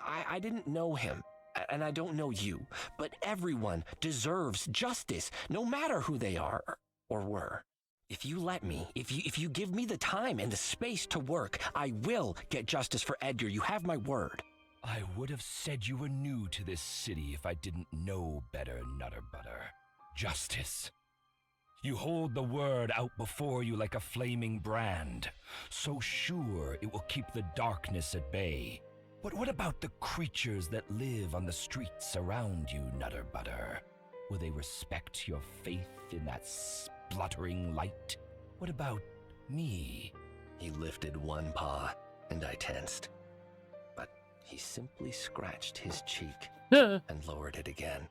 [SPEAKER 2] I didn't know him, and I don't know you, but everyone deserves justice, no matter who they are or were. If you let me, if you give me the time and the space to work, I will get justice for Edgar. You have my word.
[SPEAKER 8] I would have said you were new to this city if I didn't know better, Nutterbutter. Justice. You hold the word out before you like a flaming brand, so sure it will keep the darkness at bay. But what about the creatures that live on the streets around you, Nutterbutter? Will they respect your faith in that spluttering light? What about me?
[SPEAKER 2] He lifted one paw, and I tensed. He simply scratched his cheek and lowered it again.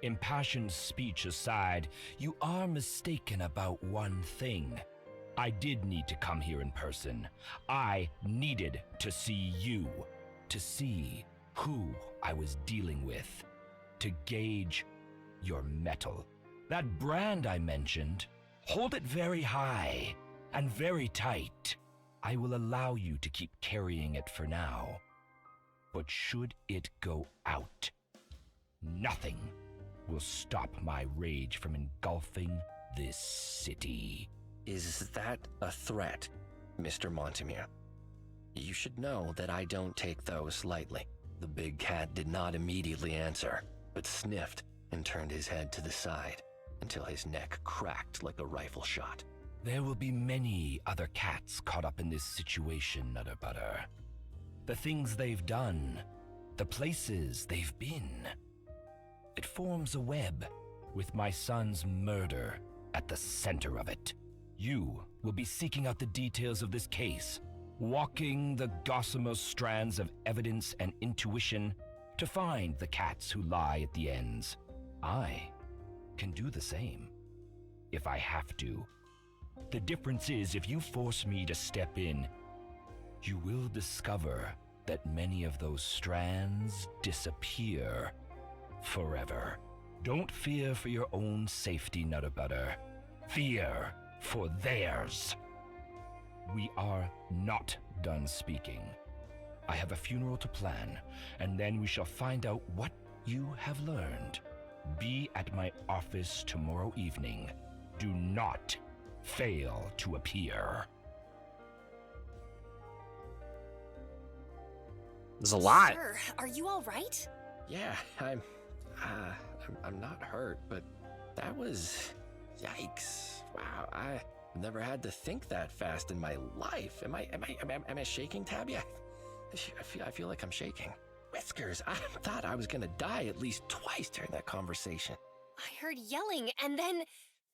[SPEAKER 8] Impassioned speech aside, you are mistaken about one thing. I did need to come here in person. I needed to see you, to see who I was dealing with, to gauge your mettle. That brand I mentioned, hold it very high and very tight. I will allow you to keep carrying it for now. But should it go out, nothing will stop my rage from engulfing this city.
[SPEAKER 2] Is that a threat, Mr. Montague? You should know that I don't take those lightly. The big cat did not immediately answer, but sniffed and turned his head to the side until his neck cracked like a rifle shot.
[SPEAKER 8] There will be many other cats caught up in this situation, Nutterbutter. The things they've done, the places they've been. It forms a web, with my son's murder at the center of it. You will be seeking out the details of this case, walking the gossamer strands of evidence and intuition to find the cats who lie at the ends. I can do the same, if I have to. The difference is, if you force me to step in, you will discover that many of those strands disappear forever. Don't fear for your own safety, Nutterbutter. Fear for theirs. We are not done speaking. I have a funeral to plan, and then we shall find out what you have learned. Be at my office tomorrow evening. Do not fail to appear.
[SPEAKER 1] There's a lot.
[SPEAKER 14] Sir, are you all right?
[SPEAKER 2] Yeah, I'm not hurt, but that was... yikes. Wow, I never had to think that fast in my life. Am I shaking, Tabby? I feel like I'm shaking. Whiskers, I thought I was gonna die at least twice during that conversation.
[SPEAKER 14] I heard yelling and then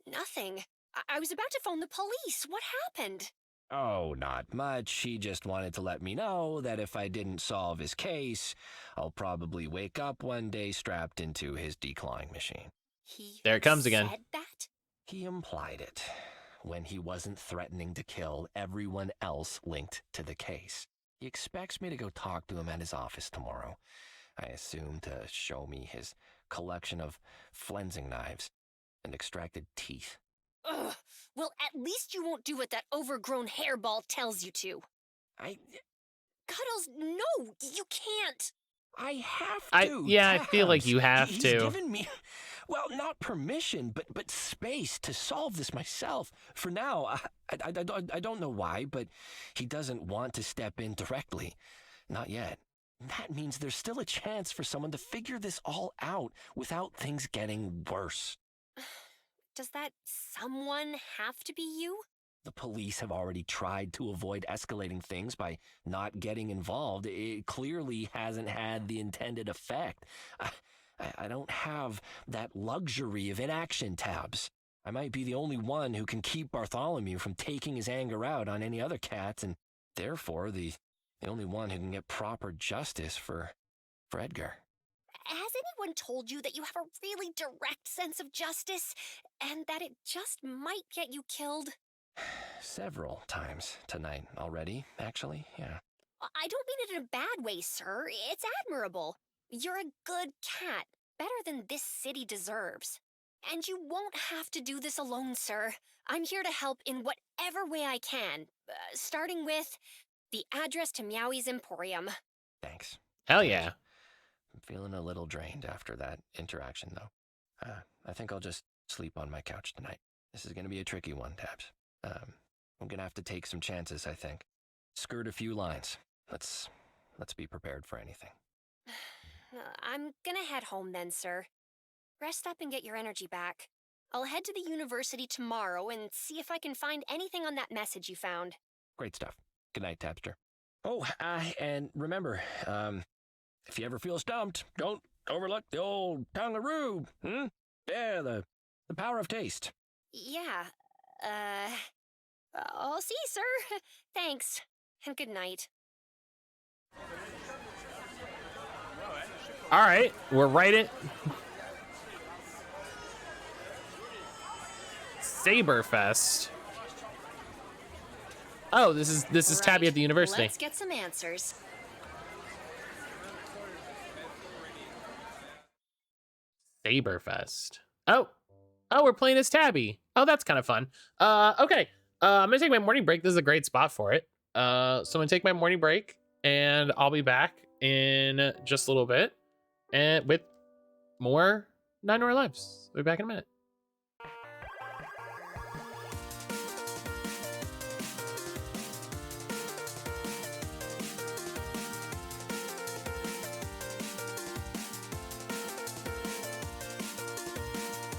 [SPEAKER 14] nothing. I was about to phone the police. What happened?
[SPEAKER 2] Oh, not much. He just wanted to let me know that if I didn't solve his case, I'll probably wake up one day strapped into his declawing machine.
[SPEAKER 1] There it comes again.
[SPEAKER 14] Said that?
[SPEAKER 2] He implied it when he wasn't threatening to kill everyone else linked to the case. He expects me to go talk to him at his office tomorrow. I assume to show me his collection of flensing knives and extracted teeth.
[SPEAKER 14] Ugh. Well, at least you won't do what that overgrown hairball tells you to. Cuddles, no, you can't.
[SPEAKER 2] I have to.
[SPEAKER 1] I feel like you have
[SPEAKER 2] He's
[SPEAKER 1] to.
[SPEAKER 2] given me, well, not permission, but space to solve this myself. For now, I don't know why, but he doesn't want to step in directly. Not yet. That means there's still a chance for someone to figure this all out without things getting worse.
[SPEAKER 14] Does that someone have to be you?
[SPEAKER 2] The police have already tried to avoid escalating things by not getting involved. It clearly hasn't had the intended effect. I don't have that luxury of inaction tabs. I might be the only one who can keep Bartholomew from taking his anger out on any other cats, and therefore the only one who can get proper justice for Edgar.
[SPEAKER 14] Has anyone told you that you have a really direct sense of justice, and that it just might get you killed?
[SPEAKER 2] Several times tonight already, actually, yeah.
[SPEAKER 14] I don't mean it in a bad way, sir. It's admirable. You're a good cat, better than this city deserves. And you won't have to do this alone, sir. I'm here to help in whatever way I can, starting with the address to Meowie's Emporium.
[SPEAKER 2] Thanks.
[SPEAKER 1] Hell yeah.
[SPEAKER 2] I'm feeling a little drained after that interaction, though. I think I'll just sleep on my couch tonight. This is going to be a tricky one, Tabs. I'm going to have to take some chances, I think. Skirt a few lines. Let's be prepared for anything.
[SPEAKER 14] I'm gonna head home then, sir. Rest up and get your energy back. I'll head to the university tomorrow and see if I can find anything on that message you found.
[SPEAKER 2] Great stuff. Good night, Tabster. Oh, and remember, if you ever feel stumped, don't overlook the old tongaroo. Yeah, the power of taste.
[SPEAKER 14] Yeah, I'll see, sir. Thanks, and good night.
[SPEAKER 1] All right, we're right in. Saberfest. Oh, this is Tabby at the university.
[SPEAKER 14] Let's get some answers.
[SPEAKER 1] Saberfest. Oh, we're playing as Tabby. Oh, that's kind of fun. Okay. I'm gonna take my morning break. This is a great spot for it. So I'm gonna take my morning break, and I'll be back in just a little bit, and with more 9 Noir Lives. We'll be back in a minute.